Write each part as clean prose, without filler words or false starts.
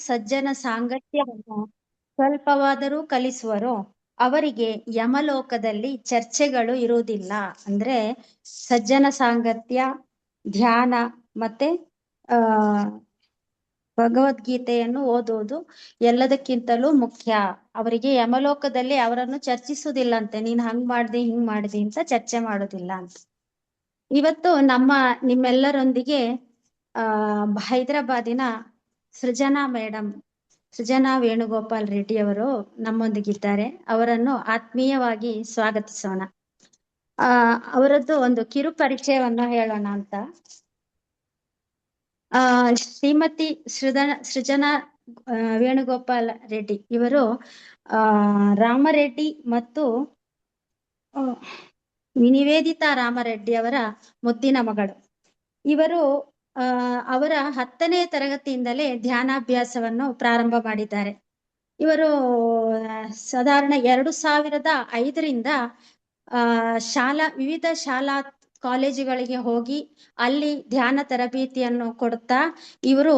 ಸಜ್ಜನ ಸಾಂಗತ್ಯವನ್ನು ಸ್ವಲ್ಪವಾದರೂ ಕಲಿಸುವರೋ ಅವರಿಗೆ ಯಮಲೋಕದಲ್ಲಿ ಚರ್ಚೆಗಳು ಇರುವುದಿಲ್ಲ. ಅಂದ್ರೆ ಸಜ್ಜನ ಸಾಂಗತ್ಯ, ಧ್ಯಾನ ಮತ್ತೆ ಆ ಭಗವದ್ಗೀತೆಯನ್ನು ಓದುವುದು ಎಲ್ಲದಕ್ಕಿಂತಲೂ ಮುಖ್ಯ. ಅವರಿಗೆ ಯಮಲೋಕದಲ್ಲಿ ಅವರನ್ನು ಚರ್ಚಿಸುವುದಿಲ್ಲಂತೆ, ನೀನ್ ಹಂಗ್ ಮಾಡ್ದೆ ಹಿಂಗ್ ಮಾಡ್ದೆ ಅಂತ ಚರ್ಚೆ ಮಾಡೋದಿಲ್ಲ ಅಂತ. ಇವತ್ತು ನಿಮ್ಮೆಲ್ಲರೊಂದಿಗೆ ಹೈದರಾಬಾದಿನ ಸೃಜನಾ ವೇಣುಗೋಪಾಲ್ ರೆಡ್ಡಿ ಅವರು ನಮ್ಮೊಂದಿಗಿದ್ದಾರೆ. ಅವರನ್ನು ಆತ್ಮೀಯವಾಗಿ ಸ್ವಾಗತಿಸೋಣ. ಅವರದ್ದು ಒಂದು ಕಿರು ಪರಿಚಯವನ್ನು ಹೇಳೋಣ ಅಂತ. ಶ್ರೀಮತಿ ಸೃಜನಾ ವೇಣುಗೋಪಾಲ್ ರೆಡ್ಡಿ ಇವರು ರಾಮರೆಡ್ಡಿ ಮತ್ತು ನಿವೇದಿತಾ ರಾಮರೆಡ್ಡಿ ಅವರ ಮುದ್ದಿನ ಮಗಳು. ಇವರು ಅವರ 10ನೇ ತರಗತಿಯಿಂದಲೇ ಧ್ಯಾನಾಭ್ಯಾಸವನ್ನು ಪ್ರಾರಂಭ ಮಾಡಿದ್ದಾರೆ. ಇವರು ಸಾಧಾರಣ 2005ರಿಂದ ವಿವಿಧ ಶಾಲಾ ಕಾಲೇಜುಗಳಿಗೆ ಹೋಗಿ ಅಲ್ಲಿ ಧ್ಯಾನ ತರಬೇತಿಯನ್ನು ಕೊಡುತ್ತಾ ಇವರು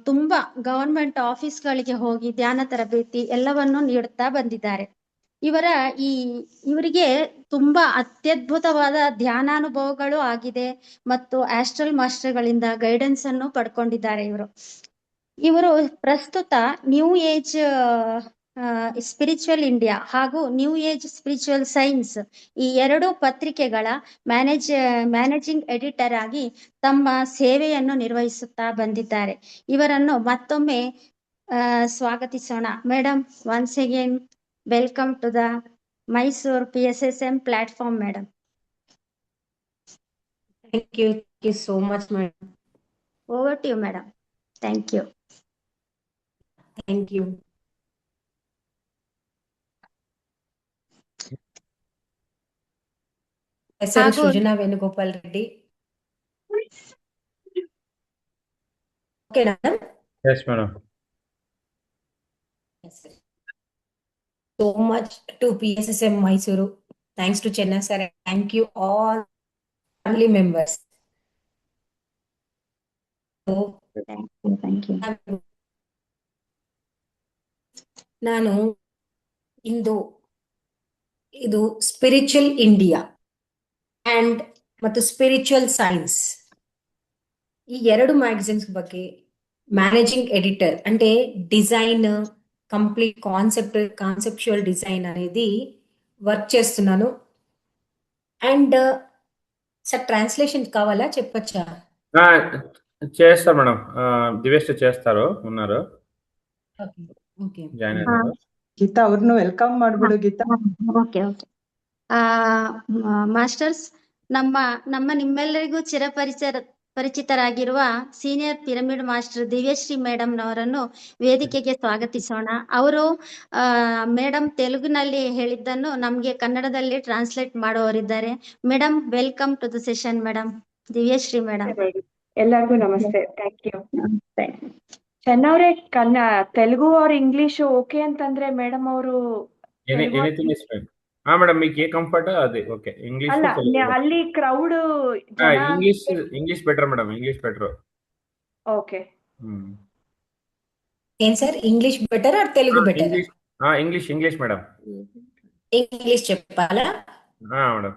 ತುಂಬಾ ಗವರ್ಮೆಂಟ್ ಆಫೀಸ್ಗಳಿಗೆ ಹೋಗಿ ಧ್ಯಾನ ತರಬೇತಿ ಎಲ್ಲವನ್ನು ನೀಡುತ್ತಾ ಬಂದಿದ್ದಾರೆ. ಇವರಿಗೆ ತುಂಬಾ ಅತ್ಯದ್ಭುತವಾದ ಧ್ಯಾನಾನುಭವಗಳು ಆಗಿದೆ ಮತ್ತು ಆಸ್ಟ್ರಲ್ ಮಾಸ್ಟರ್ಗಳಿಂದ ಗೈಡೆನ್ಸ್ ಅನ್ನು ಪಡ್ಕೊಂಡಿದ್ದಾರೆ. ಇವರು ಪ್ರಸ್ತುತ ನ್ಯೂ ಏಜ್ ಸ್ಪಿರಿಚುವಲ್ ಇಂಡಿಯಾ ಹಾಗೂ ನ್ಯೂ ಏಜ್ ಸ್ಪಿರಿಚುವಲ್ ಸೈನ್ಸ್ ಈ 2 ಪತ್ರಿಕೆಗಳ ಮ್ಯಾನೇಜಿಂಗ್ ಎಡಿಟರ್ ಆಗಿ ತಮ್ಮ ಸೇವೆಯನ್ನು ನಿರ್ವಹಿಸುತ್ತಾ ಬಂದಿದ್ದಾರೆ. ಇವರನ್ನು ಮತ್ತೊಮ್ಮೆ ಸ್ವಾಗತಿಸೋಣ. Madam, once again welcome to the Mysuru PSSM platform, madam. Thank you so much, madam. Over to you, madam. Thank you. Thank you. ಹೆಸರು ಸೃಜನಾ Venugopal Reddy. Okay, madam? Yes, madam. Yes, sir. So much to PSSM Mysuru. Thanks to Chenna sir. Thank you all family members. So, Thank you. ನಾನು ಇದು spiritual India and ಮತ್ತು spiritual science ಈ 2 magazines ಬಗ್ಗೆ managing editor అంటే design complete conceptual design అనేది work చేస్తున్నాను. And sir translation కావాలా చెప్పచ్చా? చేస్తారు మేడం, దివేష్ చేస్తారు ఉన్నారు. ఓకే ಗೀತಾ ಅವ್ರನ್ನು ವೆಲ್ಕಮ್ ಮಾಡ್ಬಿಡು. Geetha, okay okay. ಮಾಸ್ಟರ್ಸ್, ನಿಮ್ಮೆಲ್ಲರಿಗೂ ಪರಿಚಿತರಾಗಿರುವ senior pyramid master Divyashree madam ನವರನ್ನು ವೇದಿಕೆಗೆ ಸ್ವಾಗತಿಸೋಣ. ಅವರು ಮೇಡಮ್ ತೆಲುಗಿನಲ್ಲಿ ಹೇಳಿದ್ದನ್ನು ನಮ್ಗೆ ಕನ್ನಡದಲ್ಲಿ ಟ್ರಾನ್ಸ್ಲೇಟ್ ಮಾಡುವವರಿದ್ದಾರೆ. Madam, welcome to the session. Madam Divyashree madam. ಎಲ್ಲರಿಗೂ ನಮಸ್ತೆ. Thank you. ಚೆನ್ನವ್ರೆ, ತೆಲುಗು और ಇಂಗ್ಲಿಷ್ ಓಕೆ ಅಂತಂದ್ರೆ ಮೇಡಮ್ ಅವರು ಮೇಡಮ್ మీకు ఏ కంఫర్ట్ అది ఓకే. ఇంగ్లీష్ ಅಲ್ಲ, ಅಲ್ಲಿ crowd English better madam, English better. Okay. ఏం sir, English better or Telugu better? English madam. English చెప్పాలా? Madam.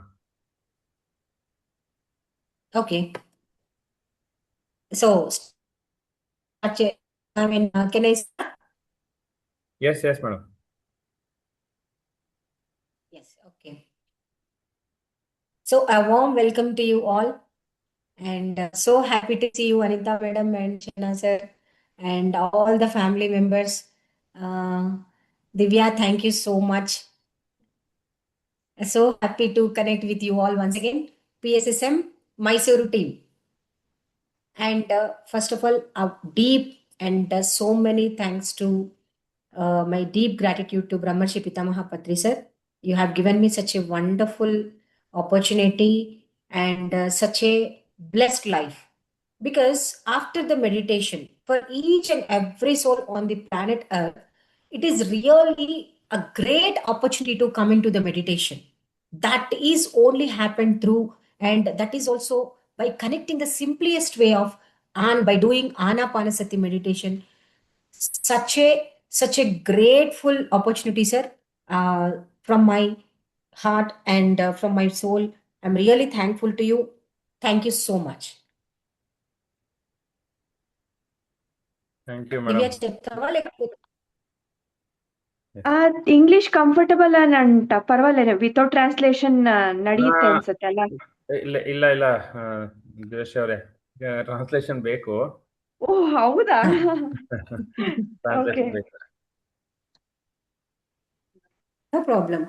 Okay. So can I start? Yes, madam. Yes, okay. So a warm welcome to you all, and so happy to see you, Anita madam and Chenna sir, and all the family members. Divya, thank you so much. So happy to connect with you all once again. PSSM Mysuru team. And first of all, a deep and so many thanks to my deep gratitude to Brahmarshi Pitamaha Patri sir. You have given me such a wonderful opportunity and such a blessed life. Because after the meditation, for each and every soul on the planet Earth, it is really a great opportunity to come into the meditation. That is only happened through, and that is also by connecting the simplest way of by doing Anapanasati meditation such a grateful opportunity, sir. From my heart and from my soul, I'm really thankful to you. Thank you so much. Thank you, Divya madam. చెప్తావా లేకపోతే English comfortable ಅಂಟ ಪರವಾಗಿಲ್ಲ without translation ನಡೆಯುತ್ತೆ ಅನ್ಸುತ್ತೆ ಅಲ್ಲ? ಇಲ್ಲ ಇಲ್ಲ ದಿವೇಶ್ ಅವರೇ, translation ಬೇಕು. ಓ ಹೌದಾ? ಟ್ರಾನ್ಸ್ಲೇಷನ್ ಬೇಕು. No problem.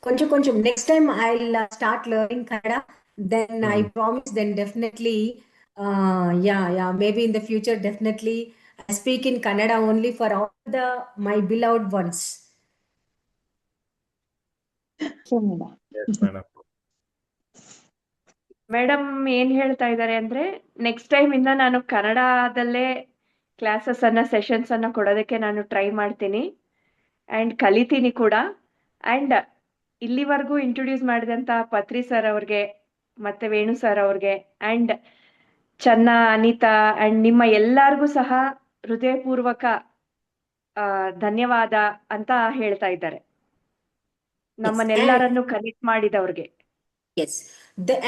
Koncham. Next time I'll start learning Kannada. Then I promise. Then definitely, maybe in the future, definitely I speak in Kannada only for all my beloved ones. Yes, madam. Madam ಏನ್ ಹೇಳ್ತಾ ಇದ್ದಾರೆ ಅಂದ್ರೆ, next time ಇಂದ ನಾನು ಕನ್ನಡದಲ್ಲೇ classes ಅನ್ನ sessions ಅನ್ನ ಕೊಡೋದಕ್ಕೆ ನಾನು ಟ್ರೈ ಮಾಡ್ತೀನಿ ಅಂಡ್ ಕಲಿತೀನಿ ಕೂಡ. ಅಂಡ್ ಇಲ್ಲಿವರೆಗೂ ಇಂಟ್ರೊಡ್ಯೂಸ್ ಮಾಡಿದಂತ ಪತ್ರಿ ಸರ್ ಅವ್ರಿಗೆ ಮತ್ತೆ ವೇಣು ಸರ್ ಅವ್ರಿಗೆ ಅಂಡ್ ಚನ್ನ, ಅನಿತಾ ಅಂಡ್ ನಿಮ್ಮ ಎಲ್ಲರಿಗೂ ಸಹ ಹೃದಯಪೂರ್ವಕ ಧನ್ಯವಾದ ಅಂತ ಹೇಳ್ತಾ ಇದ್ದಾರೆ, ನಮ್ಮನ್ನೆಲ್ಲರನ್ನು connect ಮಾಡಿದವ್ರಿಗೆ. Yes.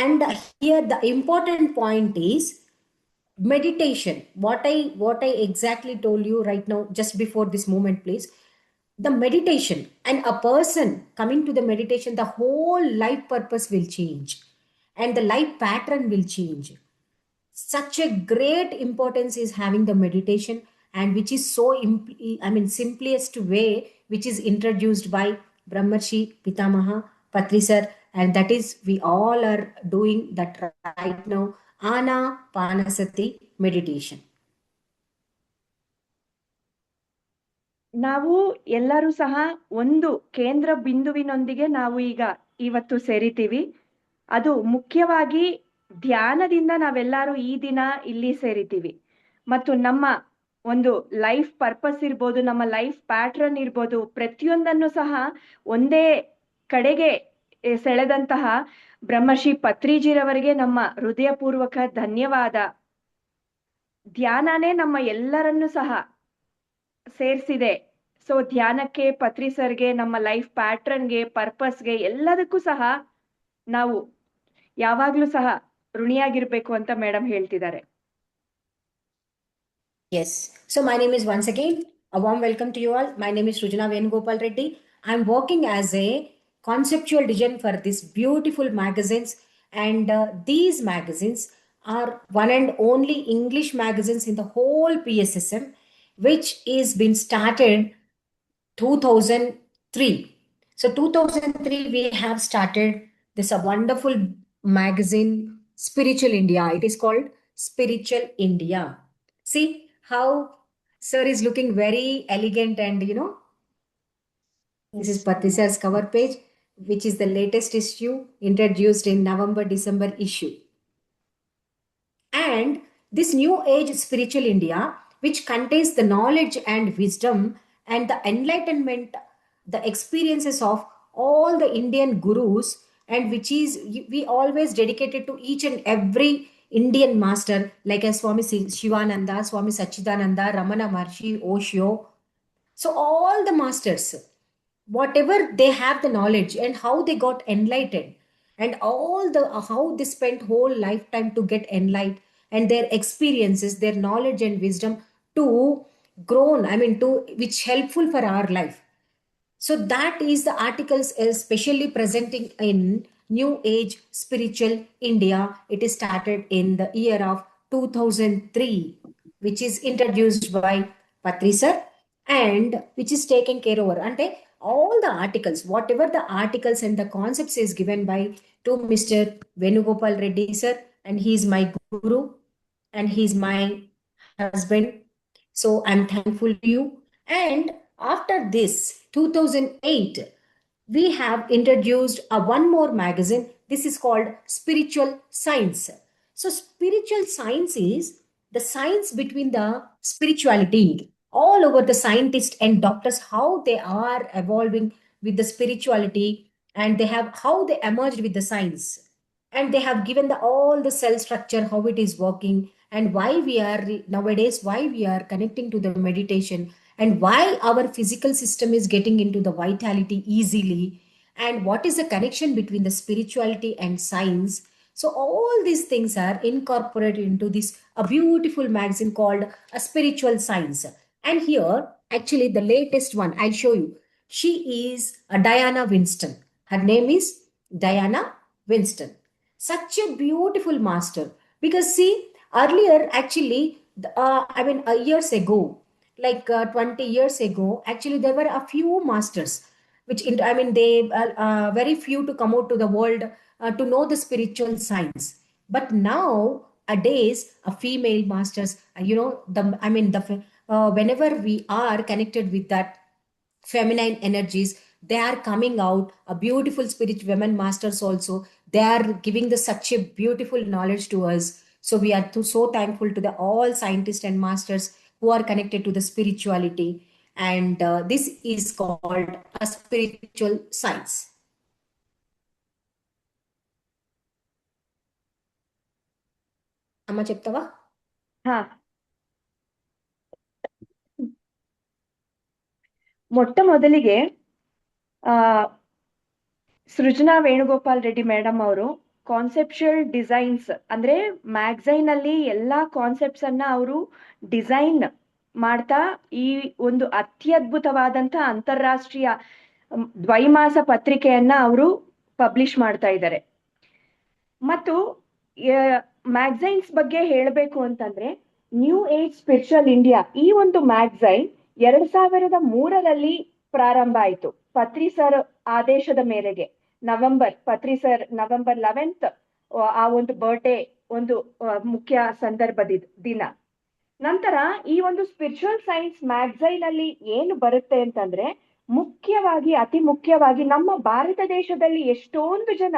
And here the important point is meditation. What I exactly told you right now, just before this moment, please. The meditation, and a person coming to the meditation, the whole life purpose will change and the life pattern will change. Such a great importance is having the meditation, and which is so simplest way, which is introduced by Brahmarshi Pitamaha Patri sir, and that is we all are doing that right now, Anapanasati meditation. ನಾವು ಎಲ್ಲರೂ ಸಹ ಒಂದು ಕೇಂದ್ರ ಬಿಂದುವಿನೊಂದಿಗೆ ನಾವು ಈಗ ಇವತ್ತು ಸೇರಿತೀವಿ. ಅದು ಮುಖ್ಯವಾಗಿ ಧ್ಯಾನದಿಂದ ನಾವೆಲ್ಲರೂ ಈ ದಿನ ಇಲ್ಲಿ ಸೇರಿತೀವಿ. ಮತ್ತು ನಮ್ಮ ಒಂದು ಲೈಫ್ ಪರ್ಪಸ್ ಇರ್ಬೋದು, ನಮ್ಮ ಲೈಫ್ ಪ್ಯಾಟ್ರನ್ ಇರ್ಬೋದು, ಪ್ರತಿಯೊಂದನ್ನು ಸಹ ಒಂದೇ ಕಡೆಗೆ ಸೆಳೆದಂತಹ ಬ್ರಹ್ಮಶ್ರೀ ಪತ್ರಿಜಿರವರಿಗೆ ನಮ್ಮ ಹೃದಯಪೂರ್ವಕ ಧನ್ಯವಾದ. ಧ್ಯಾನನೇ ನಮ್ಮ ಎಲ್ಲರನ್ನು ಸಹ ಸೇರಿಸಿದೆ. ಸೊ ಧ್ಯಾನಕ್ಕೆ, ಪತ್ರಿ ಸರ್ಗೆ, ನಮ್ಮ ಲೈಫ್ ಪ್ಯಾಟ್ರನ್ಗೆ, ಪರ್ಪಸ್ಗೆ, ಎಲ್ಲದಕ್ಕೂ ಸಹ ನಾವು ಯಾವಾಗ್ಲೂ ಸಹ ಋಣಿಯಾಗಿರ್ಬೇಕು ಅಂತ ಮೇಡಮ್ ಹೇಳ್ತಿದ್ದಾರೆ. Yes. So my name is, once again, a warm welcome to you all. My name is Srujana Venugopal Reddy. I'm working as a conceptual design for these beautiful magazines, and these magazines are one and only English magazines in the whole PSSM, which is been started 2003. So 2003 we have started this wonderful magazine, Spiritual India. It is called Spiritual India. See how sir is looking very elegant, and this is Patri sir's cover page, which is the latest issue introduced in November-December issue. And this new age Spiritual India, which contains the knowledge and wisdom and the enlightenment, the experiences of all the Indian gurus, and which is we always dedicated to each and every Indian master, like as Swami Shivananda, Swami Sachidananda, Ramana Maharshi, Osho. So all the masters, whatever they have the knowledge and how they got enlightened, and all the how they spent whole lifetime to get enlightened, and their experiences, their knowledge and wisdom to grown, to which helpful for our life. So that is the articles especially presenting in New Age Spiritual India. It is started in the year of 2003, which is introduced by Patri sir, and which is taken care over. And all the articles, whatever the articles and the concepts is given by to Mr. Venugopal Reddy sir, and he is my guru and he is my husband. So I'm thankful to you. And after this, 2008, we have introduced one more magazine. This is called Spiritual Science. So spiritual science is the science between the spirituality. All over the scientists and doctors, how they are evolving with the spirituality, and they have how they emerged with the science, and they have given all the cell structure, how it is working, and why we are nowadays, why we are connecting to the meditation, and why our physical system is getting into the vitality easily, and what is the connection between the spirituality and science. So all these things are incorporated into this a beautiful magazine called a Spiritual Science. And here, actually, the latest one I'll show you. She is a Diana Winston. Her name is Diana Winston. Such a beautiful master. Because see, earlier actually, years ago, like 20 years ago, actually there were a few masters, they very few to come out to the world to know the spiritual science. But nowadays, a female masters, whenever we are connected with that feminine energies, they are coming out a beautiful spirit women masters also. They are giving the such a beautiful knowledge to us. So we are so thankful to the all scientists and masters who are connected to the spirituality. And this is called a spiritual science. అమ్మ చెప్తావా? ಹಾ, ಮೊಟ್ಟ ಮೊದಲಿಗೆ ಆ ಸೃಜನಾ Venugopal Reddy madam ಅವರು conceptual designs ಅಂದ್ರೆ magazine ಅಲ್ಲಿ ಎಲ್ಲಾ ಕಾನ್ಸೆಪ್ಟ್ಸ್ ಅನ್ನ ಅವರು ಡಿಸೈನ್ ಮಾಡ್ತಾ ಈ ಒಂದು ಅತ್ಯದ್ಭುತವಾದಂತ ಅಂತಾರಾಷ್ಟ್ರೀಯ ದ್ವೈಮಾಸ ಪತ್ರಿಕೆಯನ್ನ ಅವರು ಪಬ್ಲಿಷ್ ಮಾಡ್ತಾ ಇದ್ದಾರೆ. ಮತ್ತು ಮ್ಯಾಗಝೈನ್ಸ್ ಬಗ್ಗೆ ಹೇಳಬೇಕು ಅಂತಂದ್ರೆ ನ್ಯೂ ಏಜ್ ಸ್ಪಿರಿಚುವಲ್ ಇಂಡಿಯಾ ಈ ಒಂದು ಮ್ಯಾಗಝೈನ್ 2003ರಲ್ಲಿ ಪ್ರಾರಂಭ ಆಯಿತು. ಪತ್ರಿ ಸರ್ ಆದೇಶದ ಮೇರೆಗೆ ಪತ್ರಿ ಸರ್ ನವೆಂಬರ್ 11th ಆ ಒಂದು ಬರ್ಡೇ ಒಂದು ಮುಖ್ಯ ಸಂದರ್ಭದ ದಿನ. ನಂತರ ಈ ಒಂದು ಸ್ಪಿರಿಚುವಲ್ ಸೈನ್ಸ್ ಮ್ಯಾಗಝೈನ್ ಅಲ್ಲಿ ಏನು ಬರುತ್ತೆ ಅಂತಂದ್ರೆ ಅತಿ ಮುಖ್ಯವಾಗಿ ನಮ್ಮ ಭಾರತ ದೇಶದಲ್ಲಿ ಎಷ್ಟೊಂದು ಜನ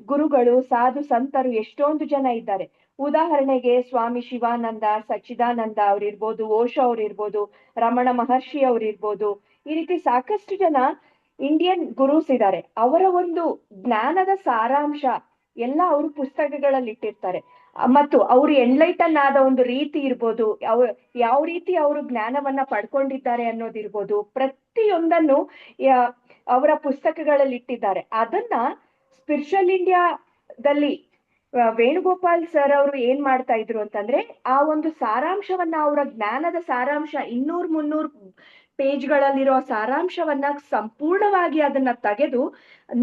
ಗುರುಗಳು ಸಾಧು ಸಂತರು ಎಷ್ಟೊಂದು ಜನ ಇದ್ದಾರೆ. ಉದಾಹರಣೆಗೆ ಸ್ವಾಮಿ ಶಿವಾನಂದ, ಸಚ್ಚಿದಾನಂದ ಅವ್ರಿರ್ಬೋದು, ಓಶೋ ಅವ್ರಿರ್ಬೋದು, ರಮಣ ಮಹರ್ಷಿ ಅವ್ರಿರ್ಬೋದು, ಈ ರೀತಿ ಸಾಕಷ್ಟು ಜನ ಇಂಡಿಯನ್ ಗುರುಸ್ ಇದ್ದಾರೆ. ಅವರ ಒಂದು ಜ್ಞಾನದ ಸಾರಾಂಶ ಎಲ್ಲ ಅವರು ಪುಸ್ತಕಗಳಲ್ಲಿ ಇಟ್ಟಿರ್ತಾರೆ. ಮತ್ತು ಅವರು ಎನ್ಲೈಟನ್ ಆದ ಒಂದು ರೀತಿ ಇರ್ಬೋದು, ಯಾವ ರೀತಿ ಅವರು ಜ್ಞಾನವನ್ನ ಪಡ್ಕೊಂಡಿದ್ದಾರೆ ಅನ್ನೋದಿರ್ಬೋದು, ಪ್ರತಿಯೊಂದನ್ನು ಅವರ ಪುಸ್ತಕಗಳಲ್ಲಿ ಇಟ್ಟಿದ್ದಾರೆ. ಅದನ್ನ ಸ್ಪಿರಿಚುವಲ್ ಇಂಡಿಯಾದಲ್ಲಿ ವೇಣುಗೋಪಾಲ್ ಸರ್ ಅವರು ಏನ್ ಮಾಡ್ತಾ ಇದ್ರು ಅಂತಂದ್ರೆ ಆ ಒಂದು ಸಾರಾಂಶವನ್ನ, ಅವರ ಜ್ಞಾನದ ಸಾರಾಂಶ 200-300 ಪೇಜ್ಗಳಲ್ಲಿರೋ ಸಾರಾಂಶವನ್ನ ಸಂಪೂರ್ಣವಾಗಿ ಅದನ್ನ ತೆಗೆದು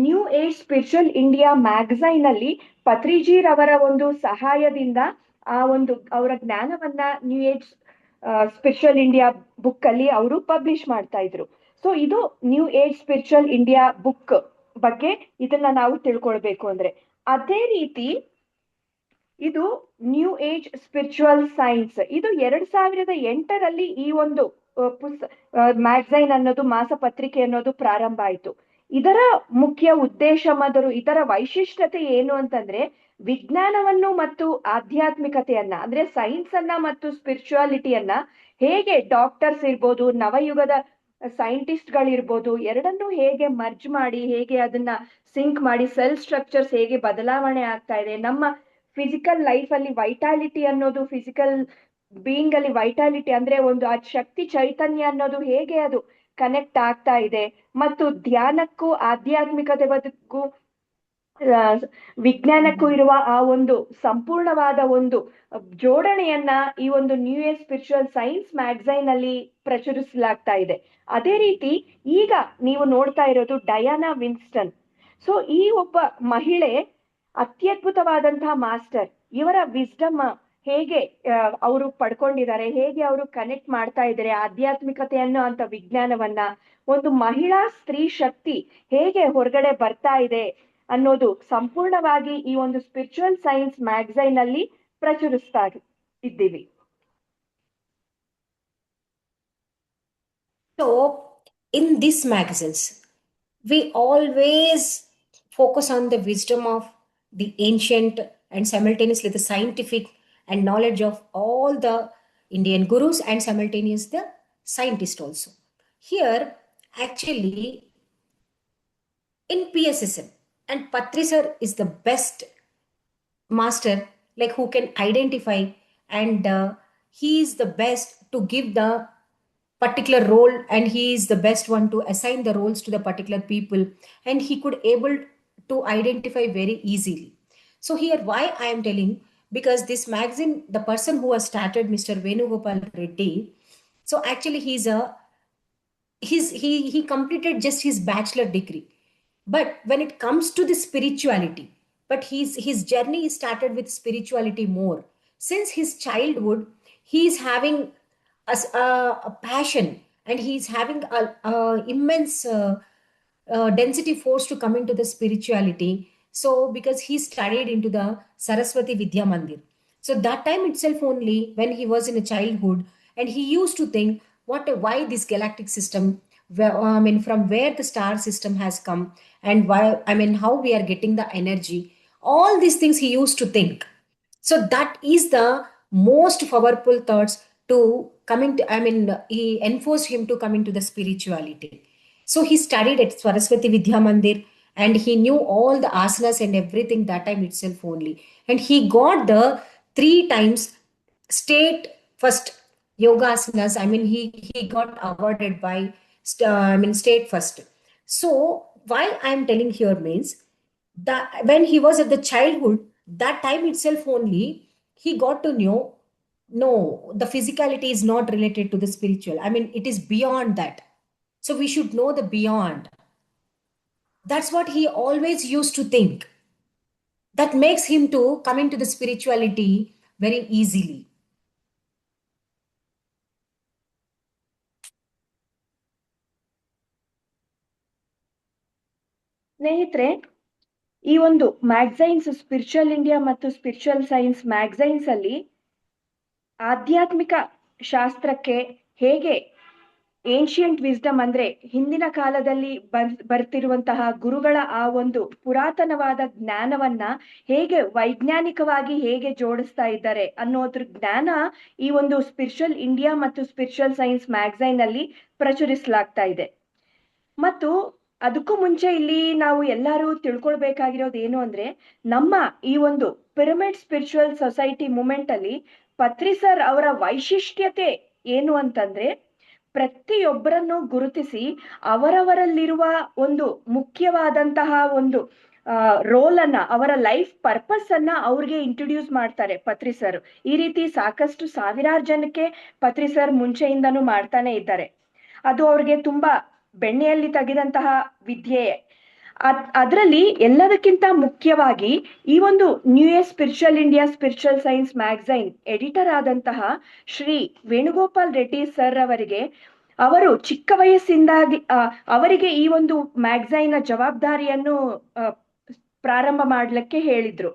new age spiritual India magazine ಅಲ್ಲಿ ಪತ್ರಿಜಿರವರ ಒಂದು ಸಹಾಯದಿಂದ ಆ ಒಂದು ಅವರ ಜ್ಞಾನವನ್ನ new age spiritual India book ಅಲ್ಲಿ ಅವರು ಪಬ್ಲಿಷ್ ಮಾಡ್ತಾ ಇದ್ರು. ಸೊ ಇದು new age spiritual India book ಬಗ್ಗೆ ಇದನ್ನ ನಾವು ತಿಳ್ಕೊಳ್ಬೇಕು ಅಂದ್ರೆ. ಅದೇ ರೀತಿ ಇದು ನ್ಯೂ ಏಜ್ ಸ್ಪಿರಿಚುವಲ್ ಸೈನ್ಸ್ ಇದು 2008ರಲ್ಲಿ ಈ ಒಂದು ಮ್ಯಾಗಝೈನ್ ಅನ್ನೋದು, ಮಾಸಪತ್ರಿಕೆ ಅನ್ನೋದು ಪ್ರಾರಂಭ ಆಯಿತು. ಇದರ ಮುಖ್ಯ ಉದ್ದೇಶ ಇದರ ವೈಶಿಷ್ಟ್ಯತೆ ಏನು ಅಂತಂದ್ರೆ ವಿಜ್ಞಾನವನ್ನು ಮತ್ತು ಆಧ್ಯಾತ್ಮಿಕತೆಯನ್ನ ಅಂದ್ರೆ ಸೈನ್ಸ್ ಅನ್ನ ಮತ್ತು ಸ್ಪಿರಿಚುವಾಲಿಟಿಯನ್ನ ಹೇಗೆ ಡಾಕ್ಟರ್ಸ್ ಇರ್ಬೋದು, ನವಯುಗದ ಸೈಂಟಿಸ್ಟ್ ಗಳಿರ್ಬೋದು, ಎರಡನ್ನೂ ಹೇಗೆ ಮರ್ಜ್ ಮಾಡಿ, ಹೇಗೆ ಅದನ್ನ ಸಿಂಕ್ ಮಾಡಿ, ಸೆಲ್ ಸ್ಟ್ರಕ್ಚರ್ಸ್ ಹೇಗೆ ಬದಲಾವಣೆ ಆಗ್ತಾ ಇದೆ, ನಮ್ಮ ಫಿಸಿಕಲ್ ಲೈಫ್ ಅಲ್ಲಿ ವೈಟಾಲಿಟಿ ಅನ್ನೋದು, ಫಿಸಿಕಲ್ ಬೀಯಿಂಗ್ ಅಲ್ಲಿ ವೈಟಾಲಿಟಿ ಅಂದ್ರೆ ಒಂದು ಆ ಶಕ್ತಿ ಚೈತನ್ಯ ಅನ್ನೋದು ಹೇಗೆ ಅದು ಕನೆಕ್ಟ್ ಆಗ್ತಾ ಇದೆ, ಮತ್ತು ಧ್ಯಾನಕ್ಕೂ ಆಧ್ಯಾತ್ಮಿಕತೆಗೂ ವಿಜ್ಞಾನಕ್ಕೂ ಇರುವ ಆ ಒಂದು ಸಂಪೂರ್ಣವಾದ ಒಂದು ಜೋಡಣೆಯನ್ನ ಈ ಒಂದು new age spiritual science magazine ಅಲ್ಲಿ ಪ್ರಚುರಿಸಲಾಗ್ತಾ ಇದೆ. ಅದೇ ರೀತಿ ಈಗ ನೀವು ನೋಡ್ತಾ ಇರೋದು ಡಯಾನಾ ವಿನ್ಸ್ಟನ್. ಸೊ ಈ ಒಬ್ಬ ಮಹಿಳೆ ಅತ್ಯದ್ಭುತವಾದಂತಹ ಮಾಸ್ಟರ್. ಇವರ ವಿಸ್ಡಮ್ ಹೇಗೆ ಅವರು ಪಡ್ಕೊಂಡಿದ್ದಾರೆ, ಹೇಗೆ ಅವರು ಕನೆಕ್ಟ್ ಮಾಡ್ತಾ ಇದ್ದಾರೆ ಆಧ್ಯಾತ್ಮಿಕತೆಯನ್ನು ಅಂತ ವಿಜ್ಞಾನವನ್ನ, ಒಂದು ಮಹಿಳಾ ಸ್ತ್ರೀ ಶಕ್ತಿ ಹೇಗೆ ಹೊರಗಡೆ ಬರ್ತಾ ಇದೆ ಅನ್ನೋದು ಸಂಪೂರ್ಣವಾಗಿ ಈ ಒಂದು ಸ್ಪಿರಿಚುವಲ್ ಸೈನ್ಸ್ ಮ್ಯಾಗಝೈನ್ ಅಲ್ಲಿ ಪ್ರಚುರಿಸ್ತಾ ಇದ್ದೀವಿ. So in these magazines, we always focus on the wisdom of the ancient and simultaneously the scientific and knowledge of all the Indian gurus and simultaneously the scientists also. Here, actually, in PSSM, and Patri sir is the best master, like who can identify, and he is the best to give the particular role, and he is the best one to assign the roles to the particular people, and he could able to identify very easily. So here why I am telling, because this magazine, the person who has started, Mr. Venugopal Reddy, so actually he completed just his bachelor degree, but when it comes to the spirituality, but his journey started with spirituality more. Since his childhood, he is having a passion, and he is having a immense density force to come into the spirituality. So because he studied into the Saraswati Vidya Mandir, so that time itself only, when he was in a childhood, and he used to think why this galactic system, I mean, from where the star system has come, and why, I mean, how we are getting the energy. All these things he used to think. So that is the most powerful thoughts to coming to, I mean, he enforced him to come into the spirituality. So he studied at Saraswati Vidya Mandir, and he knew all the asanas and everything that time itself only. And he got the 3 times state first yoga asanas. I mean, he got awarded by I mean, state first. So why I'm telling here means that when he was at the childhood, that time itself only, he got to know, no, the physicality is not related to the spiritual. I mean, it is beyond that. So we should know the beyond. That's what he always used to think. That makes him to come into the spirituality very easily. ಸ್ನೇಹಿತರೆ, ಈ ಒಂದು magazines, spiritual India ಮತ್ತು spiritual science magazines ಅಲ್ಲಿ ಆಧ್ಯಾತ್ಮಿಕ ಶಾಸ್ತ್ರಕ್ಕೆ ಹೇಗೆ ancient wisdom ಅಂದ್ರೆ ಹಿಂದಿನ ಕಾಲದಲ್ಲಿ ಬರ್ತಿರುವಂತಹ ಗುರುಗಳ ಆ ಒಂದು ಪುರಾತನವಾದ ಜ್ಞಾನವನ್ನ ಹೇಗೆ ವೈಜ್ಞಾನಿಕವಾಗಿ ಹೇಗೆ ಜೋಡಿಸ್ತಾ ಇದ್ದಾರೆ ಅನ್ನೋದ್ರ ಜ್ಞಾನ ಈ ಒಂದು ಸ್ಪಿರಿಚುವಲ್ ಇಂಡಿಯಾ ಮತ್ತು ಸ್ಪಿರಿಚುವಲ್ ಸೈನ್ಸ್ ಮ್ಯಾಗಝೈನ್ ಅಲ್ಲಿ ಪ್ರಚುರಿಸಲಾಗ್ತಾ ಇದೆ. ಮತ್ತು ಅದಕ್ಕೂ ಮುಂಚೆ ಇಲ್ಲಿ ನಾವು ಎಲ್ಲರೂ ತಿಳ್ಕೊಳ್ಬೇಕಾಗಿರೋದು ಏನು ಅಂದ್ರೆ, ನಮ್ಮ ಈ ಒಂದು ಪಿರಮಿಡ್ ಸ್ಪಿರಿಚುವಲ್ ಸೊಸೈಟಿ ಮೂಮೆಂಟ್ ಅಲ್ಲಿ ಪತ್ರಿ ಸರ್ ಅವರ ವೈಶಿಷ್ಟ್ಯತೆ ಏನು ಅಂತಂದ್ರೆ, ಪ್ರತಿಯೊಬ್ಬರನ್ನು ಗುರುತಿಸಿ ಅವರವರಲ್ಲಿರುವ ಒಂದು ಮುಖ್ಯವಾದಂತಹ ಒಂದು ರೋಲ್ ಅನ್ನ, ಅವರ ಲೈಫ್ ಪರ್ಪಸ್ ಅನ್ನ ಅವ್ರಿಗೆ ಇಂಟ್ರೊಡ್ಯೂಸ್ ಮಾಡ್ತಾರೆ ಪತ್ರಿ ಸರ್. ಈ ರೀತಿ ಸಾಕಷ್ಟು ಸಾವಿರಾರು ಜನಕ್ಕೆ ಪತ್ರಿ ಸರ್ ಮುಂಚೆಯಿಂದನೂ ಮಾಡ್ತಾನೆ ಇದ್ದಾರೆ. ಅದು ಅವ್ರಿಗೆ ತುಂಬಾ ಬೆಣ್ಣೆಯಲ್ಲಿ ತೆಗೆದಂತಹ ವಿದ್ಯೆ. ಅದರಲ್ಲಿ ಎಲ್ಲದಕ್ಕಿಂತ ಮುಖ್ಯವಾಗಿ ಈ ಒಂದು new year spiritual India spiritual science magazine editor ಆದಂತಹ ಶ್ರೀ ವೇಣುಗೋಪಾಲ್ ರೆಡ್ಡಿ ಸರ್ ಅವರಿಗೆ, ಅವರು ಚಿಕ್ಕ ವಯಸ್ಸಿಂದಾಗಿ ಅವರಿಗೆ ಈ ಒಂದು ಮ್ಯಾಗಝೈನ್ ಜವಾಬ್ದಾರಿಯನ್ನು ಪ್ರಾರಂಭ ಮಾಡ್ಲಿಕ್ಕೆ ಹೇಳಿದ್ರು.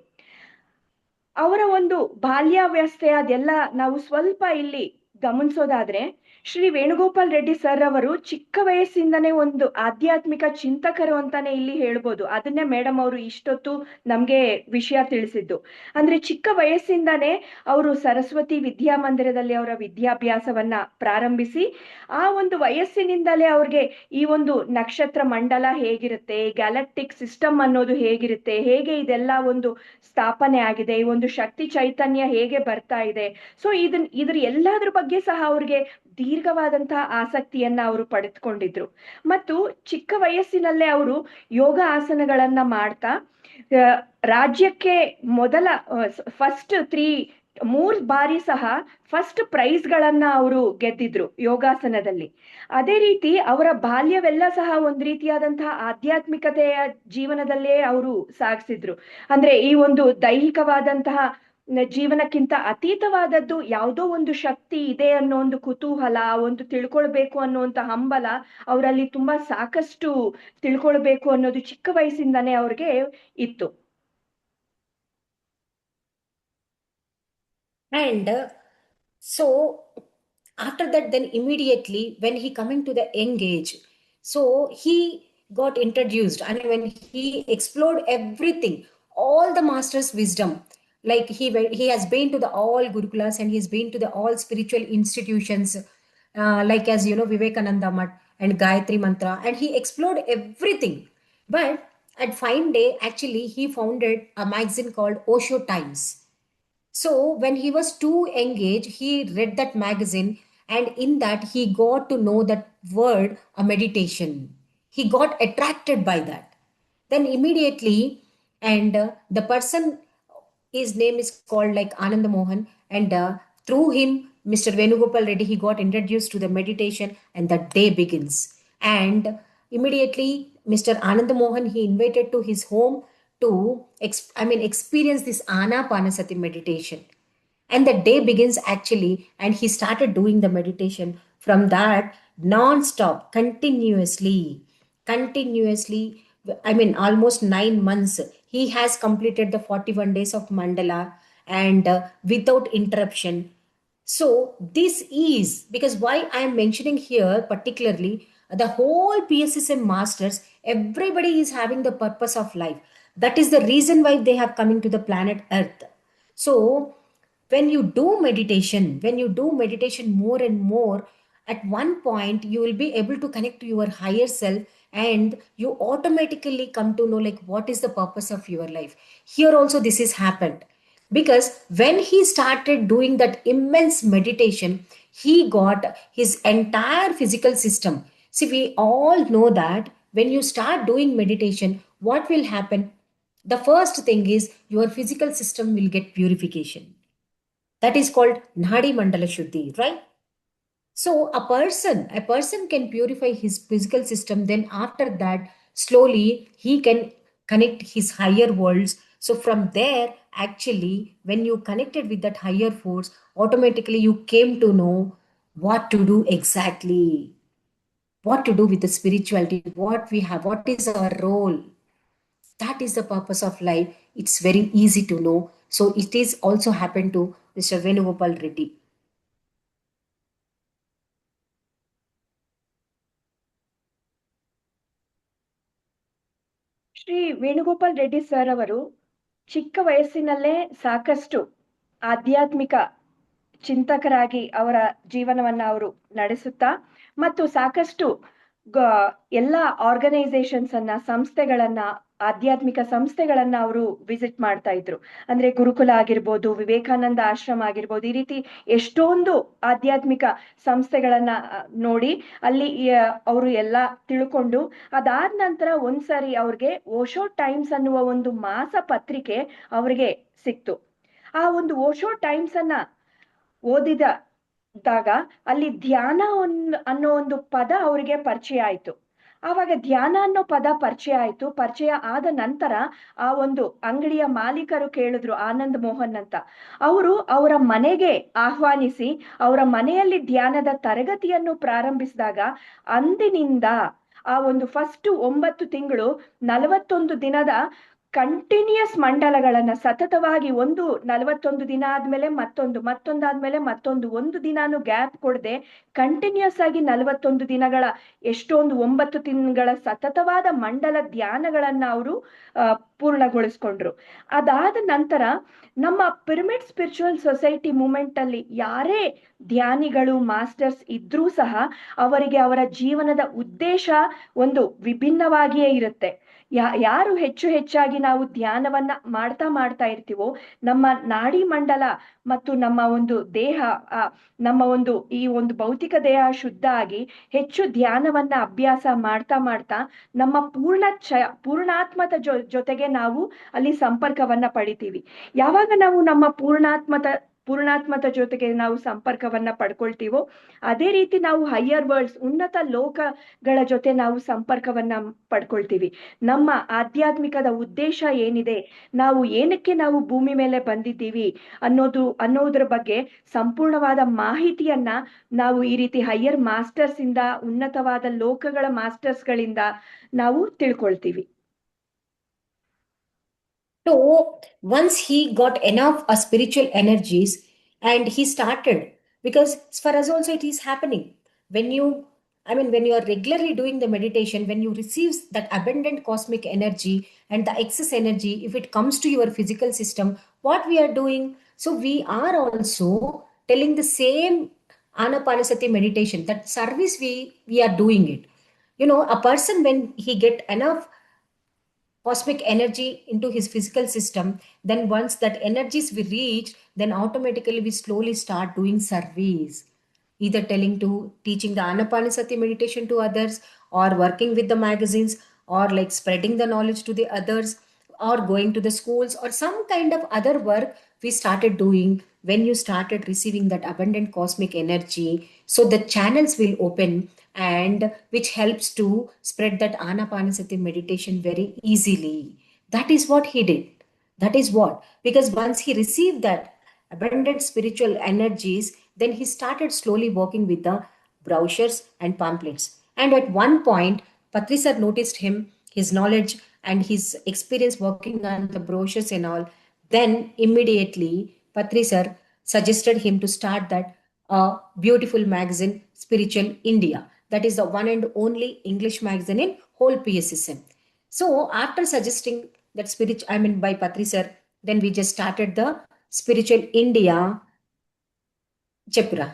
ಅವರ ಒಂದು ಬಾಲ್ಯಾವಸ್ಥೆ ಅದೆಲ್ಲ ನಾವು ಸ್ವಲ್ಪ ಇಲ್ಲಿ ಗಮನಿಸೋದಾದ್ರೆ, ಶ್ರೀ ವೇಣುಗೋಪಾಲ್ ರೆಡ್ಡಿ ಸರ್ ಅವರು ಚಿಕ್ಕ ವಯಸ್ಸಿಂದನೇ ಒಂದು ಆಧ್ಯಾತ್ಮಿಕ ಚಿಂತಕರು ಅಂತಾನೆ ಇಲ್ಲಿ ಹೇಳ್ಬೋದು. ಅದನ್ನೇ ಮೇಡಮ್ ಅವರು ಇಷ್ಟೊತ್ತು ನಮ್ಗೆ ವಿಷಯ ತಿಳಿಸಿದ್ದು. ಅಂದ್ರೆ ಚಿಕ್ಕ ವಯಸ್ಸಿಂದಾನೇ ಅವರು ಸರಸ್ವತಿ ವಿದ್ಯಾ ಮಂದಿರದಲ್ಲಿ ಅವರ ವಿದ್ಯಾಭ್ಯಾಸವನ್ನ ಪ್ರಾರಂಭಿಸಿ, ಆ ಒಂದು ವಯಸ್ಸಿನಿಂದಲೇ ಅವ್ರಿಗೆ ಈ ಒಂದು ನಕ್ಷತ್ರ ಮಂಡಲ ಹೇಗಿರುತ್ತೆ, ಗ್ಯಾಲಕ್ಟಿಕ್ ಸಿಸ್ಟಮ್ ಅನ್ನೋದು ಹೇಗಿರುತ್ತೆ, ಹೇಗೆ ಇದೆಲ್ಲ ಒಂದು ಸ್ಥಾಪನೆ ಆಗಿದೆ, ಈ ಒಂದು ಶಕ್ತಿ ಚೈತನ್ಯ ಹೇಗೆ ಬರ್ತಾ ಇದೆ, ಸೊ ಇದ್ರ ಎಲ್ಲದ್ರ ಬಗ್ಗೆ ಸಹ ಅವ್ರಿಗೆ ದೀರ್ಘವಾದಂತಹ ಆಸಕ್ತಿಯನ್ನ ಅವರು ಪಡೆದುಕೊಂಡಿದ್ರು. ಮತ್ತು ಚಿಕ್ಕ ವಯಸ್ಸಿನಲ್ಲೇ ಅವರು ಯೋಗ ಆಸನಗಳನ್ನ ಮಾಡ್ತಾ ರಾಜ್ಯಕ್ಕೆ ಮೊದಲ ಫಸ್ಟ್ 3 ಬಾರಿ ಸಹ ಫಸ್ಟ್ ಪ್ರೈಸ್ ಗಳನ್ನ ಅವರು ಗೆದ್ದಿದ್ರು ಯೋಗಾಸನದಲ್ಲಿ. ಅದೇ ರೀತಿ ಅವರ ಬಾಲ್ಯವೆಲ್ಲ ಸಹ ಒಂದ್ ರೀತಿಯಾದಂತಹ ಆಧ್ಯಾತ್ಮಿಕತೆಯ ಜೀವನದಲ್ಲೇ ಅವರು ಸಾಗಿಸಿದ್ರು. ಅಂದ್ರೆ ಈ ಒಂದು ದೈಹಿಕವಾದಂತಹ ಜೀವನಕ್ಕಿಂತ ಅತೀತವಾದದ್ದು ಯಾವುದೋ ಒಂದು ಶಕ್ತಿ ಇದೆ ಅನ್ನೋ ಒಂದು ಕುತೂಹಲ, ಒಂದು ತಿಳ್ಕೊಳ್ಬೇಕು ಅನ್ನುವಂತ ಹಂಬಲ ಅವರಲ್ಲಿ ತುಂಬಾ ಸಾಕಷ್ಟು ತಿಳ್ಕೊಳ್ಬೇಕು ಅನ್ನೋದು ಚಿಕ್ಕ ವಯಸ್ಸಿಂದಾನೇ ಅವ್ರಿಗೆ ಇತ್ತು. And so after that, then immediately when he coming to the young age, so he got introduced, and when he explored everything, all the master's wisdom, like he has been to the all gurukulas, and he's been to the all spiritual institutions, like as you know, Vivekananda Math and Gayatri Mantra, and he explored everything. But at fine day, actually he founded a magazine called Osho Times. So when he was too young age, he read that magazine, And in that, he got to know that word, a meditation. He got attracted by that. Then immediately, and the person, his name is called like Anand Mohan, and through him, Mr. Venugopal Reddy, he got introduced to the meditation, and the day begins. And immediately, Mr. Anand Mohan, he invited to his home to experience this Anapanasati meditation. And the day begins actually, and he started doing the meditation from that non-stop, continuously. Almost 9 months. He has completed the 41 days of Mandala, and without interruption. So this is because why I am mentioning here particularly the whole PSSM masters, everybody is having the purpose of life. That is the reason why they have come into the planet Earth. So when you do meditation more and more, at one point you will be able to connect to your higher self, and you automatically come to know like what is the purpose of your life. Here also this is happened because when he started doing that immense meditation, he got his entire physical system. See, we all know that when you start doing meditation, what will happen? The first thing is your physical system will get purification. That is called Nadi Mandala Shuddhi, right? So a person can purify his physical system. Then after that, slowly he can connect his higher worlds. So from there, actually, when you connected with that higher force, automatically you came to know what to do exactly, what to do with the spirituality, what we have, what is our role. That is the purpose of life. It's very easy to know. So it is also happened to Mr. Venugopal Reddy. Shri Venugopal Reddy sir ಅವರು ಚಿಕ್ಕ ವಯಸ್ಸಿನಲ್ಲೇ ಸಾಕಷ್ಟು ಆಧ್ಯಾತ್ಮಿಕ ಚಿಂತಕರಾಗಿ ಅವರ ಜೀವನವನ್ನ ಅವರು ನಡೆಸುತ್ತಾ ಮತ್ತು ಸಾಕಷ್ಟು ಎಲ್ಲ ಆರ್ಗನೈಸೇಷನ್ಸ್ ಅನ್ನ, ಸಂಸ್ಥೆಗಳನ್ನ, ಆಧ್ಯಾತ್ಮಿಕ ಸಂಸ್ಥೆಗಳನ್ನ ಅವರು ವಿಸಿಟ್ ಮಾಡ್ತಾ ಇದ್ರು. ಅಂದ್ರೆ ಗುರುಕುಲ ಆಗಿರ್ಬೋದು, ವಿವೇಕಾನಂದ ಆಶ್ರಮ ಆಗಿರ್ಬೋದು, ಈ ರೀತಿ ಎಷ್ಟೊಂದು ಆಧ್ಯಾತ್ಮಿಕ ಸಂಸ್ಥೆಗಳನ್ನ ನೋಡಿ ಅಲ್ಲಿ ಅವರು ಎಲ್ಲ ತಿಳ್ಕೊಂಡು, ಅದಾದ ನಂತರ ಒಂದ್ಸರಿ ಅವ್ರಿಗೆ ಓಶೋ ಟೈಮ್ಸ್ ಅನ್ನುವ ಒಂದು ಮಾಸ ಪತ್ರಿಕೆ ಅವ್ರಿಗೆ ಸಿಕ್ತು. ಆ ಒಂದು ಓಶೋ ಟೈಮ್ಸ್ ಅನ್ನ ಓದಿದಾಗ ಅಲ್ಲಿ ಧ್ಯಾನ ಅನ್ನೋ ಒಂದು ಪದ ಅವರಿಗೆ ಪರಿಚಯ ಆಯ್ತು. ಆವಾಗ ಧ್ಯಾನ ಅನ್ನೋ ಪದ ಪರಿಚಯ ಆದ ನಂತರ ಆ ಒಂದು ಅಂಗಡಿಯ ಮಾಲೀಕರು ಕೇಳಿದ್ರು, ಆನಂದ್ ಮೋಹನ್ ಅಂತ. ಅವರು ಅವರ ಮನೆಗೆ ಆಹ್ವಾನಿಸಿ ಅವರ ಮನೆಯಲ್ಲಿ ಧ್ಯಾನದ ತರಗತಿಯನ್ನು ಪ್ರಾರಂಭಿಸಿದಾಗ ಅಂದಿನಿಂದ ಆ ಒಂದು ಫಸ್ಟ್ 9 ತಿಂಗಳು 41 ದಿನದ ಕಂಟಿನ್ಯೂಸ್ ಮಂಡಲಗಳನ್ನ ಸತತವಾಗಿ 41 ದಿನ ಆದ್ಮೇಲೆ ಮತ್ತೊಂದಾದ್ಮೇಲೆ ಮತ್ತೊಂದು, ಒಂದು ದಿನಾನು ಗ್ಯಾಪ್ ಕೊಡದೆ ಕಂಟಿನ್ಯೂಸ್ ಆಗಿ 41 ದಿನಗಳ ಎಷ್ಟೊಂದು 9 ತಿಂಗಳ ಸತತವಾದ ಮಂಡಲ ಧ್ಯಾನಗಳನ್ನ ಅವರು ಪೂರ್ಣಗೊಳಿಸ್ಕೊಂಡ್ರು. ಅದಾದ ನಂತರ ನಮ್ಮ ಪಿರಮಿಡ್ ಸ್ಪಿರಿಚುವಲ್ ಸೊಸೈಟಿ ಮೂವ್ಮೆಂಟ್ ಅಲ್ಲಿ ಯಾರೇ ಧ್ಯಾನಿಗಳು, ಮಾಸ್ಟರ್ಸ್ ಇದ್ರೂ ಸಹ ಅವರಿಗೆ ಅವರ ಜೀವನದ ಉದ್ದೇಶ ಒಂದು ವಿಭಿನ್ನವಾಗಿಯೇ ಇರುತ್ತೆ. ಯಾರು ಹೆಚ್ಚಾಗಿ ನಾವು ಧ್ಯಾನವನ್ನ ಮಾಡ್ತಾ ಇರ್ತೀವೋ, ನಮ್ಮ ನಾಡಿ ಮಂಡಲ ಮತ್ತು ನಮ್ಮ ಒಂದು ದೇಹ, ನಮ್ಮ ಒಂದು ಈ ಒಂದು ಭೌತಿಕ ದೇಹ ಶುದ್ಧ ಆಗಿ ಹೆಚ್ಚು ಧ್ಯಾನವನ್ನ ಅಭ್ಯಾಸ ಮಾಡ್ತಾ ನಮ್ಮ ಪೂರ್ಣಾತ್ಮದ ಜೊತೆಗೆ ನಾವು ಅಲ್ಲಿ ಸಂಪರ್ಕವನ್ನ ಪಡಿತೀವಿ. ಯಾವಾಗ ನಾವು ನಮ್ಮ ಪೂರ್ಣಾತ್ಮದ ಜೊತೆಗೆ ನಾವು ಸಂಪರ್ಕವನ್ನ ಪಡ್ಕೊಳ್ತೀವೋ, ಅದೇ ರೀತಿ ನಾವು ಹೈಯರ್ ವರ್ಲ್ಡ್ಸ್, ಉನ್ನತ ಲೋಕಗಳ ಜೊತೆ ನಾವು ಸಂಪರ್ಕವನ್ನ ಪಡ್ಕೊಳ್ತೀವಿ. ನಮ್ಮ ಆಧ್ಯಾತ್ಮಿಕದ ಉದ್ದೇಶ ಏನಿದೆ, ನಾವು ಏನಕ್ಕೆ ನಾವು ಭೂಮಿ ಮೇಲೆ ಬಂದಿದ್ದೀವಿ ಅನ್ನೋದ್ರ ಬಗ್ಗೆ ಸಂಪೂರ್ಣವಾದ ಮಾಹಿತಿಯನ್ನ ನಾವು ಈ ರೀತಿ ಹೈಯರ್ ಮಾಸ್ಟರ್ಸ್ ಇಂದ, ಉನ್ನತವಾದ ಲೋಕಗಳ ಮಾಸ್ಟರ್ಸ್ ಗಳಿಂದ ನಾವು ತಿಳ್ಕೊಳ್ತೀವಿ. So once he got enough spiritual energies, and he started, because for us also it is happening. When you are regularly doing the meditation, when you receive that abundant cosmic energy and the excess energy, if it comes to your physical system, what we are doing? So we are also telling the same Anapanasati meditation, that service we are doing it. A person, when he get enough cosmic energy into his physical system, then once that energies we reach, then automatically we slowly start doing service. either teaching the Anapanasati meditation to others, or working with the magazines, or like spreading the knowledge to the others, or going to the schools, or some kind of other work we started doing when you started receiving that abundant cosmic energy. So the channels will open, and which helps to spread that Anapanasati meditation very easily. That is what he did. That is what, because once he received that abundant spiritual energies, then he started slowly working with the brochures and pamphlets. And at one point, Patri sir noticed him, his knowledge and his experience working on the brochures and all. Then immediately, Patri sir suggested him to start that beautiful magazine, Spiritual India. That is the one and only English magazine in whole PSSM. So after suggesting that by Patri sir, then we just started the Spiritual India. Chepra.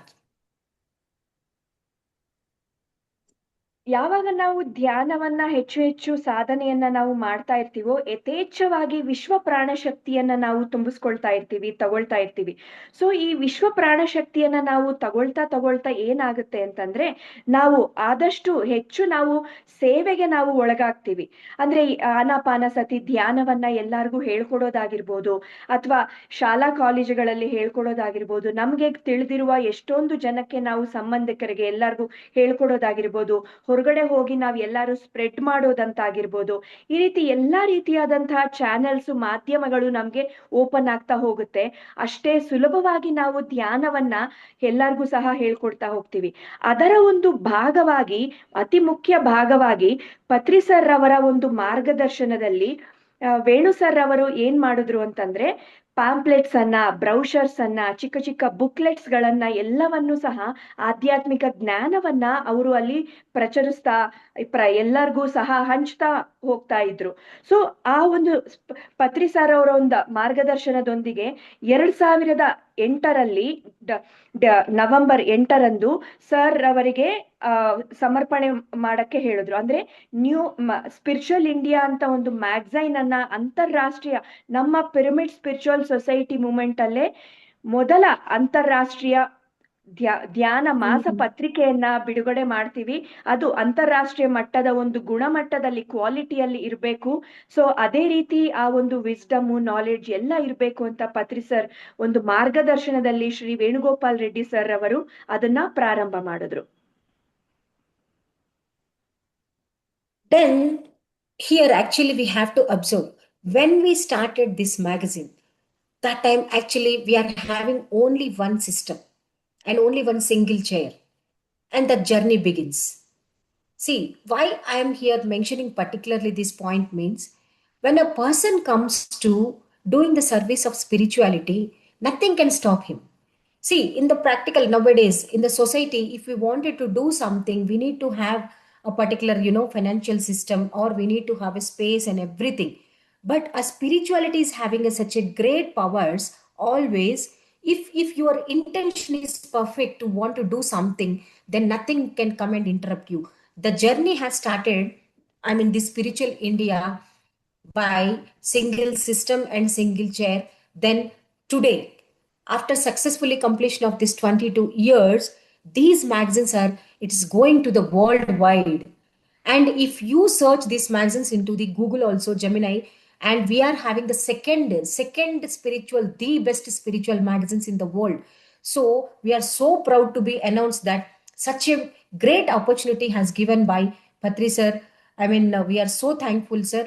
ಯಾವಾಗ ನಾವು ಧ್ಯಾನವನ್ನ ಹೆಚ್ಚು ಹೆಚ್ಚು ಸಾಧನೆಯನ್ನ ನಾವು ಮಾಡ್ತಾ ಇರ್ತೀವೋ, ಯಥೇಚ್ಛವಾಗಿ ವಿಶ್ವ ಪ್ರಾಣಶಕ್ತಿಯನ್ನ ನಾವು ತುಂಬಿಸ್ಕೊಳ್ತಾ ಇರ್ತೀವಿ, ತಗೊಳ್ತಾ ಇರ್ತೀವಿ. ಸೊ ಈ ವಿಶ್ವ ಪ್ರಾಣಶಕ್ತಿಯನ್ನ ನಾವು ತಗೊಳ್ತಾ ಏನಾಗುತ್ತೆ ಅಂತಂದ್ರೆ, ನಾವು ಆದಷ್ಟು ಹೆಚ್ಚು ನಾವು ಸೇವೆಗೆ ನಾವು ಒಳಗಾಗ್ತೀವಿ. ಅಂದ್ರೆ ಈ ಆನಾಪಾನಸತಿ ಧ್ಯಾನವನ್ನ ಎಲ್ಲಾರ್ಗೂ ಹೇಳ್ಕೊಡೋದಾಗಿರ್ಬೋದು, ಅಥವಾ ಶಾಲಾ ಕಾಲೇಜುಗಳಲ್ಲಿ ಹೇಳ್ಕೊಡೋದಾಗಿರ್ಬೋದು, ನಮ್ಗೆ ತಿಳಿದಿರುವ ಎಷ್ಟೊಂದು ಜನಕ್ಕೆ ನಾವು ಸಂಬಂಧಿಕರಿಗೆ ಎಲ್ಲಾರ್ಗೂ ಹೇಳ್ಕೊಡೋದಾಗಿರ್ಬೋದು, ಹೊರಗಡೆ ಹೋಗಿ ನಾವ್ ಎಲ್ಲಾರು ಸ್ಪ್ರೆಡ್ ಮಾಡೋದಂತಾಗಿರ್ಬೋದು. ಈ ರೀತಿ ಎಲ್ಲಾ ರೀತಿಯಾದಂತಹ ಚಾನೆಲ್ಸ್, ಮಾಧ್ಯಮಗಳು ನಮ್ಗೆ ಓಪನ್ ಆಗ್ತಾ ಹೋಗುತ್ತೆ. ಅಷ್ಟೇ ಸುಲಭವಾಗಿ ನಾವು ಧ್ಯಾನವನ್ನ ಎಲ್ಲರಿಗೂ ಸಹ ಹೇಳ್ಕೊಡ್ತಾ ಹೋಗ್ತೀವಿ. ಅದರ ಒಂದು ಭಾಗವಾಗಿ, ಅತಿ ಮುಖ್ಯ ಭಾಗವಾಗಿ ಪತ್ರಿ ಸರ್ ಅವರ ಒಂದು ಮಾರ್ಗದರ್ಶನದಲ್ಲಿ ವೇಣು ಸರ್ ಅವರು ಏನ್ ಮಾಡಿದ್ರು ಅಂತಂದ್ರೆ, ಪಾಂಪ್ಲೆಟ್ಸ್ ಅನ್ನ, ಬ್ರೌಷರ್ಸ್ ಅನ್ನ, ಚಿಕ್ಕ ಚಿಕ್ಕ ಬುಕ್ಲೆಟ್ಸ್ ಗಳನ್ನ ಎಲ್ಲವನ್ನೂ ಸಹ ಆಧ್ಯಾತ್ಮಿಕ ಜ್ಞಾನವನ್ನ ಅವರು ಅಲ್ಲಿ ಪ್ರಚರಿಸ್ತಾ ಎಲ್ಲರಿಗೂ ಸಹ ಹಂಚ್ತಾ ಹೋಗ್ತಾ ಇದ್ರು. ಸೊ ಆ ಒಂದು ಪತ್ರಿ ಸರ್ ಅವರ ಒಂದು ಮಾರ್ಗದರ್ಶನದೊಂದಿಗೆ 2008ರಲ್ಲಿ ನವೆಂಬರ್ 8ರಂದು ಸರ್ ಅವರಿಗೆ ಸಮರ್ಪಣೆ ಮಾಡಕ್ಕೆ ಹೇಳಿದ್ರು. ಅಂದ್ರೆ ನ್ಯೂ ಸ್ಪಿರಿಚುವಲ್ ಇಂಡಿಯಾ ಅಂತ ಒಂದು ಮ್ಯಾಗಝೈನ್ ಅನ್ನ ಅಂತಾರಾಷ್ಟ್ರೀಯ, ನಮ್ಮ ಪಿರಮಿಡ್ ಸ್ಪಿರಿಚುವಲ್ ಸೊಸೈಟಿ ಮೂವ್ಮೆಂಟ್ ಅಲ್ಲೇ ಮೊದಲ ಅಂತಾರಾಷ್ಟ್ರೀಯ ಧ್ಯಾನ ಮಾಸ ಪತ್ರಿಕೆಯನ್ನ ಬಿಡುಗಡೆ ಮಾಡ್ತೀವಿ. ಅದು ಅಂತಾರಾಷ್ಟ್ರೀಯ ಮಟ್ಟದ ಒಂದು ಗುಣಮಟ್ಟದಲ್ಲಿ, ಕ್ವಾಲಿಟಿಯಲ್ಲಿ ಇರಬೇಕು. ಸೊ ಅದೇ ರೀತಿ ಆ ಒಂದು ವಿಸ್ಡಮ್, ನಾಲೆಡ್ಜ್ ಎಲ್ಲ ಇರಬೇಕು ಅಂತ ಪತ್ರಿ ಸರ್ ಒಂದು ಮಾರ್ಗದರ್ಶನದಲ್ಲಿ ಶ್ರೀ ವೇಣುಗೋಪಾಲ್ ರೆಡ್ಡಿ ಸರ್ ಅವರು ಅದನ್ನ ಪ್ರಾರಂಭ ಮಾಡಿದ್ರು. Then here actually we have to observe, when we started this magazine, that time actually we are having only one system and only one single chair, and the journey begins. See, why I am here mentioning particularly this point means, when a person comes to doing the service of spirituality, nothing can stop him. See, in the practical nowadays, in the society, if we wanted to do something, we need to have a particular, financial system, or we need to have a space and everything. But a spirituality is having such a great powers always. If your intention is perfect to want to do something, then nothing can come and interrupt you. The journey has started, this Spiritual India, by single system and single chair. Then today, after successfully completion of this 22 years, these magazines it is going to the worldwide. And if you search these magazines into the Google also, Gemini, and we are having the second spiritual, the best spiritual magazines in the world. So we are so proud to be announced that such a great opportunity has given by Patri sir. We are so thankful, sir,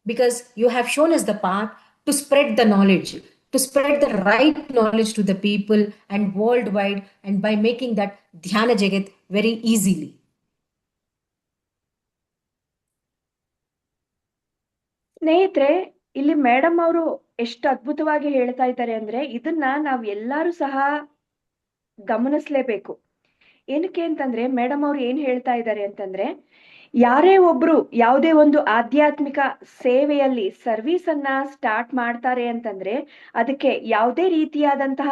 because you have shown us the path to spread the knowledge, to spread the right knowledge to the people and worldwide, and by making that Dhyana Jagat very easily. ಸ್ನೇಹಿತರೆ, ಇಲ್ಲಿ madam ಅವರು ಎಷ್ಟು ಅದ್ಭುತವಾಗಿ ಹೇಳ್ತಾ ಇದ್ದಾರೆ ಅಂದ್ರೆ, ಇದನ್ನ ನಾವ್ ಎಲ್ಲಾರು ಸಹ ಗಮನಿಸ್ಲೇಬೇಕು. ಏನಕ್ಕೆ ಅಂತಂದ್ರೆ, ಮೇಡಮ್ ಅವ್ರು ಏನ್ ಹೇಳ್ತಾ ಇದ್ದಾರೆ ಅಂತಂದ್ರೆ, ಯಾರೇ ಒಬ್ರು ಯಾವುದೇ ಒಂದು ಆಧ್ಯಾತ್ಮಿಕ ಸೇವೆಯಲ್ಲಿ ಸರ್ವಿಸ್ ಅನ್ನ ಸ್ಟಾರ್ಟ್ ಮಾಡ್ತಾರೆ ಅಂತಂದ್ರೆ, ಅದಕ್ಕೆ ಯಾವುದೇ ರೀತಿಯಾದಂತಹ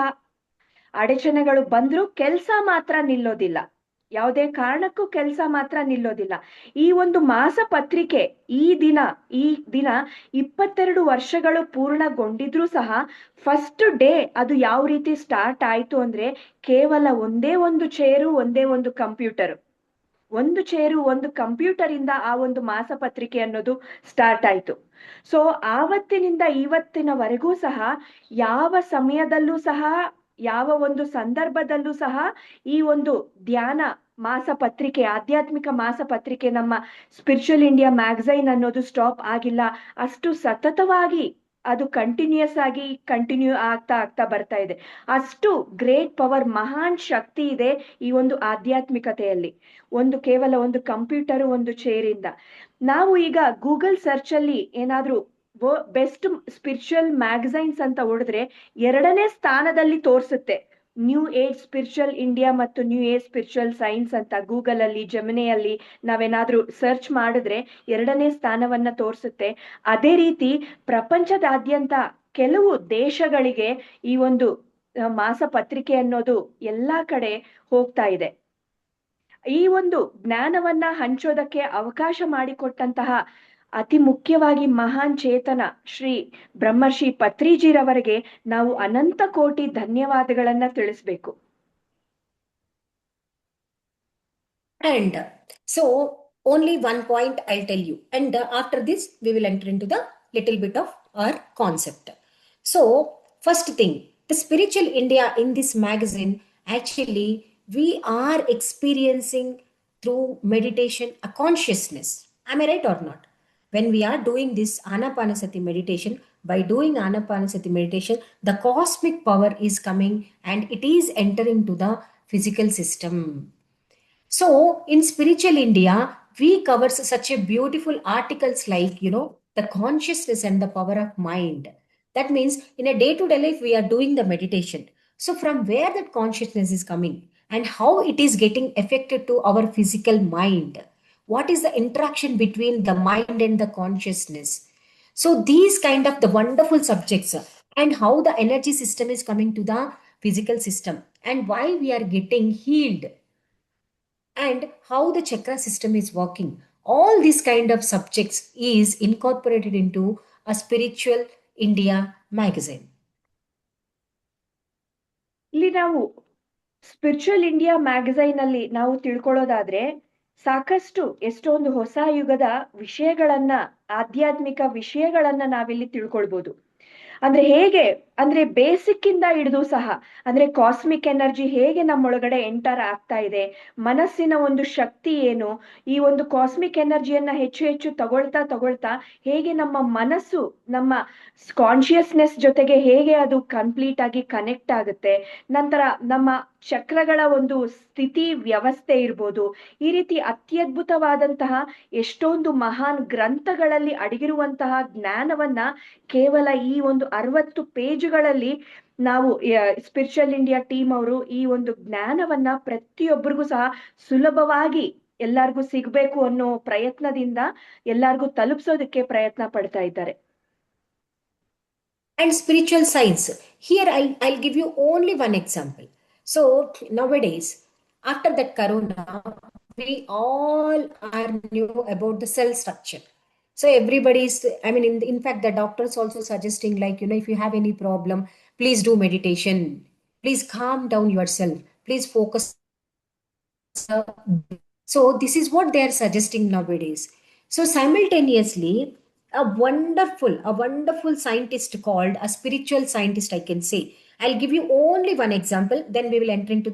ಅಡಚಣೆಗಳು ಬಂದ್ರೂ ಕೆಲ್ಸ ಮಾತ್ರ ನಿಲ್ಲೋದಿಲ್ಲ. ಯಾವುದೇ ಕಾರಣಕ್ಕೂ ಕೆಲಸ ಮಾತ್ರ ನಿಲ್ಲೋದಿಲ್ಲ. ಈ ಒಂದು ಮಾಸ ಪತ್ರಿಕೆ ಈ ದಿನ 22 ವರ್ಷಗಳು ಪೂರ್ಣಗೊಂಡಿದ್ರೂ ಸಹ ಫಸ್ಟ್ ಡೇ ಅದು ಯಾವ ರೀತಿ ಸ್ಟಾರ್ಟ್ ಆಯ್ತು ಅಂದ್ರೆ ಕೇವಲ ಒಂದೇ ಒಂದು ಚೇರು, ಒಂದೇ ಒಂದು ಕಂಪ್ಯೂಟರ್. ಒಂದು ಚೇರು, ಒಂದು ಕಂಪ್ಯೂಟರ್ ಇಂದ ಆ ಒಂದು ಮಾಸಪತ್ರಿಕೆ ಅನ್ನೋದು ಸ್ಟಾರ್ಟ್ ಆಯ್ತು. ಸೊ ಆವತ್ತಿನಿಂದ ಇವತ್ತಿನವರೆಗೂ ಸಹ ಯಾವ ಸಮಯದಲ್ಲೂ ಸಹ, ಯಾವ ಒಂದು ಸಂದರ್ಭದಲ್ಲೂ ಸಹ ಈ ಒಂದು ಧ್ಯಾನ ಮಾಸಪತ್ರಿಕೆ, ಆಧ್ಯಾತ್ಮಿಕ ಮಾಸಪತ್ರಿಕೆ, ನಮ್ಮ ಸ್ಪಿರಿಚುವಲ್ ಇಂಡಿಯಾ ಮ್ಯಾಗಝೈನ್ ಅನ್ನೋದು ಸ್ಟಾಪ್ ಆಗಿಲ್ಲ. ಅಷ್ಟು ಸತತವಾಗಿ ಅದು ಕಂಟಿನ್ಯೂ ಆಗ್ತಾ ಬರ್ತಾ ಇದೆ. ಅಷ್ಟು ಗ್ರೇಟ್ ಪವರ್, ಮಹಾನ್ ಶಕ್ತಿ ಇದೆ ಈ ಒಂದು ಆಧ್ಯಾತ್ಮಿಕತೆಯಲ್ಲಿ. ಕೇವಲ ಒಂದು ಕಂಪ್ಯೂಟರ್, ಒಂದು ಚೇರಿಂದ. ನಾವು ಈಗ ಗೂಗಲ್ ಸರ್ಚ್ ಅಲ್ಲಿ ಏನಾದ್ರೂ ಬೆಸ್ಟ್ ಸ್ಪಿರಿಚುವಲ್ ಮ್ಯಾಗಝೈನ್ಸ್ ಅಂತ ಹೊಡೆದ್ರೆ 2ನೇ ಸ್ಥಾನದಲ್ಲಿ ತೋರಿಸುತ್ತೆ. ನ್ಯೂ ಏಜ್ ಸ್ಪಿರಿಚುವಲ್ ಇಂಡಿಯಾ ಮತ್ತು ನ್ಯೂ ಏಜ್ ಸ್ಪಿರಿಚುವಲ್ ಸೈನ್ಸ್ ಅಂತ ಗೂಗಲ್ ಅಲ್ಲಿ, ಜೆಮಿನಿಯಲ್ಲಿ ನಾವೇನಾದ್ರೂ ಸರ್ಚ್ ಮಾಡಿದ್ರೆ 2ನೇ ಸ್ಥಾನವನ್ನ ತೋರಿಸುತ್ತೆ. ಅದೇ ರೀತಿ ಪ್ರಪಂಚದಾದ್ಯಂತ ಕೆಲವು ದೇಶಗಳಿಗೆ ಈ ಒಂದು ಮಾಸಪತ್ರಿಕೆ ಅನ್ನೋದು ಎಲ್ಲಾ ಕಡೆ ಹೋಗ್ತಾ ಇದೆ. ಈ ಒಂದು ಜ್ಞಾನವನ್ನ ಹಂಚೋದಕ್ಕೆ ಅವಕಾಶ ಮಾಡಿಕೊಟ್ಟಂತಹ ಅತಿ ಮುಖ್ಯವಾಗಿ ಮಹಾನ್ ಚೇತನ ಶ್ರೀ ಬ್ರಹ್ಮರ್ಷಿ ಪತ್ರಿಜಿರವರಿಗೆ ನಾವು ಅನಂತ ಕೋಟಿ ಧನ್ಯವಾದಗಳನ್ನ ತಿಳಿಸ್ಬೇಕು. And so only one point I'll tell you, and after this we will enter into the little bit of our concept. So first thing, the spiritual India in this magazine, actually we are experiencing through meditation a consciousness. Am I right or not? When we are doing this Anapanasati meditation, by doing Anapanasati meditation, the cosmic power is coming and it is entering to the physical system. So in spiritual India, we cover such a beautiful articles like, the consciousness and the power of mind. That means in a day-to-day life, we are doing the meditation. So from where that consciousness is coming and how it is getting affected to our physical mind. What is the interaction between the mind and the consciousness? So these kind of the wonderful subjects, and how the energy system is coming to the physical system, and why we are getting healed, and how the chakra system is working. All these kind of subjects is incorporated into a spiritual India magazine. ಇಲ್ಲಿ ನಾವು spiritual India magazine ಅಲ್ಲಿ ನಾವು ತಿಳ್ಕೊಳ್ಳೋದಾದ್ರೆ ಸಾಕಷ್ಟು ಎಷ್ಟೊಂದು ಹೊಸ ಯುಗದ ವಿಷಯಗಳನ್ನ, ಆಧ್ಯಾತ್ಮಿಕ ವಿಷಯಗಳನ್ನ ನಾವಿಲ್ಲಿ ತಿಳ್ಕೊಳ್ಬಹುದು. ಅಂದ್ರೆ ಹೇಗೆ ಅಂದ್ರೆ ಬೇಸಿಕ್ ಇಂದ ಹಿಡಿದು ಸಹ, ಅಂದ್ರೆ ಕಾಸ್ಮಿಕ್ ಎನರ್ಜಿ ಹೇಗೆ ನಮ್ಮೊಳಗಡೆ ಎಂಟರ್ ಆಗ್ತಾ ಇದೆ, ಮನಸ್ಸಿನ ಒಂದು ಶಕ್ತಿ ಏನು, ಈ ಒಂದು ಕಾಸ್ಮಿಕ್ ಎನರ್ಜಿಯನ್ನ ಹೆಚ್ಚು ಹೆಚ್ಚು ತಗೊಳ್ತಾ ಹೇಗೆ ನಮ್ಮ ಮನಸ್ಸು ನಮ್ಮ ಕಾನ್ಶಿಯಸ್ನೆಸ್ ಜೊತೆಗೆ ಹೇಗೆ ಅದು ಕಂಪ್ಲೀಟ್ ಆಗಿ ಕನೆಕ್ಟ್ ಆಗುತ್ತೆ, ನಂತರ ನಮ್ಮ ಚಕ್ರಗಳ ಒಂದು ಸ್ಥಿತಿ ವ್ಯವಸ್ಥೆ ಇರ್ಬೋದು. ಈ ರೀತಿ ಅತ್ಯದ್ಭುತವಾದಂತಹ ಎಷ್ಟೊಂದು ಮಹಾನ್ ಗ್ರಂಥಗಳಲ್ಲಿ ಅಡಗಿರುವಂತಹ ಜ್ಞಾನವನ್ನ ಕೇವಲ ಈ ಒಂದು 60 ಪೇಜುಗಳಲ್ಲಿ ನಾವು ಸ್ಪಿರಿಚುವಲ್ ಇಂಡಿಯಾ ಟೀಮ್ ಅವರು ಈ ಒಂದು ಜ್ಞಾನವನ್ನ ಪ್ರತಿಯೊಬ್ಬರಿಗೂ ಸಹ ಸುಲಭವಾಗಿ ಎಲ್ಲರಿಗೂ ಸಿಗ್ಬೇಕು ಅನ್ನೋ ಪ್ರಯತ್ನದಿಂದ ಎಲ್ಲರಿಗೂ ತಲುಪಿಸೋದಕ್ಕೆ ಪ್ರಯತ್ನ ಪಡ್ತಾ ಇದ್ದಾರೆ. And spiritual science, here I'll give you only one example. So nowadays, after that corona, we all are new about the cell structure. So everybody's, in fact, the doctors also suggesting, like, if you have any problem, please do meditation, please calm down yourself, please focus. So this is what they are suggesting nowadays. So simultaneously, a wonderful scientist called a spiritual scientist, I can say. I'll give you only one example, then we will enter into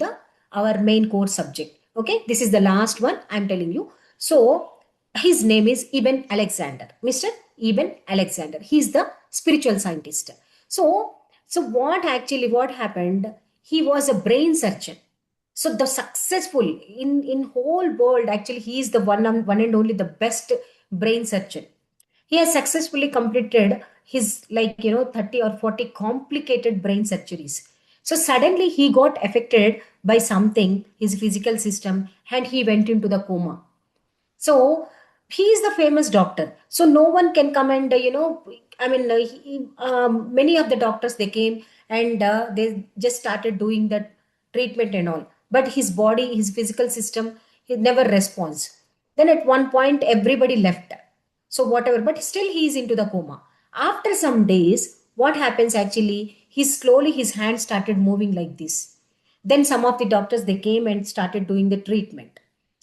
our main core subject. Okay, this is the last one I'm telling you. So his name is Eben Alexander, Mr. Eben Alexander. He's the spiritual scientist. So what happened, he was a brain surgeon. So the successful in whole world, actually he is the one and only the best brain surgeon. He has successfully completed his 30 or 40 complicated brain surgeries. So suddenly he got affected by something, his physical system, and he went into the coma. So he is the famous doctor. So no one can come and, many of the doctors, they came and they just started doing that treatment and all. but his body, his physical system, he never responds. Then at one point everybody left, so whatever, but still he is into the coma. After some days, what happens actually, he slowly, his hand started moving like this. Then some of the doctors, they came and started doing the treatment.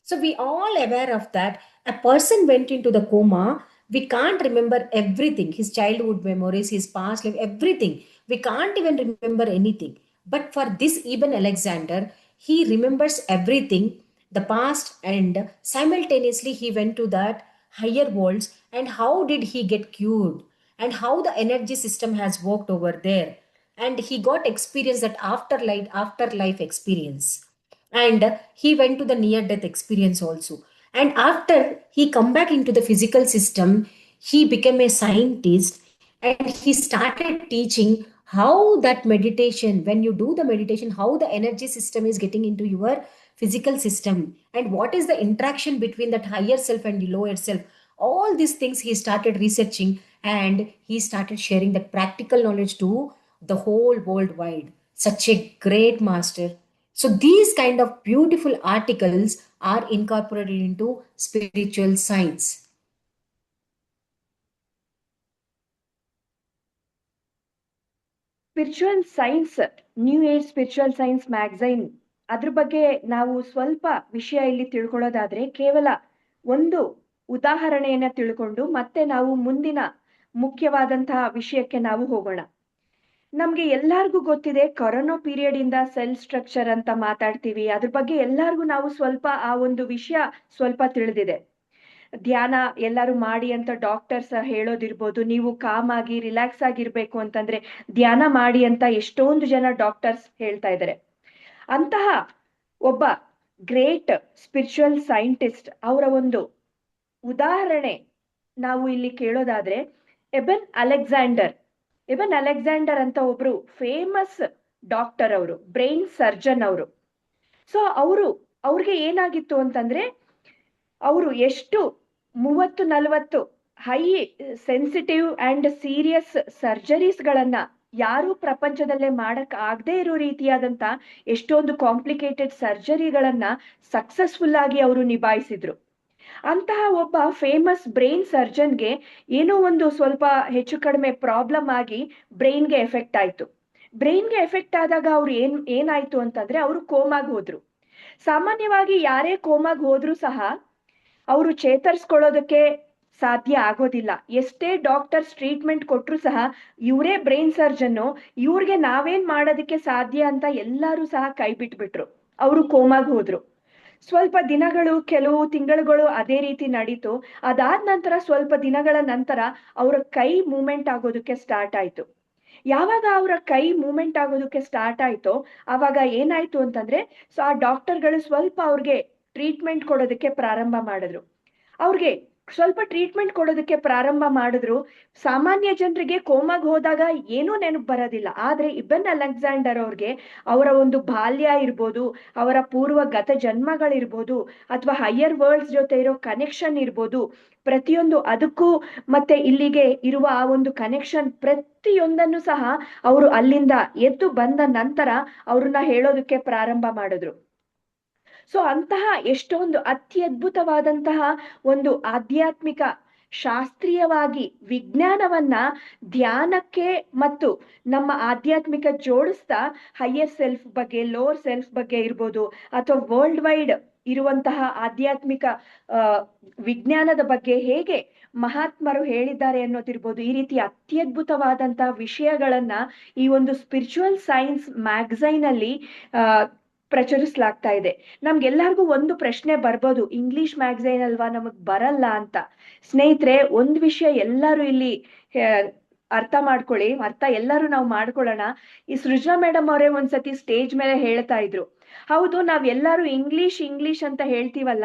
So we all aware of that. A person went into the coma. We can't remember everything, his childhood memories, his past life, everything. We can't even remember anything. But for this Eben Alexander, he remembers everything, the past, and simultaneously he went to that higher worlds. And how did he get cured? And how the energy system has worked over there. And he got experience that afterlife experience, and he went to the near death experience also. And after he come back into the physical system, he became a scientist, and he started teaching how that meditation, when you do the meditation, how the energy system is getting into your physical system, and what is the interaction between that higher self and the lower self. All these things he started researching, and he started sharing that practical knowledge to the whole worldwide. Such a great master. So these kind of beautiful articles are incorporated into spiritual science. Spiritual science, new age spiritual science magazine, ಅದ್ರ ಬಗ್ಗೆ ನಾವು ಸ್ವಲ್ಪ ವಿಷಯ ಇಲ್ಲಿ ತಿಳ್ಕೊಳ್ಳೋದಾದ್ರೆ, ಕೇವಲ ಒಂದು ಉದಾಹರಣೆಯನ್ನ ತಿಳ್ಕೊಂಡು ಮತ್ತೆ ನಾವು ಮುಂದಿನ ಮುಖ್ಯವಾದಂತಹ ವಿಷಯಕ್ಕೆ ನಾವು ಹೋಗೋಣ. ನಮ್ಗೆ ಎಲ್ಲಾರ್ಗೂ ಗೊತ್ತಿದೆ, ಕೊರೋನಾ ಪೀರಿಯಡ್ ಇಂದ ಸೆಲ್ ಸ್ಟ್ರಕ್ಚರ್ ಅಂತ ಮಾತಾಡ್ತೀವಿ. ಅದ್ರ ಬಗ್ಗೆ ಎಲ್ಲಾರ್ಗೂ ನಾವು ಸ್ವಲ್ಪ ಆ ಒಂದು ವಿಷಯ ಸ್ವಲ್ಪ ತಿಳಿದಿದೆ. ಧ್ಯಾನ ಎಲ್ಲರೂ ಮಾಡಿ ಅಂತ ಡಾಕ್ಟರ್ಸ್ ಹೇಳೋದಿರ್ಬೋದು, ನೀವು ಕಾಮ್ ಆಗಿ ರಿಲ್ಯಾಕ್ಸ್ ಆಗಿರ್ಬೇಕು ಅಂತಂದ್ರೆ ಧ್ಯಾನ ಮಾಡಿ ಅಂತ ಎಷ್ಟೊಂದು ಜನ ಡಾಕ್ಟರ್ಸ್ ಹೇಳ್ತಾ ಇದ್ದಾರೆ. ಅಂತಹ ಒಬ್ಬ ಗ್ರೇಟ್ ಸ್ಪಿರಿಚುವಲ್ ಸೈಂಟಿಸ್ಟ್ ಅವರ ಒಂದು ಉದಾಹರಣೆ ನಾವು ಇಲ್ಲಿ ಕೇಳೋದಾದ್ರೆ, ಎಬನ್ ಅಲೆಕ್ಸಾಂಡರ್ ಅಂತ ಒಬ್ರು ಫೇಮಸ್ ಡಾಕ್ಟರ್, ಅವರು ಬ್ರೈನ್ ಸರ್ಜನ್ ಅವರು. ಸೊ ಅವ್ರಿಗೆ ಏನಾಗಿತ್ತು ಅಂತಂದ್ರೆ, ಅವರು ಎಷ್ಟು 30-40 high sensitive and serious surgeries ಗಳನ್ನ ಯಾರು ಪ್ರಪಂಚದಲ್ಲೇ ಮಾಡಕ್ ಆಗದೆ ಇರೋ ರೀತಿಯಾದಂತ ಎಷ್ಟೊಂದು ಕಾಂಪ್ಲಿಕೇಟೆಡ್ ಸರ್ಜರಿಗಳನ್ನ ಸಕ್ಸಸ್ಫುಲ್ ಆಗಿ ಅವರು ನಿಭಾಯಿಸಿದ್ರು. ಅಂತಹ ಒಬ್ಬ ಫೇಮಸ್ ಬ್ರೈನ್ ಸರ್ಜನ್ಗೆ ಏನೋ ಒಂದು ಸ್ವಲ್ಪ ಹೆಚ್ಚು ಕಡಿಮೆ ಪ್ರಾಬ್ಲಮ್ ಆಗಿ ಬ್ರೈನ್ಗೆ ಎಫೆಕ್ಟ್ ಆಯ್ತು. ಬ್ರೈನ್ಗೆ ಎಫೆಕ್ಟ್ ಆದಾಗ ಅವ್ರು ಏನಾಯ್ತು ಅಂತಂದ್ರೆ, ಅವರು ಕೋಮಾಗ್ ಹೋದ್ರು. ಸಾಮಾನ್ಯವಾಗಿ ಯಾರೇ ಕೋಮಾಗ್ ಹೋದ್ರು ಸಹ ಅವರು ಚೇತರಿಸ್ಕೊಳ್ಳೋದಕ್ಕೆ ಸಾಧ್ಯ ಆಗೋದಿಲ್ಲ. ಎಷ್ಟೇ ಡಾಕ್ಟರ್ಸ್ ಟ್ರೀಟ್ಮೆಂಟ್ ಕೊಟ್ರು ಸಹ ಇವರೇ ಬ್ರೈನ್ ಸರ್ಜನ್ನು, ಇವ್ರಿಗೆ ನಾವೇನ್ ಮಾಡೋದಕ್ಕೆ ಸಾಧ್ಯ ಅಂತ ಎಲ್ಲರೂ ಸಹ ಕೈ ಬಿಟ್ಬಿಟ್ರು. ಅವರು ಕೋಮಾಗ್ ಹೋದ್ರು. ಸ್ವಲ್ಪ ದಿನಗಳು, ಕೆಲವು ತಿಂಗಳುಗಳು ಅದೇ ರೀತಿ ನಡೀತು. ಅದಾದ ನಂತರ ಸ್ವಲ್ಪ ದಿನಗಳ ನಂತರ ಅವರ ಕೈ ಮೂವ್ಮೆಂಟ್ ಆಗೋದಕ್ಕೆ ಸ್ಟಾರ್ಟ್ ಆಯ್ತು. ಯಾವಾಗ ಅವರ ಕೈ ಮೂವ್ಮೆಂಟ್ ಆಗೋದಕ್ಕೆ ಸ್ಟಾರ್ಟ್ ಆಯ್ತೋ ಅವಾಗ ಏನಾಯ್ತು ಅಂತಂದ್ರೆ, ಸೊ ಆ ಡಾಕ್ಟರ್ಗಳು ಸ್ವಲ್ಪ ಅವ್ರಿಗೆ ಟ್ರೀಟ್ಮೆಂಟ್ ಕೊಡೋದಕ್ಕೆ ಪ್ರಾರಂಭ ಮಾಡಿದ್ರು. ಅವ್ರಿಗೆ ಸ್ವಲ್ಪ ಟ್ರೀಟ್ಮೆಂಟ್ ಕೊಡೋದಕ್ಕೆ ಪ್ರಾರಂಭ ಮಾಡಿದ್ರು. ಸಾಮಾನ್ಯ ಜನರಿಗೆ ಕೋಮಾಗ್ ಹೋದಾಗ ಏನೂ ನೆನಪು ಬರೋದಿಲ್ಲ. ಆದ್ರೆ ಇಬನ್ ಅಲೆಕ್ಸಾಂಡರ್ ಅವ್ರಿಗೆ ಅವರ ಒಂದು ಬಾಲ್ಯ ಇರ್ಬೋದು, ಅವರ ಪೂರ್ವ ಗತ ಜನ್ಮಗಳಿರ್ಬೋದು, ಅಥವಾ ಹೈಯರ್ ವರ್ಲ್ಡ್ಸ್ ಜೊತೆ ಇರೋ ಕನೆಕ್ಷನ್ ಇರ್ಬೋದು, ಪ್ರತಿಯೊಂದು ಅದಕ್ಕೂ ಮತ್ತೆ ಇಲ್ಲಿಗೆ ಇರುವ ಆ ಒಂದು ಕನೆಕ್ಷನ್ ಪ್ರತಿಯೊಂದನ್ನು ಸಹ ಅವರು ಅಲ್ಲಿಂದ ಎದ್ದು ಬಂದ ನಂತರ ಅವ್ರನ್ನ ಹೇಳೋದಕ್ಕೆ ಪ್ರಾರಂಭ ಮಾಡಿದ್ರು. ಸೊ ಅಂತಹ ಎಷ್ಟೊಂದು ಅತ್ಯದ್ಭುತವಾದಂತಹ ಒಂದು ಆಧ್ಯಾತ್ಮಿಕ ಶಾಸ್ತ್ರೀಯವಾಗಿ ವಿಜ್ಞಾನವನ್ನ ಧ್ಯಾನಕ್ಕೆ ಮತ್ತು ನಮ್ಮ ಆಧ್ಯಾತ್ಮಿಕ ಜೋಡಿಸ್ತಾ ಹೈಯರ್ ಸೆಲ್ಫ್ ಬಗ್ಗೆ, ಲೋವರ್ ಸೆಲ್ಫ್ ಬಗ್ಗೆ ಇರ್ಬೋದು, ಅಥವಾ ವರ್ಲ್ಡ್ ವೈಡ್ ಇರುವಂತಹ ಆಧ್ಯಾತ್ಮಿಕ ವಿಜ್ಞಾನದ ಬಗ್ಗೆ ಹೇಗೆ ಮಹಾತ್ಮರು ಹೇಳಿದ್ದಾರೆ ಅನ್ನೋದಿರ್ಬೋದು, ಈ ರೀತಿ ಅತ್ಯದ್ಭುತವಾದಂತಹ ವಿಷಯಗಳನ್ನ ಈ ಒಂದು ಸ್ಪಿರಿಚುವಲ್ ಸೈನ್ಸ್ ಮ್ಯಾಗಝೈನ್ ಅಲ್ಲಿ ಪ್ರಚರಿಸಲಾಗ್ತಾ ಇದೆ. ನಮ್ಗೆಲ್ಲರಿಗೂ ಒಂದು ಪ್ರಶ್ನೆ ಬರ್ಬೋದು, ಇಂಗ್ಲಿಷ್ ಮ್ಯಾಗಝೈನ್ ಅಲ್ವಾ, ನಮಗ್ ಬರಲ್ಲ ಅಂತ. ಸ್ನೇಹಿತರೆ, ಒಂದ್ ವಿಷಯ ಎಲ್ಲರೂ ಇಲ್ಲಿ ಅರ್ಥ ಮಾಡ್ಕೊಳ್ಳಿ, ಎಲ್ಲರೂ ನಾವು ಮಾಡ್ಕೊಳ್ಳೋಣ. ಈ ಸೃಜನಾ ಮೇಡಮ್ ಅವರೇ ಒಂದ್ಸತಿ ಸ್ಟೇಜ್ ಮೇಲೆ ಹೇಳ್ತಾ ಇದ್ರು, ಹೌದು ನಾವ್ ಎಲ್ಲರೂ ಇಂಗ್ಲಿಷ್ ಅಂತ ಹೇಳ್ತೀವಲ್ಲ,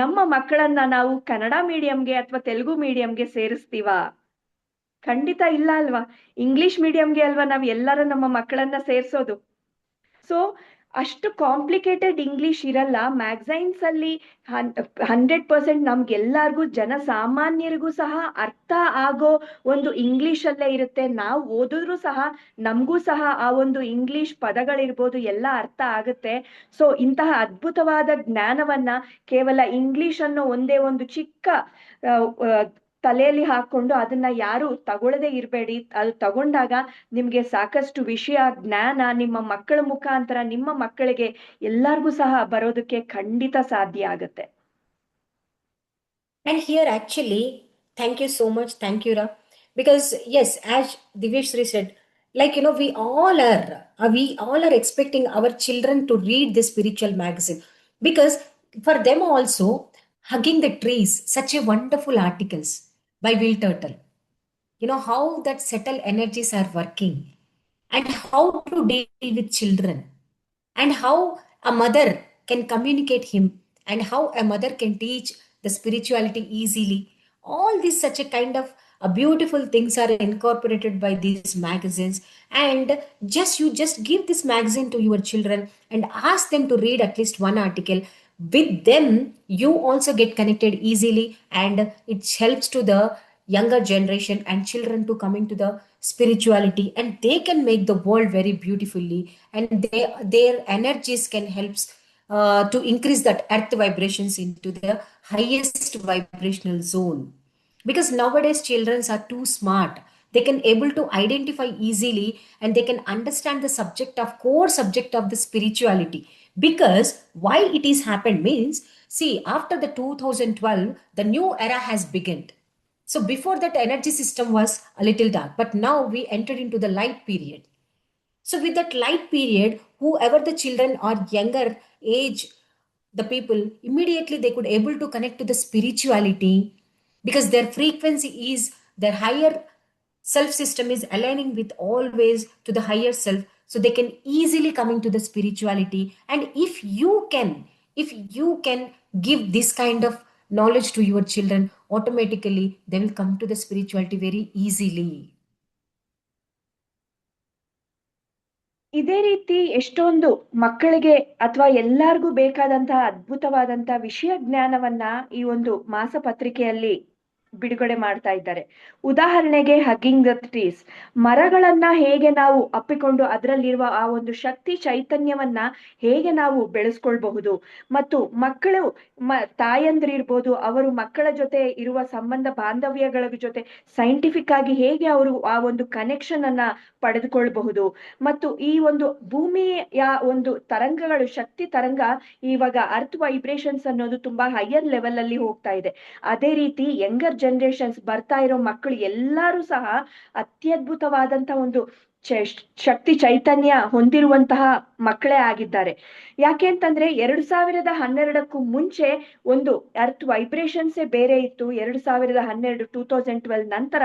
ನಮ್ಮ ಮಕ್ಕಳನ್ನ ನಾವು ಕನ್ನಡ ಮೀಡಿಯಂಗೆ ಅಥವಾ ತೆಲುಗು ಮೀಡಿಯಂಗೆ ಸೇರಿಸ್ತೀವ? ಖಂಡಿತ ಇಲ್ಲ ಅಲ್ವಾ. ಇಂಗ್ಲಿಷ್ ಮೀಡಿಯಂಗೆ ಅಲ್ವಾ ನಾವ್ ಎಲ್ಲರೂ ನಮ್ಮ ಮಕ್ಕಳನ್ನ ಸೇರ್ಸೋದು. ಸೊ ಅಷ್ಟು ಕಾಂಪ್ಲಿಕೇಟೆಡ್ ಇಂಗ್ಲಿಷ್ ಇರಲ್ಲ. ಮ್ಯಾಗಝೈನ್ಸ್ ಅಲ್ಲಿ 100% ನಮ್ಗೆಲ್ಲರಿಗೂ ಜನಸಾಮಾನ್ಯರಿಗೂ ಸಹ ಅರ್ಥ ಆಗೋ ಒಂದು ಇಂಗ್ಲಿಷ್ ಅಲ್ಲೇ ಇರುತ್ತೆ. ನಾವು ಓದಿದ್ರು ಸಹ ನಮಗೂ ಸಹ ಆ ಒಂದು ಇಂಗ್ಲಿಷ್ ಪದಗಳಿರ್ಬೋದು ಎಲ್ಲ ಅರ್ಥ ಆಗುತ್ತೆ. ಸೊ ಇಂತಹ ಅದ್ಭುತವಾದ ಜ್ಞಾನವನ್ನ ಕೇವಲ ಇಂಗ್ಲಿಷ್ ಅನ್ನೋ ಒಂದೇ ಒಂದು ಚಿಕ್ಕ ತಲೆಯಲ್ಲಿ ಹಾಕೊಂಡು ಅದನ್ನ ಯಾರು ತಗೊಳ್ಳದೆ ಇರಬೇಡಿ. ಅದು ತಗೊಂಡಾಗ ನಿಮ್ಗೆ ಸಾಕಷ್ಟು ವಿಷಯ ಜ್ಞಾನ ನಿಮ್ಮ ಮಕ್ಕಳ ಮುಖಾಂತರ ನಿಮ್ಮ ಮಕ್ಕಳಿಗೆ ಎಲ್ಲರಿಗೂ ಸಹ ಬರೋದಕ್ಕೆ ಖಂಡಿತ ಸಾಧ್ಯ ಆಗುತ್ತೆ. And here actually, thank you so much. Thank you, Ra. Because yes, as Divyashree said, like we all are expecting our children to read this spiritual magazine, because for them also, Hugging the Trees, such a wonderful articles by Will Turtle. You know how that subtle energies are working, and how to deal with children, and how a mother can communicate him, and how a mother can teach the spirituality easily. All these such a kind of beautiful things are incorporated by these magazines. And just give this magazine to your children and ask them to read at least one article. With them you also get connected easily, and it helps to the younger generation and children to come into the spirituality, and they can make the world very beautifully, and their energies can help to increase that earth vibrations into the highest vibrational zone. Because nowadays children are too smart, they can able to identify easily, and they can understand the core subject of the spirituality. Because why it is happened means, see, after the 2012 the new era has begun. So before that energy system was a little dark, but now we entered into the light period. So with that light period, whoever the children or younger age, the people immediately they could able to connect to the spirituality, because their frequency is, their higher self system is aligning with always to the higher self, so they can easily come into the spirituality. And if you can give this kind of knowledge to your children, automatically they will come to the spirituality very easily. ಇದೇ ರೀತಿ ಎಷ್ಟೊಂದು ಮಕ್ಕಳಿಗೆ ಅಥವಾ ಎಲ್ಲರಿಗೂ ಬೇಕಾದಂತಹ ಅದ್ಭುತವಾದಂತಹ ವಿಷಯ ಜ್ಞಾನವನ್ನ ಈ ಒಂದು ಮಾಸಪತ್ರಿಕೆಯಲ್ಲಿ ಬಿಡುಗಡೆ ಮಾಡ್ತಾ ಇದ್ದಾರೆ. ಉದಾಹರಣೆಗೆ ಹಗ್ಗಿಂಗ್ ದ ಟ್ರೀಸ್, ಮರಗಳನ್ನ ಹೇಗೆ ನಾವು ಅಪ್ಪಿಕೊಂಡು ಅದರಲ್ಲಿರುವ ಆ ಒಂದು ಶಕ್ತಿ ಚೈತನ್ಯವನ್ನ ಹೇಗೆ ನಾವು ಬೆಳೆಸ್ಕೊಳ್ಬಹುದು, ಮತ್ತು ಮಕ್ಕಳು ತಾಯಂದ್ರಿರ್ಬೋದು, ಅವರು ಮಕ್ಕಳ ಜೊತೆ ಇರುವ ಸಂಬಂಧ ಬಾಂಧವ್ಯಗಳ ಜೊತೆ ಸೈಂಟಿಫಿಕ್ ಆಗಿ ಹೇಗೆ ಅವರು ಆ ಒಂದು ಕನೆಕ್ಷನ್ ಅನ್ನ ಪಡೆದುಕೊಳ್ಬಹುದು, ಮತ್ತು ಈ ಒಂದು ಭೂಮಿಯ ಒಂದು ತರಂಗಗಳು, ಶಕ್ತಿ ತರಂಗ ಇವಾಗ ಅರ್ತ್ ವೈಬ್ರೇಷನ್ಸ್ ಅನ್ನೋದು ತುಂಬಾ ಹೈಯರ್ ಲೆವೆಲ್ ಅಲ್ಲಿ ಹೋಗ್ತಾ ಇದೆ. ಅದೇ ರೀತಿ ಯಂಗರ್ ಜನರೇಷನ್ಸ್ ಬರ್ತಾ ಇರೋ ಮಕ್ಕಳು ಎಲ್ಲರೂ ಸಹ ಅತ್ಯದ್ಭುತವಾದಂತಹ ಒಂದು ಶಕ್ತಿ ಚೈತನ್ಯ ಹೊಂದಿರುವಂತಹ ಮಕ್ಕಳೇ ಆಗಿದ್ದಾರೆ. ಯಾಕೆ ಅಂತಂದ್ರೆ 2012ಕ್ಕೂ ಮುಂಚೆ ಒಂದು ಅರ್ತ್ ವೈಬ್ರೇಷನ್ಸೇ ಬೇರೆ ಇತ್ತು. 2012 2012 ನಂತರ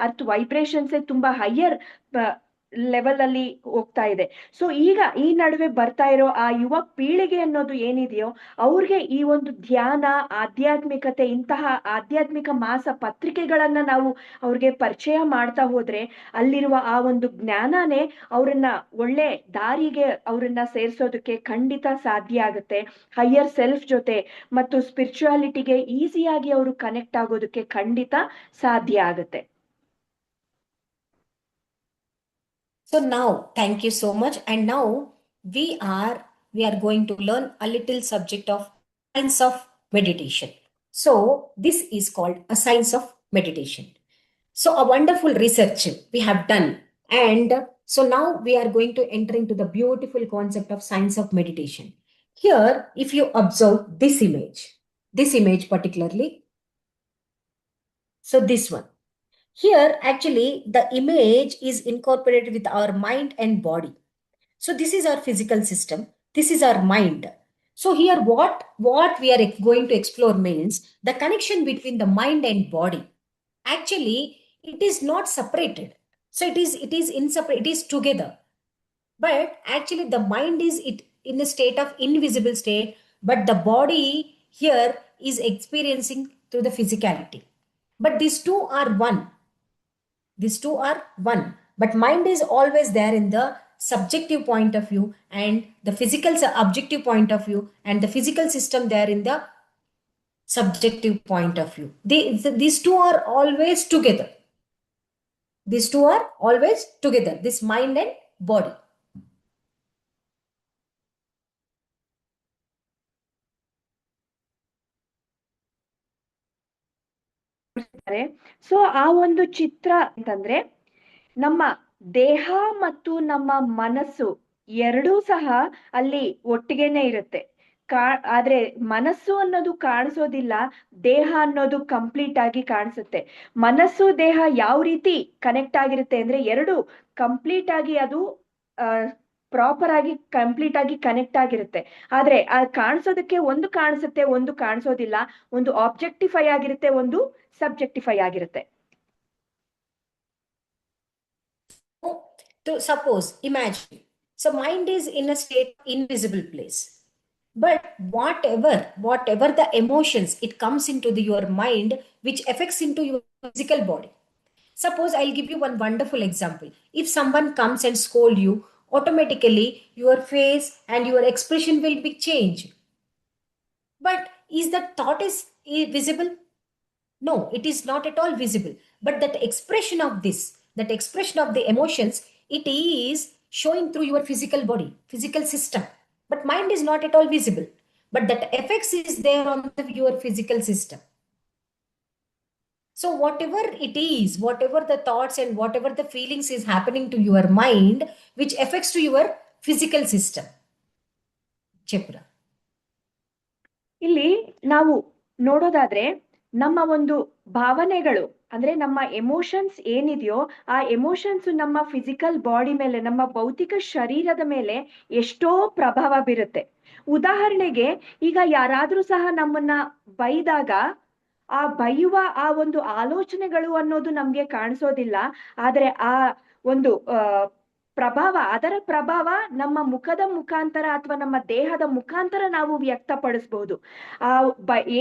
ಅರ್ತ್ ವೈಬ್ರೇಷನ್ಸೇ ತುಂಬಾ ಹೈಯರ್ ಲೆವೆಲ್ ಅಲ್ಲಿ ಹೋಗ್ತಾ ಇದೆ. ಸೊ ಈಗ ಈ ನಡುವೆ ಬರ್ತಾ ಇರೋ ಆ ಯುವ ಪೀಳಿಗೆ ಅನ್ನೋದು ಏನಿದೆಯೋ, ಅವ್ರಿಗೆ ಈ ಒಂದು ಧ್ಯಾನ, ಆಧ್ಯಾತ್ಮಿಕತೆ, ಇಂತಹ ಆಧ್ಯಾತ್ಮಿಕ ಮಾಸ ಪತ್ರಿಕೆಗಳನ್ನ ನಾವು ಅವ್ರಿಗೆ ಪರಿಚಯ ಮಾಡ್ತಾ ಹೋದ್ರೆ ಅಲ್ಲಿರುವ ಆ ಒಂದು ಜ್ಞಾನನೇ ಅವ್ರನ್ನ ಒಳ್ಳೆ ದಾರಿಗೆ ಅವ್ರನ್ನ ಸೇರ್ಸೋದಕ್ಕೆ ಖಂಡಿತ ಸಾಧ್ಯ ಆಗುತ್ತೆ. ಹೈಯರ್ ಸೆಲ್ಫ್ ಜೊತೆ ಮತ್ತು ಸ್ಪಿರಿಚುಯಾಲಿಟಿಗೆ ಈಸಿಯಾಗಿ ಅವರು ಕನೆಕ್ಟ್ ಆಗೋದಕ್ಕೆ ಖಂಡಿತ ಸಾಧ್ಯ ಆಗುತ್ತೆ. So now, thank you so much. And now we are going to learn a little subject of science of meditation. So this is called a science of meditation. So a wonderful research we have done. And so now we are going to enter into the beautiful concept of science of meditation. Here, if you observe this image particularly, so this one. Here, actually, the image is incorporated with our mind and body. So this is our physical system. This is our mind. So here, what we are going to explore means the connection between the mind and body. Actually, it is not separated. So it is inseparable. It is together. But actually, the mind is in a state of invisible state, but the body here is experiencing through the physicality. But these two are one. But mind is always there in the subjective point of view and the physical objective point of view, and the physical system there in the subjective point of view. These two are always together. These two are always together, this mind and body. So ಆ ಒಂದು ಚಿತ್ರ ಅಂತಂದ್ರೆ ನಮ್ಮ ದೇಹ ಮತ್ತು ನಮ್ಮ ಮನಸ್ಸು ಎರಡೂ ಸಹ ಅಲ್ಲಿ ಒಟ್ಟಿಗೆನೆ ಇರುತ್ತೆ. ಆದ್ರೆ ಮನಸ್ಸು ಅನ್ನೋದು ಕಾಣಿಸೋದಿಲ್ಲ, ದೇಹ ಅನ್ನೋದು ಕಂಪ್ಲೀಟ್ ಆಗಿ ಕಾಣಿಸುತ್ತೆ. ಮನಸ್ಸು ದೇಹ ಯಾವ ರೀತಿ ಕನೆಕ್ಟ್ ಆಗಿರುತ್ತೆ ಅಂದ್ರೆ ಎರಡು ಕಂಪ್ಲೀಟ್ ಆಗಿ ಅದು ಪ್ರಾಪರ್ ಆಗಿ ಕಂಪ್ಲೀಟ್ ಆಗಿ ಕನೆಕ್ಟ್ ಆಗಿರುತ್ತೆ. ಆದ್ರೆ ಕಾಣಿಸೋದಕ್ಕೆ ಒಂದು ಕಾಣಿಸುತ್ತೆ, ಒಂದು ಕಾಣಿಸೋದಿಲ್ಲ. ಒಂದು ಆಬ್ಜೆಕ್ಟಿಫೈ ಆಗಿರುತ್ತೆ, ಒಂದು ಸಬ್ಜೆಕ್ಟಿಫೈ ಆಗಿರುತ್ತೆ. To suppose, imagine, so mind is in a state invisible place, but whatever the emotions, it comes into your mind which affects into your physical body. Suppose I'll give you one wonderful example. If someone comes and scold you, automatically your face and your expression will be changed. But is that thought is visible? No, it is not at all visible. But that expression of that expression of the emotions, it is showing through your physical body, physical system. But mind is not at all visible. But that effects is there on your physical system. So whatever it is, whatever the thoughts and whatever the feelings is happening to your mind, which affects to your physical system. Chepra. ಇಲ್ಲಿ ನಾವು ನೋಡೋದಾದ್ರೆ ನಮ್ಮ ಒಂದು ಭಾವನೆಗಳು ಅಂದ್ರೆ ನಮ್ಮ emotions ಏನಿದೆಯೋ ಆ ಎಮೋಷನ್ಸ್ ನಮ್ಮ ಫಿಸಿಕಲ್ ಬಾಡಿ ಮೇಲೆ, ನಮ್ಮ ಭೌತಿಕ ಶರೀರದ ಮೇಲೆ ಎಷ್ಟೋ ಪ್ರಭಾವ ಬೀರುತ್ತೆ. ಉದಾಹರಣೆಗೆ ಈಗ ಯಾರಾದ್ರೂ ಸಹ ನಮ್ಮನ್ನ ಬೈದಾಗ ಆ ಬೈಯುವ ಆ ಒಂದು ಆಲೋಚನೆಗಳು ಅನ್ನೋದು ನಮ್ಗೆ ಕಾಣಿಸೋದಿಲ್ಲ. ಆದ್ರೆ ಆ ಒಂದು ಅದರ ಪ್ರಭಾವ ನಮ್ಮ ಮುಖದ ಮುಖಾಂತರ ಅಥವಾ ನಮ್ಮ ದೇಹದ ಮುಖಾಂತರ ನಾವು ವ್ಯಕ್ತಪಡಿಸಬಹುದು.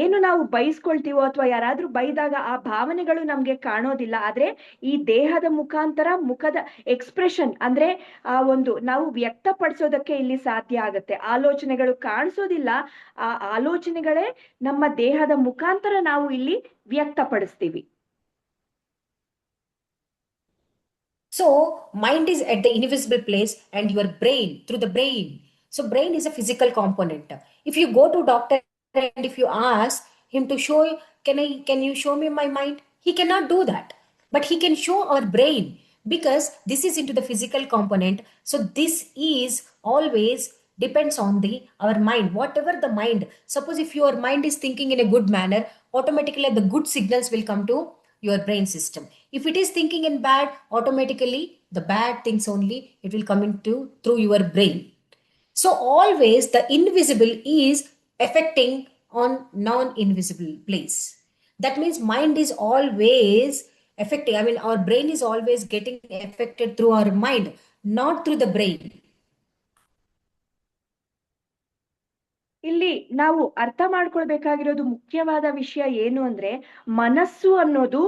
ಏನು ನಾವು ಬಯಸ್ಕೊಳ್ತೀವೋ ಅಥವಾ ಯಾರಾದ್ರೂ ಬೈದಾಗ ಆ ಭಾವನೆಗಳು ನಮ್ಗೆ ಕಾಣೋದಿಲ್ಲ. ಆದ್ರೆ ಈ ದೇಹದ ಮುಖಾಂತರ ಮುಖದ ಎಕ್ಸ್ಪ್ರೆಷನ್ ಅಂದ್ರೆ ಆ ಒಂದು ನಾವು ವ್ಯಕ್ತಪಡಿಸೋದಕ್ಕೆ ಇಲ್ಲಿ ಸಾಧ್ಯ ಆಗುತ್ತೆ. ಆಲೋಚನೆಗಳು ಕಾಣಿಸೋದಿಲ್ಲ, ಆ ಆಲೋಚನೆಗಳೇ ನಮ್ಮ ದೇಹದ ಮುಖಾಂತರ ನಾವು ಇಲ್ಲಿ ವ್ಯಕ್ತಪಡಿಸ್ತೀವಿ. So mind is at the invisible place and your brain through the brain. So brain is a physical component. If you go to doctor and if you ask him to show, can you show me my mind? He cannot do that. But he can show our brain because this is into the physical component. So this is always depends on our mind. Whatever the mind, suppose if your mind is thinking in a good manner, automatically the good signals will come to your brain system. If it is thinking in bad, automatically the bad things only it will come into through your brain. So always the invisible is affecting on non-invisible place. That means mind is always affecting, I mean our brain is always getting affected through our mind, not through the brain. ಇಲ್ಲಿ ನಾವು ಅರ್ಥ ಮಾಡ್ಕೊಳ್ಬೇಕಾಗಿರೋದು ಮುಖ್ಯವಾದ ವಿಷಯ ಏನು ಅಂದ್ರೆ, ಮನಸ್ಸು ಅನ್ನೋದು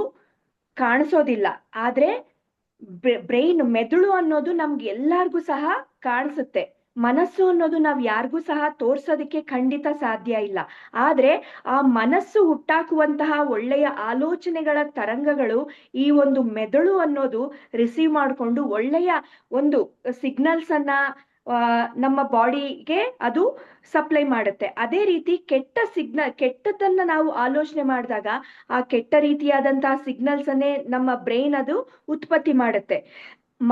ಕಾಣಿಸೋದಿಲ್ಲ, ಆದ್ರೆ ಬ್ರೈನ್ ಮೆದುಳು ಅನ್ನೋದು ನಮ್ಗೆ ಎಲ್ಲಾರ್ಗೂ ಸಹ ಕಾಣಿಸುತ್ತೆ. ಮನಸ್ಸು ಅನ್ನೋದು ನಾವ್ ಯಾರಿಗೂ ಸಹ ತೋರ್ಸೋದಕ್ಕೆ ಖಂಡಿತ ಸಾಧ್ಯ ಇಲ್ಲ. ಆದ್ರೆ ಆ ಮನಸ್ಸು ಹುಟ್ಟಾಕುವಂತಹ ಒಳ್ಳೆಯ ಆಲೋಚನೆಗಳ ತರಂಗಗಳು ಈ ಒಂದು ಮೆದುಳು ಅನ್ನೋದು ರಿಸೀವ್ ಮಾಡ್ಕೊಂಡು ಒಳ್ಳೆಯ ಒಂದು ಸಿಗ್ನಲ್ಸ್ ಅನ್ನ ನಮ್ಮ ಬಾಡಿಗೆ ಅದು ಸಪ್ಲೈ ಮಾಡುತ್ತೆ. ಅದೇ ರೀತಿ ಕೆಟ್ಟದನ್ನ ನಾವು ಆಲೋಚನೆ ಮಾಡಿದಾಗ ಆ ಕೆಟ್ಟ ರೀತಿಯಾದಂತಹ ಸಿಗ್ನಲ್ಸ್ ಅನ್ನೇ ನಮ್ಮ ಬ್ರೈನ್ ಅದು ಉತ್ಪತ್ತಿ ಮಾಡುತ್ತೆ.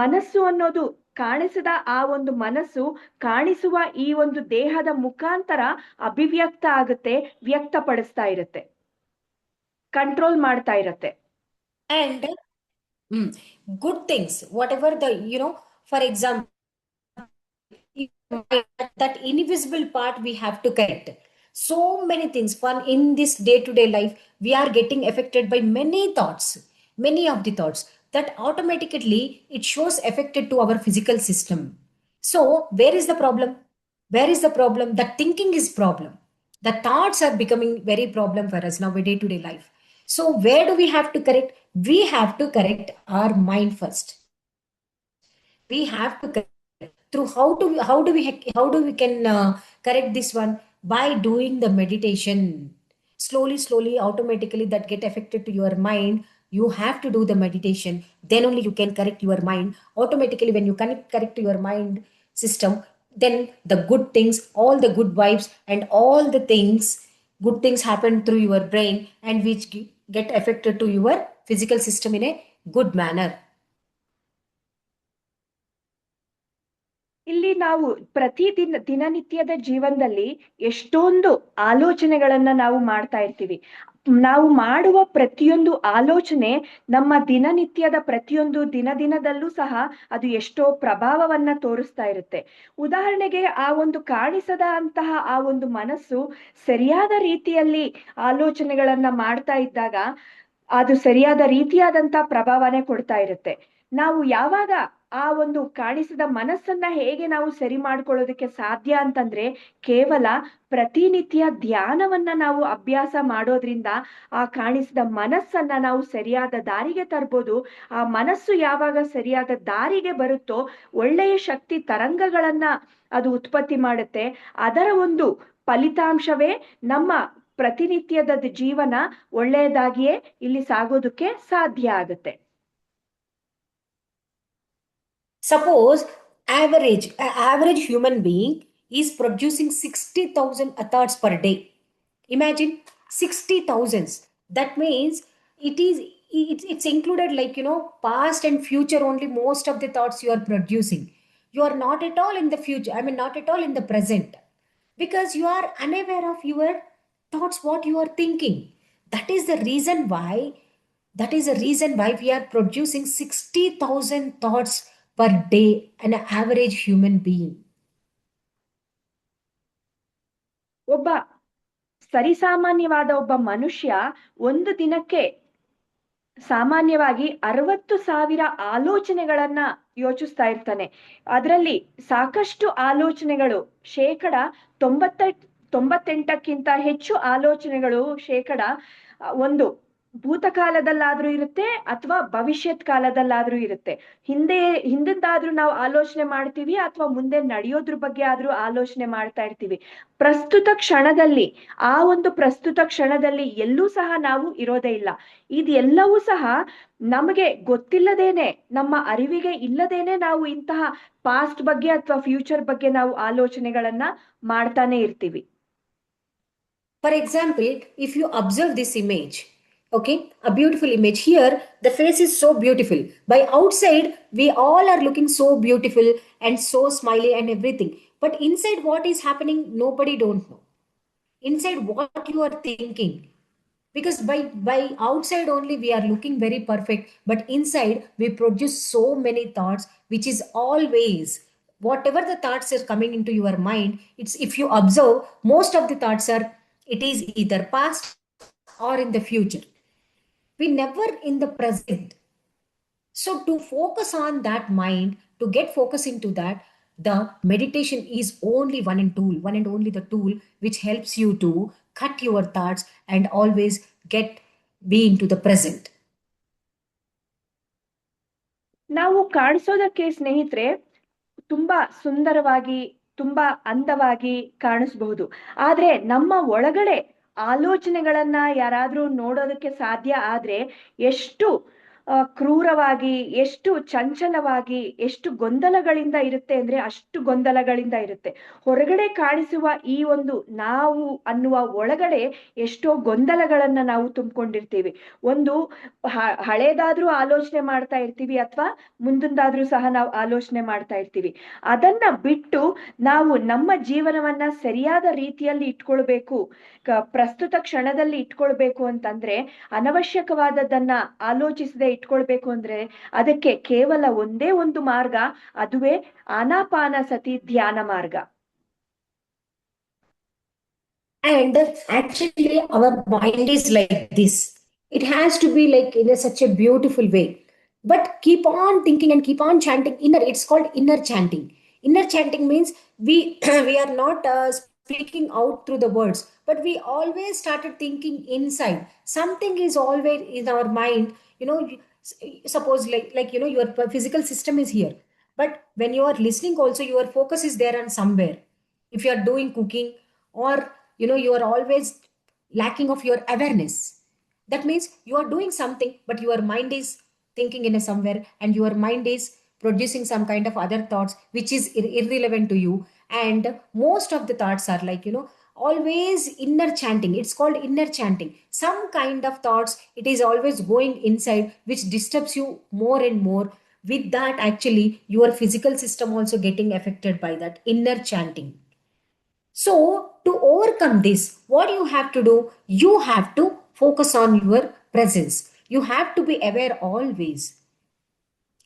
ಮನಸ್ಸು ಅನ್ನೋದು ಕಾಣಿಸದ ಆ ಒಂದು ಮನಸ್ಸು ಕಾಣಿಸುವ ಈ ಒಂದು ದೇಹದ ಮುಖಾಂತರ ಅಭಿವ್ಯಕ್ತ ಆಗುತ್ತೆ, ವ್ಯಕ್ತಪಡಿಸ್ತಾ ಇರುತ್ತೆ, ಕಂಟ್ರೋಲ್ ಮಾಡ್ತಾ ಇರುತ್ತೆ. And good things, whatever the, for example, that invisible part we have to correct. So many things in this day-to-day life, we are getting affected by many of the thoughts that automatically it shows affected to our physical system. So where is the problem? The thinking is problem. The thoughts are becoming very problem for us now, day-to-day life. So where do we have to correct? We have to correct our mind first. We have to correct through how do we can correct this one? By doing the meditation. Slowly, automatically that get affected to your mind. You have to do the meditation. Then only you can correct your mind. Automatically, when you correct your mind system, then the good things, all the good vibes and all the things, good things happen through your brain and which get affected to your physical system in a good manner. ಇಲ್ಲಿ ನಾವು ದಿನನಿತ್ಯದ ಜೀವನದಲ್ಲಿ ಎಷ್ಟೊಂದು ಆಲೋಚನೆಗಳನ್ನ ನಾವು ಮಾಡ್ತಾ ಇರ್ತೀವಿ. ನಾವು ಮಾಡುವ ಪ್ರತಿಯೊಂದು ಆಲೋಚನೆ ನಮ್ಮ ದಿನನಿತ್ಯದ ಪ್ರತಿಯೊಂದು ದಿನದಲ್ಲೂ ಸಹ ಅದು ಎಷ್ಟೋ ಪ್ರಭಾವವನ್ನ ತೋರಿಸ್ತಾ ಇರುತ್ತೆ. ಉದಾಹರಣೆಗೆ ಆ ಒಂದು ಕಾಣಿಸದ ಅಂತಹ ಆ ಒಂದು ಮನಸ್ಸು ಸರಿಯಾದ ರೀತಿಯಲ್ಲಿ ಆಲೋಚನೆಗಳನ್ನ ಮಾಡ್ತಾ ಇದ್ದಾಗ ಅದು ಸರಿಯಾದ ರೀತಿಯಾದಂತ ಪ್ರಭಾವನೆ ಕೊಡ್ತಾ ಇರುತ್ತೆ. ನಾವು ಯಾವಾಗ ಆ ಒಂದು ಕಾಣಿಸಿದ ಮನಸ್ಸನ್ನ ಹೇಗೆ ನಾವು ಸರಿ ಮಾಡ್ಕೊಳ್ಳೋದಕ್ಕೆ ಸಾಧ್ಯ ಅಂತಂದ್ರೆ ಕೇವಲ ಪ್ರತಿನಿತ್ಯ ಧ್ಯಾನವನ್ನ ನಾವು ಅಭ್ಯಾಸ ಮಾಡೋದ್ರಿಂದ ಆ ಕಾಣಿಸಿದ ಮನಸ್ಸನ್ನ ನಾವು ಸರಿಯಾದ ದಾರಿಗೆ ತರ್ಬೋದು. ಆ ಮನಸ್ಸು ಯಾವಾಗ ಸರಿಯಾದ ದಾರಿಗೆ ಬರುತ್ತೋ ಒಳ್ಳೆಯ ಶಕ್ತಿ ತರಂಗಗಳನ್ನ ಅದು ಉತ್ಪತ್ತಿ ಮಾಡುತ್ತೆ. ಅದರ ಒಂದು ಫಲಿತಾಂಶವೇ ನಮ್ಮ ಪ್ರತಿನಿತ್ಯದ ಜೀವನ ಒಳ್ಳೆಯದಾಗಿಯೇ ಇಲ್ಲಿ ಸಾಗೋದಕ್ಕೆ ಸಾಧ್ಯ ಆಗುತ್ತೆ. Suppose average human being is producing 60,000 thoughts per day. Imagine 60,000. That means it's included like, past and future only. Most of the thoughts you are producing. You are not at all in the future. I mean, not at all in the present. Because you are unaware of your thoughts, what you are thinking. That is the reason why we are producing 60,000 thoughts per day, an average human being. ಒಬ್ಬ ಸರಿಸಾಮಾನ್ಯವಾದ ಒಬ್ಬ ಮನುಷ್ಯ ಒಂದು ದಿನಕ್ಕೆ ಸಾಮಾನ್ಯವಾಗಿ 60,000 ಆಲೋಚನೆಗಳನ್ನ ಯೋಚಿಸ್ತಾ ಇರ್ತಾನೆ. ಅದರಲ್ಲಿ ಸಾಕಷ್ಟು ಆಲೋಚನೆಗಳು 98% ಹೆಚ್ಚು ಆಲೋಚನೆಗಳು ಒಂದು ಭೂತಕಾಲದಲ್ಲಾದ್ರೂ ಇರುತ್ತೆ ಅಥವಾ ಭವಿಷ್ಯತ್ ಕಾಲದಲ್ಲಾದ್ರೂ ಇರುತ್ತೆ. ಹಿಂದಿಂದಾದ್ರೂ ನಾವು ಆಲೋಚನೆ ಮಾಡ್ತೀವಿ ಅಥವಾ ಮುಂದೆ ನಡೆಯೋದ್ರ ಬಗ್ಗೆ ಆದ್ರೂ ಆಲೋಚನೆ ಮಾಡ್ತಾ ಇರ್ತೀವಿ. ಪ್ರಸ್ತುತ ಕ್ಷಣದಲ್ಲಿ ಎಲ್ಲೂ ಸಹ ನಾವು ಇರೋದೇ ಇಲ್ಲ. ಇದೆಲ್ಲವೂ ಸಹ ನಮಗೆ ಗೊತ್ತಿಲ್ಲದೇನೆ, ನಮ್ಮ ಅರಿವಿಗೆ ಇಲ್ಲದೇನೆ ನಾವು ಇಂತಹ ಪಾಸ್ಟ್ ಬಗ್ಗೆ ಅಥವಾ ಫ್ಯೂಚರ್ ಬಗ್ಗೆ ನಾವು ಆಲೋಚನೆಗಳನ್ನ ಮಾಡ್ತಾನೆ ಇರ್ತೀವಿ. For example, if you observe this image, okay, a beautiful image here, the face is so beautiful. By outside, we all are looking so beautiful and so smiley and everything. But inside what is happening, nobody don't know. Inside what you are thinking. Because by outside only we are looking very perfect, but inside we produce so many thoughts, which is always, whatever the thoughts are coming into your mind, it's, if you observe, most of the thoughts are, it is either past or in the future. We never in the present. So to focus on that mind, to get focus into that, the meditation is only one and only the tool which helps you to cut your thoughts and always be into the present. ನಾವು ಕಾಣಿಸೋದಕ್ಕೆ ಸ್ನೇಹಿತರೆ ತುಂಬಾ ಸುಂದರವಾಗಿ, ತುಂಬಾ ಅಂದವಾಗಿ ಕಾಣಿಸಬಹುದು. ಆದ್ರೆ ನಮ್ಮ ಒಳಗಡೆ ಆಲೋಚನೆಗಳನ್ನ ಯಾರಾದ್ರೂ ನೋಡೋದಕ್ಕೆ ಸಾಧ್ಯ ಆದ್ರೆ ಎಷ್ಟು ಕ್ರೂರವಾಗಿ, ಎಷ್ಟು ಚಂಚಲವಾಗಿ, ಎಷ್ಟು ಗೊಂದಲಗಳಿಂದ ಇರುತ್ತೆ ಅಂದ್ರೆ ಅಷ್ಟು ಗೊಂದಲಗಳಿಂದ ಇರುತ್ತೆ. ಹೊರಗಡೆ ಕಾಣಿಸುವ ಈ ಒಂದು ನಾವು ಅನ್ನುವ ಒಳಗಡೆ ಎಷ್ಟೋ ಗೊಂದಲಗಳನ್ನ ನಾವು ತುಂಬಿಕೊಂಡಿರ್ತೀವಿ. ಒಂದು ಹಳೇದಾದ್ರೂ ಆಲೋಚನೆ ಮಾಡ್ತಾ ಇರ್ತೀವಿ ಅಥವಾ ಮುಂದಿಂದಾದ್ರೂ ಸಹ ನಾವು ಆಲೋಚನೆ ಮಾಡ್ತಾ ಇರ್ತೀವಿ. ಅದನ್ನ ಬಿಟ್ಟು ನಾವು ನಮ್ಮ ಜೀವನವನ್ನ ಸರಿಯಾದ ರೀತಿಯಲ್ಲಿ ಇಟ್ಕೊಳ್ಬೇಕು, ಪ್ರಸ್ತುತ ಕ್ಷಣದಲ್ಲಿ ಇಟ್ಕೊಳ್ಬೇಕು ಅಂತಂದ್ರೆ, ಅನವಶ್ಯಕವಾದದ್ದನ್ನ ಆಲೋಚಿಸದೆ ಇಟ್ಕೊಳ್ಬೇಕು ಅಂದ್ರೆ ಅದಕ್ಕೆ ಕೇವಲ ಒಂದೇ ಒಂದು ಮಾರ್ಗ, ಅದುವೇ ಆನಾಪಾನಸತಿ ಧ್ಯಾನ ಮಾರ್ಗ. And actually our mind is like this. It has to be like in such a beautiful way. But keep on thinking and keep on chanting inner. It's called inner chanting. Inner chanting means we are not speaking out through the words, but we always started thinking inside. Something is always in our mind. Suppose like your physical system is here. But when you are listening also, your focus is there on somewhere. If you are doing cooking, or you are always lacking of your awareness, that means you are doing something but your mind is thinking in a somewhere, and your mind is producing some kind of other thoughts which is irrelevant to you. And most of the thoughts are like, always inner chanting. It's called inner chanting. Some kind of thoughts, it is always going inside, which disturbs you more and more. With that, actually your physical system also getting affected by that inner chanting. So to overcome this, what you have to do, you have to focus on your presence. You have to be aware always.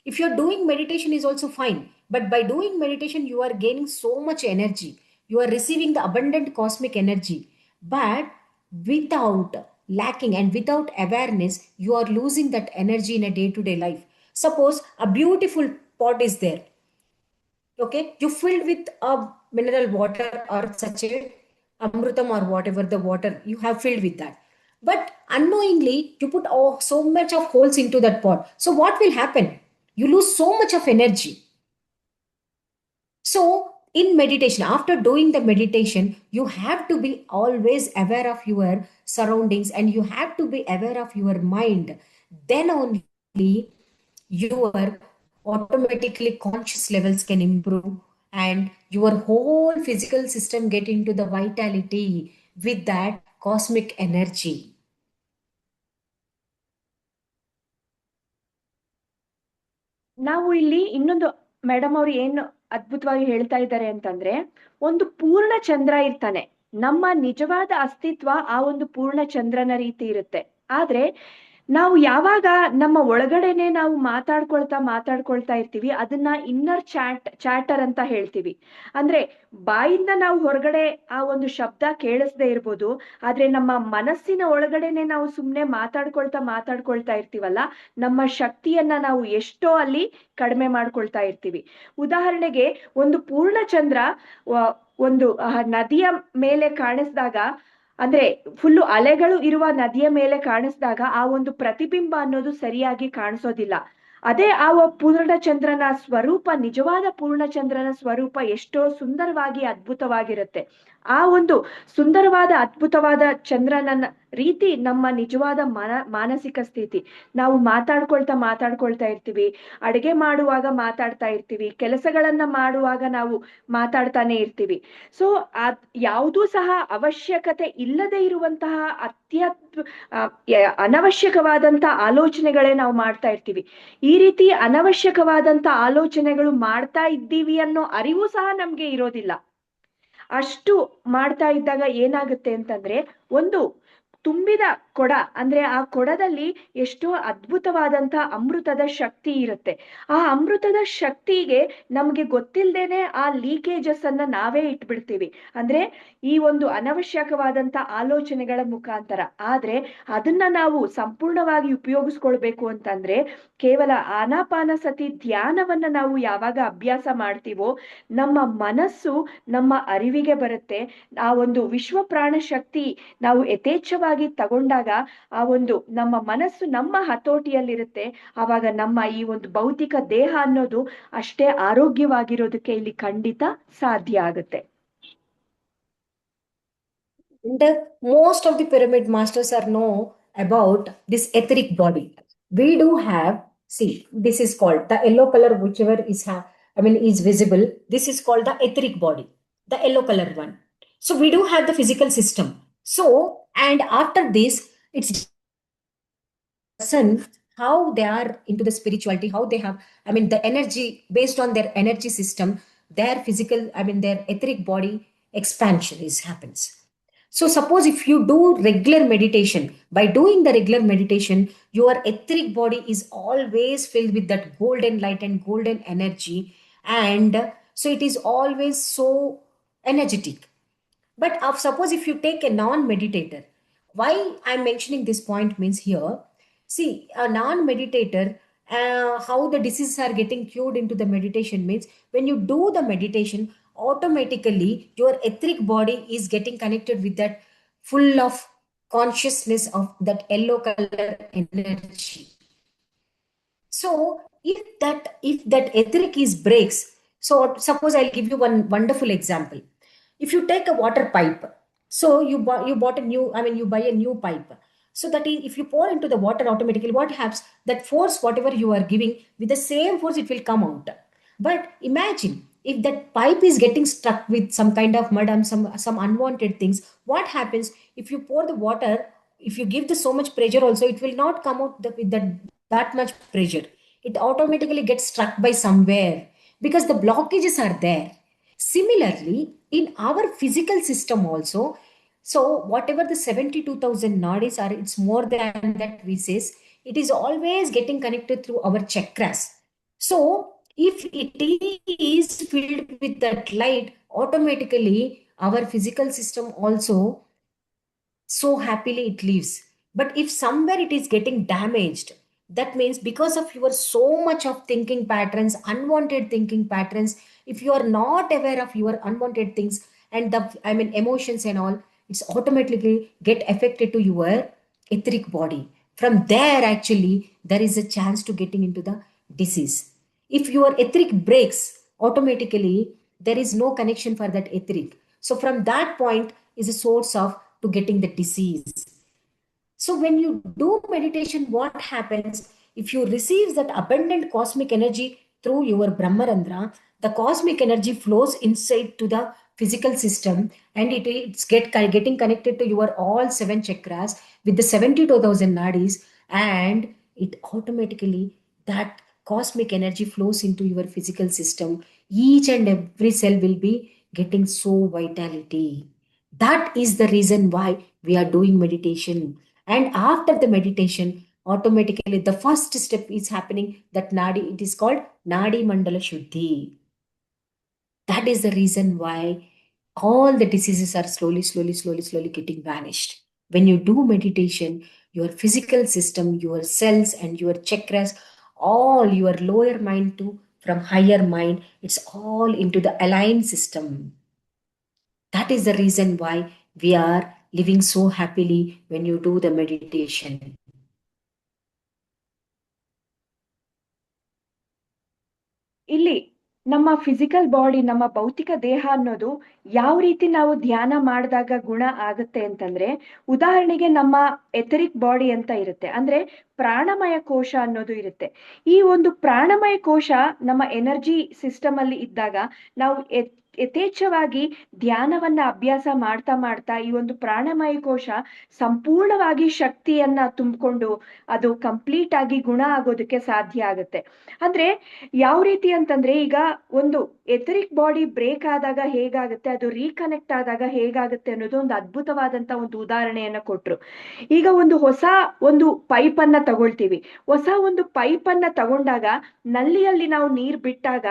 If you're doing meditation is also fine, but by doing meditation you are gaining so much energy. You are receiving the abundant cosmic energy, but without lacking and without awareness, you are losing that energy in a day to day life. Suppose a beautiful pot is there, okay, you filled with a mineral water or such a amrutam or whatever the water you have filled with that, but unknowingly you put so much of holes into that pot. So what will happen? You lose so much of energy. So in meditation, after doing the meditation, you have to be always aware of your surroundings, and you have to be aware of your mind. Then only your automatically conscious levels can improve, and your whole physical system get into the vitality with that cosmic energy. ನಾವು ಇಲ್ಲಿ ಇನ್ನೊಂದು madam ಅವ್ರು ಏನು ಅದ್ಭುತವಾಗಿ ಹೇಳ್ತಾ ಇದ್ದಾರೆ ಅಂತಂದ್ರೆ, ಒಂದು ಪೂರ್ಣ ಚಂದ್ರ ಇರ್ತಾನೆ. ನಮ್ಮ ನಿಜವಾದ ಅಸ್ತಿತ್ವ ಆ ಒಂದು ಪೂರ್ಣ ಚಂದ್ರನ ರೀತಿ ಇರುತ್ತೆ. ಆದ್ರೆ ನಾವು ಯಾವಾಗ ನಮ್ಮ ಒಳಗಡೆನೆ ನಾವು ಮಾತಾಡ್ಕೊಳ್ತಾ ಇರ್ತೀವಿ, ಅದನ್ನ ಇನ್ನರ್ ಚಾಟರ್ ಅಂತ ಹೇಳ್ತೀವಿ. ಅಂದ್ರೆ ಬಾಯಿಂದ ನಾವು ಹೊರಗಡೆ ಆ ಒಂದು ಶಬ್ದ ಕೇಳಿಸದೇ ಇರ್ಬೋದು, ಆದ್ರೆ ನಮ್ಮ ಮನಸ್ಸಿನ ಒಳಗಡೆನೆ ನಾವು ಸುಮ್ನೆ ಮಾತಾಡ್ಕೊಳ್ತಾ ಇರ್ತೀವಲ್ಲ, ನಮ್ಮ ಶಕ್ತಿಯನ್ನ ನಾವು ಎಷ್ಟೋ ಅಲ್ಲಿ ಕಡಿಮೆ ಮಾಡ್ಕೊಳ್ತಾ ಇರ್ತೀವಿ. ಉದಾಹರಣೆಗೆ ಒಂದು ಪೂರ್ಣ ಚಂದ್ರ ಒಂದು ನದಿಯ ಮೇಲೆ ಕಾಣಿಸಿದಾಗ, ಅಂದ್ರೆ ಫುಲ್ಲು ಅಲೆಗಳು ಇರುವ ನದಿಯ ಮೇಲೆ ಕಾಣಿಸಿದಾಗ ಆ ಒಂದು ಪ್ರತಿಬಿಂಬ ಅನ್ನೋದು ಸರಿಯಾಗಿ ಕಾಣಿಸೋದಿಲ್ಲ. ಅದೇ ಆ ಪೂರ್ಣಚಂದ್ರನ ಸ್ವರೂಪ, ನಿಜವಾದ ಪೂರ್ಣಚಂದ್ರನ ಸ್ವರೂಪ ಎಷ್ಟೋ ಸುಂದರವಾಗಿ ಅದ್ಭುತವಾಗಿರುತ್ತೆ. ಆ ಒಂದು ಸುಂದರವಾದ ಅದ್ಭುತವಾದ ಚಂದ್ರನ ರೀತಿ ನಮ್ಮ ನಿಜವಾದ ಮಾನಸಿಕ ಸ್ಥಿತಿ. ನಾವು ಮಾತಾಡ್ಕೊಳ್ತಾ ಇರ್ತೀವಿ, ಅಡುಗೆ ಮಾಡುವಾಗ ಮಾತಾಡ್ತಾ ಇರ್ತೀವಿ, ಕೆಲಸಗಳನ್ನ ಮಾಡುವಾಗ ನಾವು ಮಾತಾಡ್ತಾನೆ ಇರ್ತೀವಿ. ಸೊ ಯಾವುದೂ ಸಹ ಅವಶ್ಯಕತೆ ಇಲ್ಲದೆ ಇರುವಂತಹ ಅನವಶ್ಯಕವಾದಂತ ಆಲೋಚನೆಗಳೇ ನಾವು ಮಾಡ್ತಾ ಇರ್ತೀವಿ. ಈ ರೀತಿ ಅನವಶ್ಯಕವಾದಂತ ಆಲೋಚನೆಗಳು ಮಾಡ್ತಾ ಇದ್ದೀವಿ ಅನ್ನೋ ಅರಿವು ಸಹ ನಮ್ಗೆ ಇರೋದಿಲ್ಲ. ಅಷ್ಟು ಮಾಡ್ತಾ ಇದ್ದಾಗ ಏನಾಗುತ್ತೆ ಅಂತಂದ್ರೆ, ಒಂದು ತುಂಬಿದ ಕೊಡ, ಅಂದ್ರೆ ಆ ಕೊಡದಲ್ಲಿ ಎಷ್ಟೋ ಅದ್ಭುತವಾದಂತ ಅಮೃತದ ಶಕ್ತಿ ಇರುತ್ತೆ. ಆ ಅಮೃತದ ಶಕ್ತಿಗೆ ನಮ್ಗೆ ಗೊತ್ತಿಲ್ದೇನೆ ಆ ಲೀಕೇಜಸ್ ಅನ್ನ ನಾವೇ ಇಟ್ಬಿಡ್ತೀವಿ, ಅಂದ್ರೆ ಈ ಒಂದು ಅನವಶ್ಯಕವಾದಂತ ಆಲೋಚನೆಗಳ ಮುಖಾಂತರ. ಆದ್ರೆ ಅದನ್ನ ನಾವು ಸಂಪೂರ್ಣವಾಗಿ ಉಪಯೋಗಿಸ್ಕೊಳ್ಬೇಕು ಅಂತಂದ್ರೆ, ಕೇವಲ ಆನಾಪಾನಸತಿ ಧ್ಯಾನವನ್ನ ನಾವು ಯಾವಾಗ ಅಭ್ಯಾಸ ಮಾಡ್ತೀವೋ, ನಮ್ಮ ಮನಸ್ಸು ನಮ್ಮ ಅರಿವಿಗೆ ಬರುತ್ತೆ. ಆ ಒಂದು ವಿಶ್ವ ಪ್ರಾಣ ಶಕ್ತಿ ನಾವು ಯಥೇಚ್ಛವಾಗಿ ತಗೊಂಡಾಗ ಆ ಒಂದು ನಮ್ಮ ಮನಸ್ಸು ನಮ್ಮ ಹತೋಟಿಯಲ್ಲಿರುತ್ತೆ. ಆವಾಗ ನಮ್ಮ ಈ ಒಂದು ಭೌತಿಕ ದೇಹ ಅನ್ನೋದು ಅಷ್ಟೇ ಆರೋಗ್ಯವಾಗಿರೋದಕ್ಕೆ ಇಲ್ಲಿ ಖಂಡಿತ ಸಾಧ್ಯ ಆಗುತ್ತೆ. And most of the pyramid masters are know about this etheric body. We do have, see, this is called the yellow color, whichever is is visible. This is called the etheric body, the yellow color one. So we do have the physical system. So, and after this, it's person how they are into the spirituality, how they have, the energy based on their energy system, their physical, their etheric body expansion happens. So suppose if you do regular meditation, by doing the regular meditation, your etheric body is always filled with that golden light and golden energy. And so it is always so energetic. But suppose if you take a non-meditator, why I'm mentioning this point means here, see, a non-meditator, how the diseases are getting cured into the meditation means, when you do the meditation, automatically your etheric body is getting connected with that full of consciousness of that yellow color energy. So if that etheric is breaks, so suppose I'll give you one wonderful example. If you take a water pipe, so you bought a new, I mean you buy a new pipe. So that is, if you pour into the water, automatically what happens, that force whatever you are giving, with the same force it will come out. But imagine if that pipe is getting stuck with some kind of mud and some unwanted things, what happens if you pour the water, if you give the so much pressure also, it will not come out with that much pressure. It automatically gets struck by somewhere because the blockages are there. Similarly, in our physical system also, so whatever the 72,000 nadis are, it's more than that we says, it is always getting connected through our chakras. So if it is filled with that light, automatically our physical system also so happily it lives. But if somewhere it is getting damaged, that means because of your so much of thinking patterns, unwanted thinking patterns, if you are not aware of your unwanted things and the, I mean, emotions and all, it's automatically get affected to your etheric body. From there, actually, there is a chance to getting into the disease. If your etheric breaks, automatically there is no connection for that etheric. So from that point is a source of to getting the disease. So when you do meditation, what happens? If you receive that abundant cosmic energy through your Brahmarandra, the cosmic energy flows inside to the physical system, and it's getting connected to your all 7 chakras with the 72,000 nadis, and it automatically, that cosmic energy flows into your physical system. Each and every cell will be getting so vitality. That is the reason why we are doing meditation. And after the meditation, automatically the first step is happening, that nadi, it is called Nadi Mandala Shuddhi. That is the reason why all the diseases are slowly getting vanished. When you do meditation, your physical system, your cells and your chakras, all your lower mind to from higher mind, it's all into the aligned system. That is the reason why we are living so happily when you do the meditation. ಇಲ್ಲಿ ನಮ್ಮ physical body, ನಮ್ಮ ಭೌತಿಕ ದೇಹ ಅನ್ನೋದು ಯಾವ ರೀತಿ ನಾವು ಧ್ಯಾನ ಮಾಡಿದಾಗ ಗುಣ ಆಗುತ್ತೆ ಅಂತಂದ್ರೆ, ಉದಾಹರಣೆಗೆ ನಮ್ಮ ಎಥರಿಕ್ ಬಾಡಿ ಅಂತ ಇರುತ್ತೆ, ಅಂದ್ರೆ ಪ್ರಾಣಮಯ ಕೋಶ ಅನ್ನೋದು ಇರುತ್ತೆ. ಈ ಒಂದು ಪ್ರಾಣಮಯ ಕೋಶ ನಮ್ಮ ಎನರ್ಜಿ ಸಿಸ್ಟಮ್ ಅಲ್ಲಿ ಇದ್ದಾಗ ನಾವು ಯಥೇಚ್ಛವಾಗಿ ಧ್ಯಾನವನ್ನ ಅಭ್ಯಾಸ ಮಾಡ್ತಾ ಮಾಡ್ತಾ ಈ ಒಂದು ಪ್ರಾಣಮಯ ಕೋಶ ಸಂಪೂರ್ಣವಾಗಿ ಶಕ್ತಿಯನ್ನ ತುಂಬಿಕೊಂಡು ಅದು ಕಂಪ್ಲೀಟ್ ಆಗಿ ಗುಣ ಆಗೋದಕ್ಕೆ ಸಾಧ್ಯ ಆಗುತ್ತೆ. ಅಂದ್ರೆ ಯಾವ ರೀತಿ ಅಂತಂದ್ರೆ, ಈಗ ಒಂದು ಎಥರಿಕ್ ಬಾಡಿ ಬ್ರೇಕ್ ಆದಾಗ ಹೇಗಾಗುತ್ತೆ, ಅದು ರೀಕನೆಕ್ಟ್ ಆದಾಗ ಹೇಗಾಗುತ್ತೆ ಅನ್ನೋದು ಒಂದು ಅದ್ಭುತವಾದಂತ ಒಂದು ಉದಾಹರಣೆಯನ್ನ ಕೊಟ್ರು. ಈಗ ಒಂದು ಹೊಸ ಒಂದು ಪೈಪ್ ಅನ್ನ ತಗೊಳ್ತೀವಿ. ಹೊಸ ಒಂದು ಪೈಪ್ ಅನ್ನ ತಗೊಂಡಾಗ ನಲ್ಲಿಯಲ್ಲಿ ನಾವು ನೀರ್ ಬಿಟ್ಟಾಗ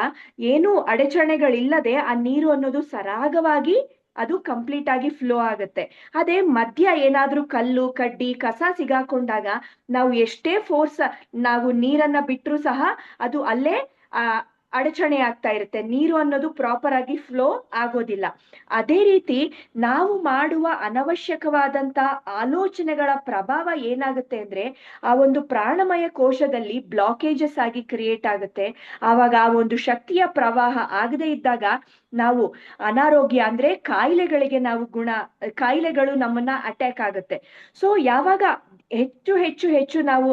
ಏನು ಅಡಚಣೆಗಳಿಲ್ಲದೆ ಆ ನೀರು ಅನ್ನೋದು ಸರಾಗವಾಗಿ ಅದು ಕಂಪ್ಲೀಟ್ ಆಗಿ ಫ್ಲೋ ಆಗುತ್ತೆ. ಅದೇ ಮಧ್ಯ ಏನಾದ್ರೂ ಕಲ್ಲು ಕಡ್ಡಿ ಕಸ ಸಿಗಾಕೊಂಡಾಗ ನಾವು ಎಷ್ಟೇ ಫೋರ್ಸ್ ನಾವು ನೀರನ್ನ ಬಿಟ್ಟರು ಸಹ ಅದು ಅಲ್ಲೇ ಅಡಚಣೆ ಆಗ್ತಾ ಇರುತ್ತೆ, ನೀರು ಅನ್ನೋದು ಪ್ರಾಪರ್ ಆಗಿ ಫ್ಲೋ ಆಗೋದಿಲ್ಲ. ಅದೇ ರೀತಿ ನಾವು ಮಾಡುವ ಅನವಶ್ಯಕವಾದಂತ ಆಲೋಚನೆಗಳ ಪ್ರಭಾವ ಏನಾಗುತ್ತೆ ಅಂದ್ರೆ, ಆ ಒಂದು ಪ್ರಾಣಮಯ ಕೋಶದಲ್ಲಿ ಬ್ಲಾಕೇಜಸ್ ಆಗಿ ಕ್ರಿಯೇಟ್ ಆಗುತ್ತೆ. ಆವಾಗ ಆ ಒಂದು ಶಕ್ತಿಯ ಪ್ರವಾಹ ಆಗದೆ ಇದ್ದಾಗ ನಾವು ಅನಾರೋಗ್ಯ ಅಂದ್ರೆ ಕಾಯಿಲೆಗಳು ನಮ್ಮನ್ನ ಅಟ್ಯಾಕ್ ಆಗುತ್ತೆ. ಸೊ ಯಾವಾಗ ಹೆಚ್ಚು ಹೆಚ್ಚು ಹೆಚ್ಚು ನಾವು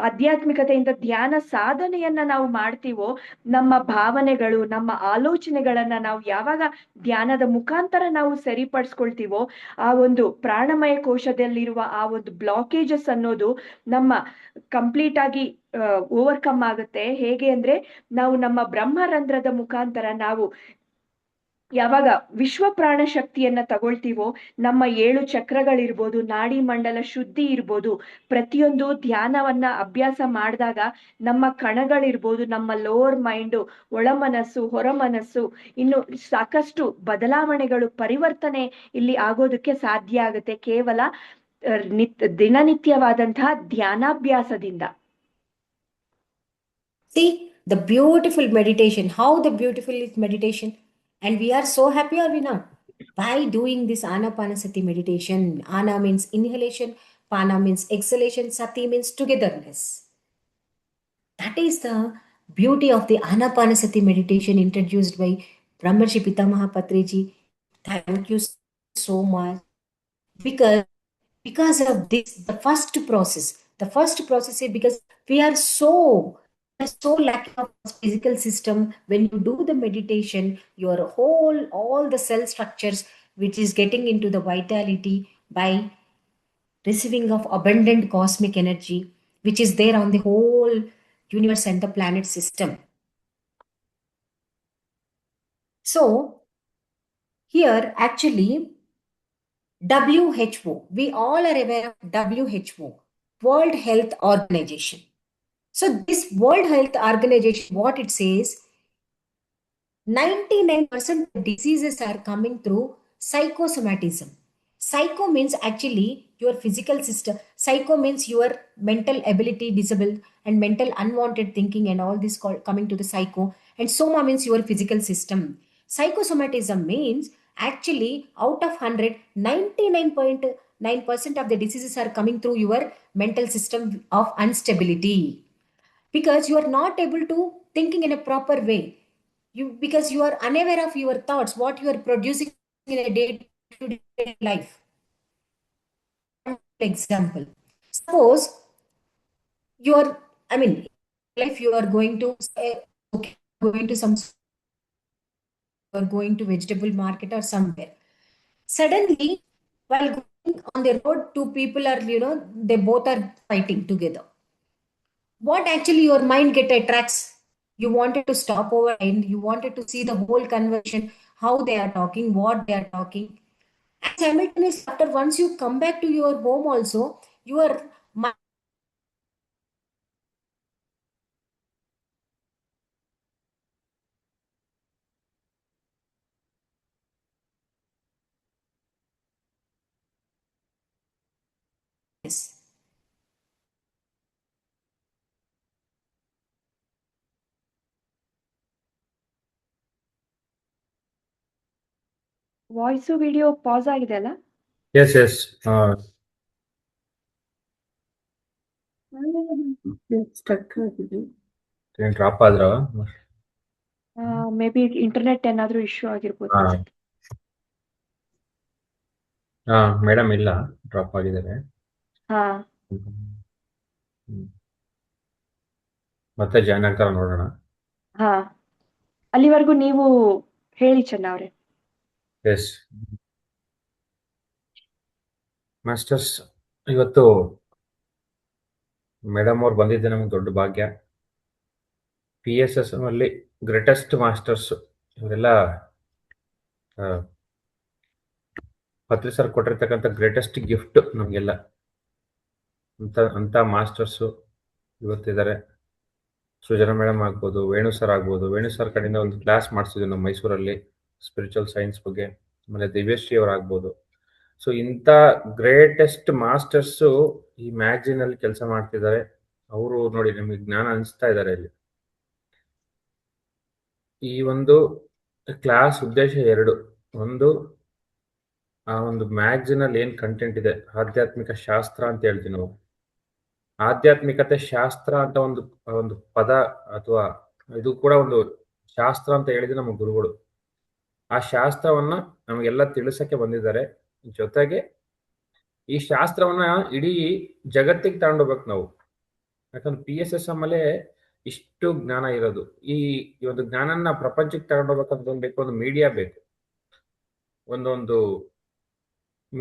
ಆಧ್ಯಾತ್ಮಿಕತೆಯಿಂದ ಧ್ಯಾನ ಸಾಧನೆಯನ್ನ ನಾವು ಮಾಡ್ತೀವೋ, ನಮ್ಮ ಭಾವನೆಗಳು, ನಮ್ಮ ಆಲೋಚನೆಗಳನ್ನ ನಾವು ಯಾವಾಗ ಧ್ಯಾನದ ಮುಖಾಂತರ ನಾವು ಸರಿಪಡಿಸ್ಕೊಳ್ತೀವೋ, ಆ ಒಂದು ಪ್ರಾಣಮಯ ಕೋಶದಲ್ಲಿರುವ ಆ ಒಂದು ಬ್ಲಾಕೇಜಸ್ ಅನ್ನೋದು ನಮ್ಮ ಕಂಪ್ಲೀಟ್ ಆಗಿ ಓವರ್ಕಮ್ ಆಗುತ್ತೆ. ಹೇಗೆ ಅಂದ್ರೆ, ನಾವು ನಮ್ಮ ಬ್ರಹ್ಮರಂಧ್ರದ ಮುಖಾಂತರ ನಾವು ಯಾವಾಗ ವಿಶ್ವ ಪ್ರಾಣ ಶಕ್ತಿಯನ್ನ ತಗೊಳ್ತೀವೋ, ನಮ್ಮ 7 ಚಕ್ರಗಳಿರ್ಬೋದು, ನಾಡಿ ಮಂಡಲ ಶುದ್ಧಿ ಇರ್ಬೋದು, ಪ್ರತಿಯೊಂದು ಧ್ಯಾನವನ್ನ ಅಭ್ಯಾಸ ಮಾಡಿದಾಗ ನಮ್ಮ ಕಣಗಳಿರ್ಬೋದು, ನಮ್ಮ ಲೋವರ್ ಮೈಂಡು, ಒಳ ಮನಸ್ಸು, ಹೊರ ಮನಸ್ಸು, ಇನ್ನು ಸಾಕಷ್ಟು ಬದಲಾವಣೆಗಳು, ಪರಿವರ್ತನೆ ಇಲ್ಲಿ ಆಗೋದಕ್ಕೆ ಸಾಧ್ಯ ಆಗುತ್ತೆ ಕೇವಲ ದಿನನಿತ್ಯವಾದಂತಹ ಧ್ಯಾನಾಭ್ಯಾಸದಿಂದ. See the beautiful meditation, how the beautiful is meditation, and we are so happy, are we not, by doing this Anapanasati meditation. Ana means inhalation, Pana means exhalation, Sati means togetherness. That is the beauty of the Anapanasati meditation introduced by Brahmarshi Pitamaha Patriji. Thank you so much. Because of this, the first process is because we are so lacking of physical system. When you do the meditation, your all the cell structures which is getting into the vitality by receiving of abundant cosmic energy which is there on the whole universe and the planet system. So here actually WHO, we all are aware of WHO, World Health Organization. So this World Health Organization, what it says, 99% of diseases are coming through psychosomatism. Psycho means actually your physical system. Psycho means your mental ability disabled and mental unwanted thinking and all this coming to the psycho. And soma means your physical system. Psychosomatism means actually out of 100, 99.9% of the diseases are coming through your mental system of instability, because you are not able to thinking in a proper way, because you are unaware of your thoughts, what you are producing in a day to day life. Example, suppose you are, I mean, life you are going to say, okay, going to some, you are going to vegetable market or somewhere. Suddenly, while going on the road, two people are, they both are fighting together. What actually your mind get attracts? You wanted to stop over and you wanted to see the whole conversation, how they are talking, what they are talking. And simultaneously, after once you come back to your home also, your mind is. Voice video pause ಆಗಿದೆ ಅಲ್ಲ? S S drop ಆದ್ರ may be internet ಏನಾದ್ರೂ issue ಆಗಿರ್ಬೋದು ಹಾ ಅನ್ಸುತ್ತೆ. ಹಾ madam ಇಲ್ಲ, drop ಆಗಿದ್ದಾರೆ. ಹಾ, ಮತ್ತೆ ಜಾಯ್ನ್ ಆಗ್ತಾರ ನೋಡೋಣ. ಹಾ. ಅಲ್ಲಿವರೆಗೂ ನೀವು ಹೇಳಿ ಚೆನ್ನ ಅವ್ರೆ. ಎಸ್ ಮಾಸ್ಟರ್ಸ್, ಇವತ್ತು ಮೇಡಮ್ ಅವ್ರು ಬಂದಿದ್ದೆ ನಮ್ಗೆ ದೊಡ್ಡ ಭಾಗ್ಯ. PSS ಅಲ್ಲಿ ಗ್ರೇಟೆಸ್ಟ್ ಮಾಸ್ಟರ್ಸ್ ಇವರೆಲ್ಲ ಪತ್ರಿ ಸರ್ ಕೊಟ್ಟಿರ್ತಕ್ಕಂಥ ಗ್ರೇಟೆಸ್ಟ್ ಗಿಫ್ಟ್ ನಮಗೆಲ್ಲ. ಅಂತ ಮಾಸ್ಟರ್ಸು ಇವತ್ತಿದ್ದಾರೆ. ಸೃಜನಾ ಮೇಡಮ್ ಆಗ್ಬೋದು, ವೇಣು ಸರ್ ಆಗ್ಬೋದು. ವೇಣು ಸರ್ ಕಡೆಯಿಂದ ಒಂದು ಕ್ಲಾಸ್ ಮಾಡಿಸಿದ್ವಿ ನಮ್ಮ ಮೈಸೂರಲ್ಲಿ ಸ್ಪಿರಿಚುವಲ್ ಸೈನ್ಸ್ ಬಗ್ಗೆ. ಆಮೇಲೆ ದಿವ್ಯಶ್ರೀ ಅವ್ರು ಆಗ್ಬೋದು. ಸೊ ಇಂಥ ಗ್ರೇಟೆಸ್ಟ್ ಮಾಸ್ಟರ್ಸು ಈ ಮ್ಯಾಗಝಿನ್ ಅಲ್ಲಿ ಕೆಲಸ ಮಾಡ್ತಿದ್ದಾರೆ. ಅವರು ನೋಡಿ ನಮಗೆ ಜ್ಞಾನ ಹಂಚ್ತಾ ಇದ್ದಾರೆ ಇಲ್ಲಿ. ಈ ಒಂದು ಕ್ಲಾಸ್ ಉದ್ದೇಶ ಎರಡು. ಒಂದು, ಆ ಒಂದು ಮ್ಯಾಗಝಿನ್ ಅಲ್ಲಿ ಏನ್ ಕಂಟೆಂಟ್ ಇದೆ, ಆಧ್ಯಾತ್ಮಿಕ ಶಾಸ್ತ್ರ ಅಂತ ಹೇಳ್ತೀವಿ ನಾವು. ಆಧ್ಯಾತ್ಮಿಕತೆ ಶಾಸ್ತ್ರ ಅಂತ ಒಂದು ಪದ ಅಥವಾ ಇದು ಕೂಡ ಒಂದು ಶಾಸ್ತ್ರ ಅಂತ ಹೇಳಿದ್ರೆ ನಮ್ಮ ಗುರುಗಳು. ಆ ಶಾಸ್ತ್ರವನ್ನ ನಮಗೆಲ್ಲ ತಿಳಿಸಕ್ಕೆ ಬಂದಿದ್ದಾರೆ. ಜೊತೆಗೆ ಈ ಶಾಸ್ತ್ರವನ್ನ ಇಡೀ ಜಗತ್ತಿಗೆ ತಗೊಂಡೋಗ್ಬೇಕು ನಾವು. ಯಾಕಂದ್ರೆ PSSM ಅಲ್ಲೇ ಇಷ್ಟು ಜ್ಞಾನ ಇರೋದು. ಈ ಒಂದು ಜ್ಞಾನನ ಪ್ರಪಂಚಕ್ಕೆ ತಗೊಂಡೋಗ್ಬೇಕಂತ ಬೇಕು, ಒಂದು ಮೀಡಿಯಾ ಬೇಕು. ಒಂದೊಂದು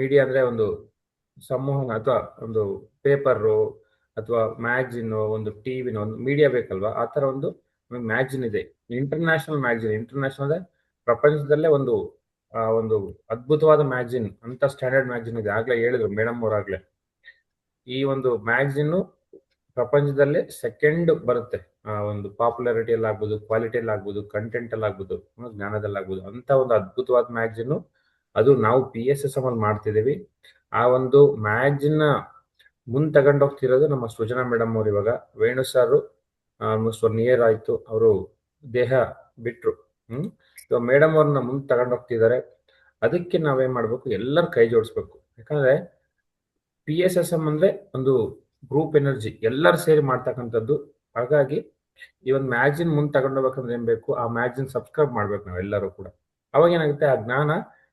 ಮೀಡಿಯಾ ಅಂದ್ರೆ ಒಂದು ಸಂವಹನ ಅಥವಾ ಒಂದು ಪೇಪರು ಅಥವಾ ಮ್ಯಾಗಝಿನ್, ಒಂದು ಟಿವಿನ ಒಂದು ಮೀಡಿಯಾ ಬೇಕಲ್ವಾ. ಆ ತರ ಒಂದು ಮ್ಯಾಗಝಿನ್ ಇದೆ, ಇಂಟರ್ನ್ಯಾಷನಲ್ ಮ್ಯಾಗಝಿನ್. ಇಂಟರ್ನ್ಯಾಷನಲ್ ಅಂದ್ರೆ ಪ್ರಪಂಚದಲ್ಲೇ ಒಂದು ಅದ್ಭುತವಾದ ಮ್ಯಾಗಝಿನ್ ಅಂತ ಸ್ಟ್ಯಾಂಡರ್ಡ್ ಮ್ಯಾಗಝಿನ್ ಇದೆ. ಆಗ್ಲೇ ಹೇಳಿದ್ರು ಮೇಡಮ್ ಅವರಾಗ್ಲೇ. ಈ ಒಂದು ಮ್ಯಾಗಝಿನ್ ಪ್ರಪಂಚದಲ್ಲೇ ಸೆಕೆಂಡ್ ಬರುತ್ತೆ. ಒಂದು ಪಾಪ್ಯುಲಾರಿಟಿಯಲ್ಲಿ ಆಗ್ಬೋದು, ಕ್ವಾಲಿಟಿಯಲ್ಲಿ ಆಗ್ಬೋದು, ಕಂಟೆಂಟ್ ಅಲ್ಲಿ ಆಗ್ಬೋದು, ಜ್ಞಾನದಲ್ಲಿ ಆಗ್ಬೋದು. ಅಂತ ಒಂದು ಅದ್ಭುತವಾದ ಮ್ಯಾಗಝಿನ್ ಅದು ನಾವು PSSM ಅಲ್ಲಿ ಮಾಡ್ತಿದ್ದೀವಿ. ಆ ಒಂದು ಮ್ಯಾಗಝಿನ್ ಮುಂದೆ ತಗೊಂಡೋಗ್ತಿರೋದು ನಮ್ಮ ಸೃಜನಾ ಮೇಡಮ್ ಅವ್ರು. ಇವಾಗ ವೇಣು ಸರ್ ಆಲ್ಮೋಸ್ಟ್ 1 year ಆಯ್ತು ಅವರು ದೇಹ ಬಿಟ್ರು. ಇವಾಗ ಮೇಡಮ್ ಅವ್ರನ್ನ ಮುಂದೆ ತಗೊಂಡೋಗ್ತಿದ್ದಾರೆ. ಅದಕ್ಕೆ ನಾವೇನ್ ಮಾಡ್ಬೇಕು, ಎಲ್ಲರ ಕೈ ಜೋಡಿಸ್ಬೇಕು. ಯಾಕಂದ್ರೆ PSSM ಅಂದ್ರೆ ಒಂದು ಗ್ರೂಪ್ ಎನರ್ಜಿ, ಎಲ್ಲರೂ ಸೇರಿ ಮಾಡ್ತಕ್ಕಂಥದ್ದು. ಹಾಗಾಗಿ ಈ ಒಂದು ಮ್ಯಾಗ್ಝಿನ್ ಮುಂದೆ ತಗೊಂಡೋಗ್ಬೇಕಂದ್ರೆ ಏನ್ ಬೇಕು, ಆ ಮ್ಯಾಗ್ಝಿನ್ ಸಬ್ಸ್ಕ್ರೈಬ್ ಮಾಡ್ಬೇಕು ನಾವೆಲ್ಲರೂ ಕೂಡ. ಅವಾಗ ಏನಾಗುತ್ತೆ, ಆ ಜ್ಞಾನ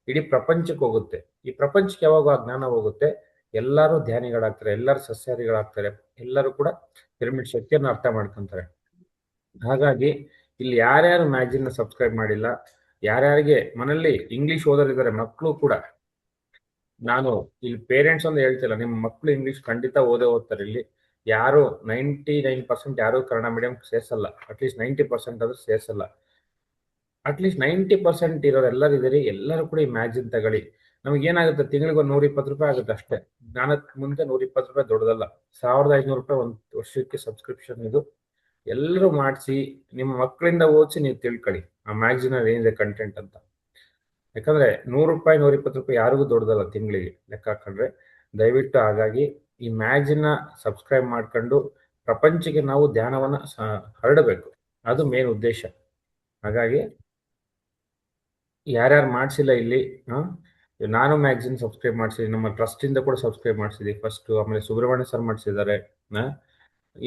ಇಡೀ ಪ್ರಪಂಚಕ್ಕೆ ಹೋಗುತ್ತೆ. ಈ ಪ್ರಪಂಚಕ್ಕೆ ಯಾವಾಗ ಆ ಜ್ಞಾನ ಹೋಗುತ್ತೆ, ಎಲ್ಲರೂ ಧ್ಯಾನಿಗಳಾಗ್ತಾರೆ, ಎಲ್ಲರೂ ಸಸ್ಯಾಹಾರಿಗಳಾಗ್ತಾರೆ, ಎಲ್ಲರೂ ಕೂಡ ಪಿರಮಿಡ್ ಶಕ್ತಿಯನ್ನು ಅರ್ಥ ಮಾಡ್ಕೊಂತಾರೆ. ಹಾಗಾಗಿ ಇಲ್ಲಿ ಯಾರ್ಯಾರು ಮ್ಯಾಗ್ಝಿನ್ ಸಬ್ಸ್ಕ್ರೈಬ್ ಮಾಡಿಲ್ಲ, ಯಾರ್ಯಾರಿಗೆ ಮನೇಲಿ ಇಂಗ್ಲಿಷ್ ಓದೋರಿದ್ದಾರೆ ಮಕ್ಕಳು ಕೂಡ, ನಾನು ಇಲ್ಲಿ ಪೇರೆಂಟ್ಸ್ ಅಂತ ಹೇಳ್ತಿಲ್ಲ, ನಿಮ್ಮ ಮಕ್ಕಳು ಇಂಗ್ಲಿಷ್ ಖಂಡಿತ ಓದ್ತಾರೆ. ಇಲ್ಲಿ ಯಾರು 99% ಯಾರು ಕನ್ನಡ ಮೀಡಿಯಂ ಸೇರ್ಸಲ್ಲ, ಅಟ್ಲೀಸ್ಟ್ 90% ಆದ್ರೂ ಸೇರ್ಸಲ್ಲ. ಅಟ್ಲೀಸ್ಟ್ 90% ಇರೋರೆಲ್ಲರೂ ಇದ್ದೀರಿ, ಎಲ್ಲರೂ ಕೂಡ ಈ ಮ್ಯಾಗ್ಝಿನ್ ತಗೊಳ್ಳಿ. ನಮ್ಗೆ ಏನಾಗುತ್ತೆ, ತಿಂಗಳಿಗೆ ಒಂದು 120 ರೂಪಾಯಿ ಆಗುತ್ತೆ ಅಷ್ಟೇ. ಜ್ಞಾನಕ್ಕೆ ಮುಂದೆ 120 ರೂಪಾಯಿ ದೊಡ್ಡದಲ್ಲ. 1500 ರೂಪಾಯಿ ಒಂದು ವರ್ಷಕ್ಕೆ ಸಬ್ಸ್ಕ್ರಿಪ್ಷನ್ ಇದು. ಎಲ್ಲರೂ ಮಾಡಿಸಿ ನಿಮ್ಮ ಮಕ್ಕಳಿಂದ ಓದಿಸಿ ನೀವು ತಿಳ್ಕೊಳ್ಳಿ ಆ ಮ್ಯಾಗ್ಝಿನ್ ಅಲ್ಲಿ ಏನಿದೆ ಕಂಟೆಂಟ್ ಅಂತ. ಯಾಕಂದ್ರೆ 100 ರೂಪಾಯಿ 120 ರೂಪಾಯಿ ಯಾರಿಗೂ ದೊಡ್ಡದಲ್ಲ ತಿಂಗಳಿಗೆ ಲೆಕ್ಕ ಹಾಕೊಂಡ್ರೆ. ದಯವಿಟ್ಟು ಹಾಗಾಗಿ ಈ ಮ್ಯಾಗ್ಝಿನ್ ಸಬ್ಸ್ಕ್ರೈಬ್ ಮಾಡ್ಕೊಂಡು ಪ್ರಪಂಚಕ್ಕೆ ನಾವು ಧ್ಯಾನವನ್ನ ಹರಡಬೇಕು, ಅದು ಮೇನ್ ಉದ್ದೇಶ. ಹಾಗಾಗಿ ಯಾರ್ಯಾರು ಮಾಡಿಸಿಲ್ಲ ಇಲ್ಲಿ, ನಾನು ಮ್ಯಾಗ್ಝಿನ್ ಸಬ್ಸ್ಕ್ರೈಬ್ ಮಾಡಿಸಿದ್ದೀನಿ, ನಮ್ಮ ಟ್ರಸ್ಟ್ ಇಂದ ಕೂಡ ಸಬ್ಸ್ಕ್ರೈಬ್ ಮಾಡಿಸಿದ್ವಿ ಫಸ್ಟ್, ಆಮೇಲೆ ಸುಬ್ರಹ್ಮಣ್ಯ ಸರ್ ಮಾಡಿಸಿದ್ದಾರೆ.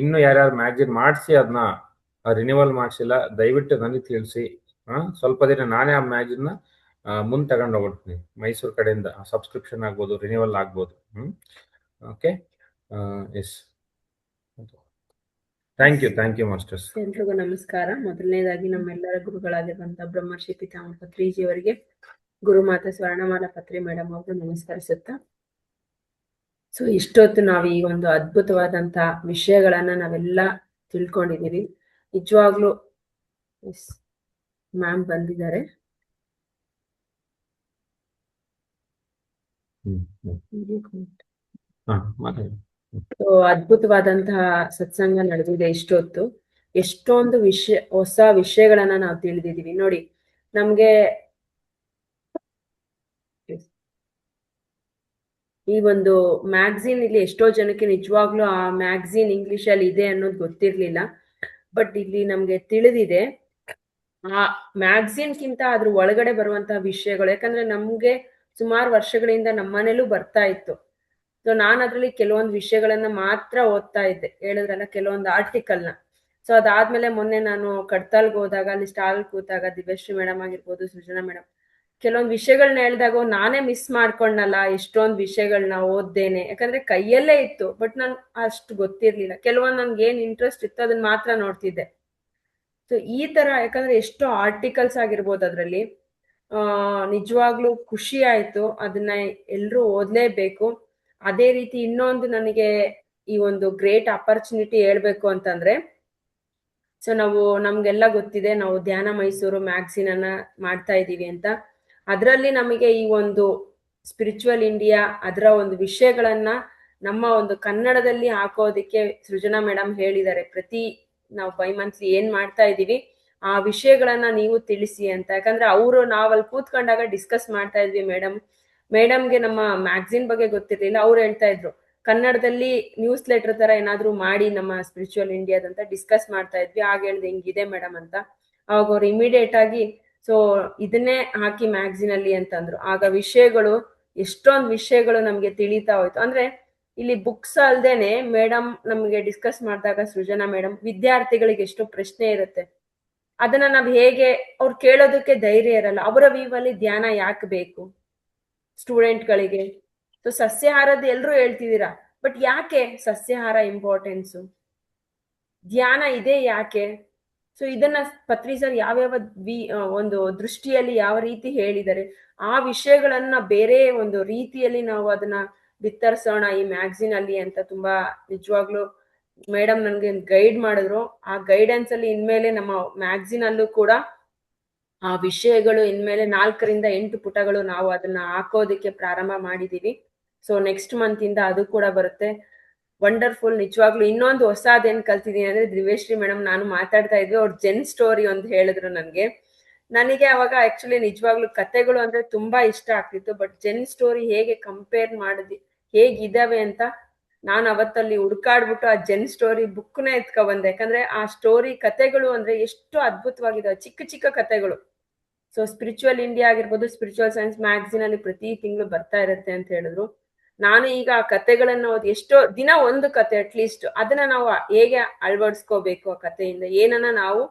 ಇನ್ನು ಯಾರ್ಯಾರು ಮ್ಯಾಗ್ಝಿನ್ ಮಾಡಿಸಿ ಅದನ್ನ ರಿನ್ಯೂವಲ್ ಮಾಡಿಸಿಲ್ಲ, ದಯವಿಟ್ಟು ನನಗೆ ತಿಳಿಸಿ. ಸ್ವಲ್ಪ ದಿನ ನಾನೇ ಆ ಮ್ಯಾಗ್ಝಿನ್ ಮುಂದೆ ತಗೊಂಡು ಹೋಗ್ಬಿಡ್ತೀನಿ ಮೈಸೂರು ಕಡೆಯಿಂದ. ಸಬ್ಸ್ಕ್ರಿಪ್ಷನ್ ಆಗ್ಬೋದು, ರಿನ್ಯೂವಲ್ ಆಗ್ಬೋದು. Okay, yes, thank you masters. ಎಲ್ರಿಗೂ ನಮಸ್ಕಾರ. ಮೊದಲನೇದಾಗಿ ನಮ್ಮೆಲ್ಲರ ಗುರುಗಳಾಗಿರುವಂತಹ ಬ್ರಹ್ಮರ್ಷಿ ಪಿತಾಮಹ ಪತ್ರಿಜಿಯವರಿಗೆ, ಗುರುಮಾತಾ ಸ್ವರ್ಣಮಾಲಾ ಪತ್ರಿ ಮೇಡಮ್ ಅವ್ರಿಗೆ ನಮಸ್ಕರಿಸುತ್ತಾ, ಸೊ ಇಷ್ಟೊತ್ತು ನಾವು ಈ ಒಂದು ಅದ್ಭುತವಾದಂತಹ ವಿಷಯಗಳನ್ನ ನಾವೆಲ್ಲ ತಿಳ್ಕೊಂಡಿದ್ದೀವಿ. ನಿಜವಾಗ್ಲೂ ಮ್ಯಾಮ್ ಬಂದಿದ್ದಾರೆ. ಅದ್ಭುತವಾದಂತಹ ಸತ್ಸಂಗ ನಡೆದಿದೆ ಇಷ್ಟೊತ್ತು. ಎಷ್ಟೊಂದು ಹೊಸ ವಿಷಯಗಳನ್ನ ನಾವು ತಿಳಿದಿದೀವಿ. ನೋಡಿ, ನಮ್ಗೆ ಈ ಒಂದು ಮ್ಯಾಗ್ಝಿನ್ ಇಲ್ಲಿ ಎಷ್ಟೋ ಜನಕ್ಕೆ ನಿಜವಾಗ್ಲೂ ಆ ಮ್ಯಾಗ್ಝಿನ್ ಇಂಗ್ಲಿಷ್ ಅಲ್ಲಿ ಇದೆ ಅನ್ನೋದು ಗೊತ್ತಿರ್ಲಿಲ್ಲ. ಬಟ್ ಇಲ್ಲಿ ನಮ್ಗೆ ತಿಳಿದಿದೆ ಆ ಮ್ಯಾಗ್ಝಿನ್ಗಿಂತ ಅದ್ರ ಒಳಗಡೆ ಬರುವಂತಹ ವಿಷಯಗಳು. ಯಾಕಂದ್ರೆ ನಮ್ಗೆ ಸುಮಾರು ವರ್ಷಗಳಿಂದ ನಮ್ಮನೇಲೂ ಬರ್ತಾ ಇತ್ತು. ಸೊ ನಾನು ಅದ್ರಲ್ಲಿ ಕೆಲವೊಂದು ವಿಷಯಗಳನ್ನ ಮಾತ್ರ ಓದ್ತಾ ಇದ್ದೆ, ಹೇಳಿದ್ರಲ್ಲ ಕೆಲವೊಂದು ಆರ್ಟಿಕಲ್ನ. ಸೊ ಅದಾದ್ಮೇಲೆ ಮೊನ್ನೆ ನಾನು ಕಡ್ತಾಲ್ಗೆ ಹೋದಾಗ ಅಲ್ಲಿ ಸ್ಟಾಲ್ ಕೂತಾಗ ದಿವ್ಯಶ್ರೀ ಮೇಡಮ್ ಆಗಿರ್ಬೋದು, ಸೃಜನಾ ಮೇಡಮ್ ಕೆಲವೊಂದು ವಿಷಯಗಳನ್ನ ಹೇಳಿದಾಗ ನಾನೇ ಮಿಸ್ ಮಾಡ್ಕೊಂಡಲ್ಲ ಎಷ್ಟೊಂದು ವಿಷಯಗಳನ್ನ ಓದ್ದೇನೆ. ಯಾಕಂದ್ರೆ ಕೈಯಲ್ಲೇ ಇತ್ತು, ಬಟ್ ನನ್ ಅಷ್ಟು ಗೊತ್ತಿರ್ಲಿಲ್ಲ. ಕೆಲವೊಂದು ನನ್ಗೆ ಏನ್ ಇಂಟ್ರೆಸ್ಟ್ ಇತ್ತು ಅದನ್ನ ಮಾತ್ರ ನೋಡ್ತಿದ್ದೆ. ಸೊ ಈ ತರ, ಯಾಕಂದ್ರೆ ಎಷ್ಟೋ ಆರ್ಟಿಕಲ್ಸ್ ಆಗಿರ್ಬೋದು ಅದ್ರಲ್ಲಿ. ನಿಜವಾಗ್ಲೂ ಖುಷಿ ಆಯ್ತು, ಅದನ್ನ ಎಲ್ರೂ ಓದ್ಲೇಬೇಕು. ಅದೇ ರೀತಿ ಇನ್ನೊಂದು ನನಗೆ ಈ ಒಂದು ಗ್ರೇಟ್ ಅಪರ್ಚುನಿಟಿ ಹೇಳ್ಬೇಕು ಅಂತಂದ್ರೆ, ಸೊ ನಮ್ಗೆಲ್ಲ ಗೊತ್ತಿದೆ ನಾವು ಧ್ಯಾನ ಮೈಸೂರು ಮ್ಯಾಗ್ಝಿನ್ ಅನ್ನ ಮಾಡ್ತಾ ಇದೀವಿ ಅಂತ. ಅದರಲ್ಲಿ ನಮಗೆ ಈ ಒಂದು ಸ್ಪಿರಿಚುವಲ್ ಇಂಡಿಯಾ ಅದರ ಒಂದು ವಿಷಯಗಳನ್ನ ನಮ್ಮ ಒಂದು ಕನ್ನಡದಲ್ಲಿ ಹಾಕೋದಿಕ್ಕೆ ಸೃಜನಾ ಮೇಡಮ್ ಹೇಳಿದ್ದಾರೆ. ನಾವು ಮಂತ್ಲಿ ಏನ್ ಮಾಡ್ತಾ ಇದೀವಿ ಆ ವಿಷಯಗಳನ್ನ ನೀವು ತಿಳಿಸಿ ಅಂತ. ಯಾಕಂದ್ರೆ ನಾವಲ್ಲಿ ಕೂತ್ಕೊಂಡಾಗ ಡಿಸ್ಕಸ್ ಮಾಡ್ತಾ ಇದ್ವಿ. ಮೇಡಮ್ಗೆ ನಮ್ಮ ಮ್ಯಾಗ್ಝಿನ್ ಬಗ್ಗೆ ಗೊತ್ತಿರ್ಲಿಲ್ಲ. ಅವ್ರು ಹೇಳ್ತಾ ಇದ್ರು ಕನ್ನಡದಲ್ಲಿ ನ್ಯೂಸ್ ಲೆಟರ್ ತರ ಏನಾದ್ರು ಮಾಡಿ ನಮ್ಮ ಸ್ಪಿರಿಚುವಲ್ ಇಂಡಿಯಾದಂತ ಡಿಸ್ಕಸ್ ಮಾಡ್ತಾ ಇದ್ವಿ. ಆಗ ಹೇಳ್ದೆ ಹಿಂಗಿದೆ ಮೇಡಮ್ ಅಂತ. ಅವಾಗ ಅವ್ರು ಇಮಿಡಿಯೇಟ್ ಆಗಿ ಸೊ ಇದನ್ನೇ ಹಾಕಿ ಮ್ಯಾಗ್ಝಿನ್ ಅಲ್ಲಿ ಅಂತಂದ್ರು. ಆಗ ಎಷ್ಟೊಂದು ವಿಷಯಗಳು ನಮ್ಗೆ ತಿಳಿತಾ ಹೋಯ್ತು. ಅಂದ್ರೆ ಇಲ್ಲಿ ಬುಕ್ಸ್ ಅಲ್ದೇನೆ ಮೇಡಮ್ ನಮ್ಗೆ ಡಿಸ್ಕಸ್ ಮಾಡಿದಾಗ ಸೃಜನಾ ಮೇಡಮ್ ವಿದ್ಯಾರ್ಥಿಗಳಿಗೆ ಎಷ್ಟು ಪ್ರಶ್ನೆ ಇರುತ್ತೆ, ಅದನ್ನ ನಾವ್ ಹೇಗೆ ಅವ್ರು ಕೇಳೋದಕ್ಕೆ ಧೈರ್ಯ ಇರಲ್ಲ. ಅವರ ವ್ಯೂವಲ್ಲಿ ಧ್ಯಾನ ಯಾಕೆ ಬೇಕು ಸ್ಟೂಡೆಂಟ್ಗಳಿಗೆ? ಸೊ ಸಸ್ಯಾಹಾರದ ಎಲ್ರು ಹೇಳ್ತಿದ್ದೀರಾ, ಬಟ್ ಯಾಕೆ ಸಸ್ಯಾಹಾರ ಇಂಪಾರ್ಟೆನ್ಸು? ಧ್ಯಾನ ಇದೆ ಯಾಕೆ? ಸೊ ಇದನ್ನ ಪತ್ರಿ ಸರ್ ಯಾವ್ಯಾವ ಒಂದು ದೃಷ್ಟಿಯಲ್ಲಿ ಯಾವ ರೀತಿ ಹೇಳಿದ್ದಾರೆ, ಆ ವಿಷಯಗಳನ್ನ ಬೇರೆ ಒಂದು ರೀತಿಯಲ್ಲಿ ನಾವು ಅದನ್ನ ಬಿತ್ತರಿಸೋಣ ಈ ಮ್ಯಾಗ್ಝಿನ್ ಅಲ್ಲಿ ಅಂತ ತುಂಬಾ ನಿಜವಾಗ್ಲೂ ಮೇಡಮ್ ನನ್ಗೆ ಗೈಡ್ ಮಾಡಿದ್ರು. ಆ ಗೈಡೆನ್ಸ್ ಅಲ್ಲಿ ಇನ್ಮೇಲೆ ನಮ್ಮ ಮ್ಯಾಗ್ಝಿನ್ ಅಲ್ಲೂ ಕೂಡ ಆ ವಿಷಯಗಳು ಇನ್ಮೇಲೆ 4ರಿಂದ 8 ಪುಟಗಳು ನಾವು ಅದನ್ನ ಹಾಕೋದಿಕ್ಕೆ ಪ್ರಾರಂಭ ಮಾಡಿದೀವಿ. ಸೊ ನೆಕ್ಸ್ಟ್ ಮಂತ್ ಇಂದ ಅದು ಕೂಡ ಬರುತ್ತೆ. ವಂಡರ್ಫುಲ್. ನಿಜವಾಗ್ಲೂ ಇನ್ನೊಂದು ಹೊಸದೇನ್ ಕಲ್ತಿದೀನಿ ಅಂದ್ರೆ, ದಿವ್ಯಶ್ರೀ ಮೇಡಮ್ ನಾನು ಮಾತಾಡ್ತಾ ಇದ್ವಿ, ಅವ್ರ ಜೆನ್ ಸ್ಟೋರಿ ಒಂದು ಹೇಳಿದ್ರು ನನಗೆ ಅವಾಗ ಆಕ್ಚುಲಿ ನಿಜವಾಗ್ಲೂ ಕತೆಗಳು ಅಂದ್ರೆ ತುಂಬಾ ಇಷ್ಟ ಆಗ್ತಿತ್ತು. ಬಟ್ ಜೆನ್ ಸ್ಟೋರಿ ಹೇಗೆ ಕಂಪೇರ್ ಹೇಗಿದಾವೆ ಅಂತ ನಾನು ಅವತ್ತಲ್ಲಿ ಹುಡ್ಕಾಡ್ಬಿಟ್ಟು ಆ ಜೆನ್ ಸ್ಟೋರಿ ಬುಕ್ನೇ ಎತ್ಕೊಬಂದೆ. ಯಾಕಂದ್ರೆ ಆ ಸ್ಟೋರಿ ಕತೆಗಳು ಅಂದ್ರೆ ಎಷ್ಟು ಅದ್ಭುತವಾಗಿದಾವೆ, ಚಿಕ್ಕ ಚಿಕ್ಕ ಕತೆಗಳು. ಸೊ ಸ್ಪಿರಿಚುವಲ್ ಇಂಡಿಯಾ ಆಗಿರ್ಬೋದು, ಸ್ಪಿರಿಚುವಲ್ ಸೈನ್ಸ್ ಮ್ಯಾಗ್ಝಿನ್ ಅಲ್ಲಿ ಪ್ರತಿ ತಿಂಗಳು ಬರ್ತಾ ಇರುತ್ತೆ ಅಂತ ಹೇಳಿದ್ರು. ನಾನು ಈಗ ಆ ಕತೆಗಳನ್ನ ಓದಿ ಎಷ್ಟೋ ದಿನ ಒಂದು ಕತೆ ಅಟ್ಲೀಸ್ಟ್ ಅದನ್ನ ನಾವು ಹೇಗೆ ಅಳವಡಿಸ್ಕೋಬೇಕು, ಆ ಕಥೆಯಿಂದ ಏನನ್ನ ನಾವು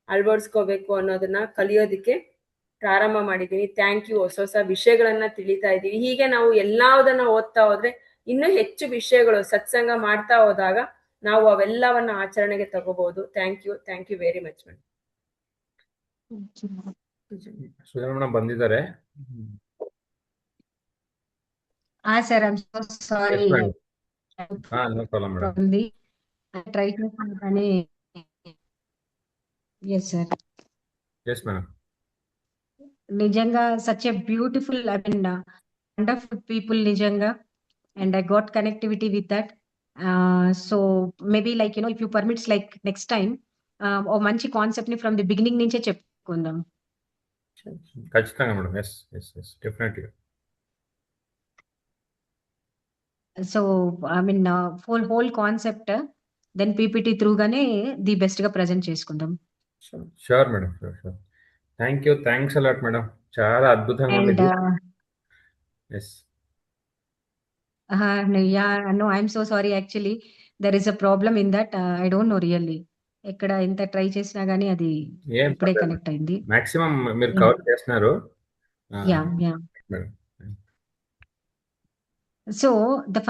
ಅಳವಡಿಸ್ಕೋಬೇಕು ಅನ್ನೋದನ್ನ ಕಲಿಯೋದಕ್ಕೆ ಪ್ರಾರಂಭ ಮಾಡಿದೀನಿ. Thank you. ಹೊಸ ಹೊಸ ವಿಷಯಗಳನ್ನ ತಿಳಿತಾ ಇದೀವಿ. ಹೀಗೆ ನಾವು ಎಲ್ಲದನ್ನ ಓದ್ತಾ ಹೋದ್ರೆ ಇನ್ನೂ ಹೆಚ್ಚು ವಿಷಯಗಳು ಸತ್ಸಂಗ ಮಾಡ್ತಾ ಹೋದಾಗ ನಾವು ಅವೆಲ್ಲವನ್ನ ಆಚರಣೆಗೆ ತಗೋಬಹುದು. Thank you very much madam. Sujana ಬಂದಿದ್ದಾರೆ. sir, I'm so sorry. Yes, madam. No problem, madam. Probably I tried to yes, sir. Yes, madam. Nijanga, such a beautiful, I mean, wonderful people, Nijanga, and I got connectivity with that. So maybe like, if you permits, like next time, or manchi concept ni from the beginning nunche cheppukundam. ఖచ్చితంగా madam. Yes, definitely. So I mean, whole concept, then PPT through gane the best ga present cheskundam. Sure madam, sure. Thank you. Thanks a lot madam. చాలా అద్భుతంగా And ఉంది. Yes. no, I'm so sorry. Actually, there is a problem in that. I don't know really. ఎక్కడ ఎంత try చేసినా గానీ అది ఏం ఇప్పుడే పర్లేదు. కనెక్ట్ అయింది. మాక్సిమం మీరు కవర్ చేస్తున్నారు. Yeah. Madam. So the final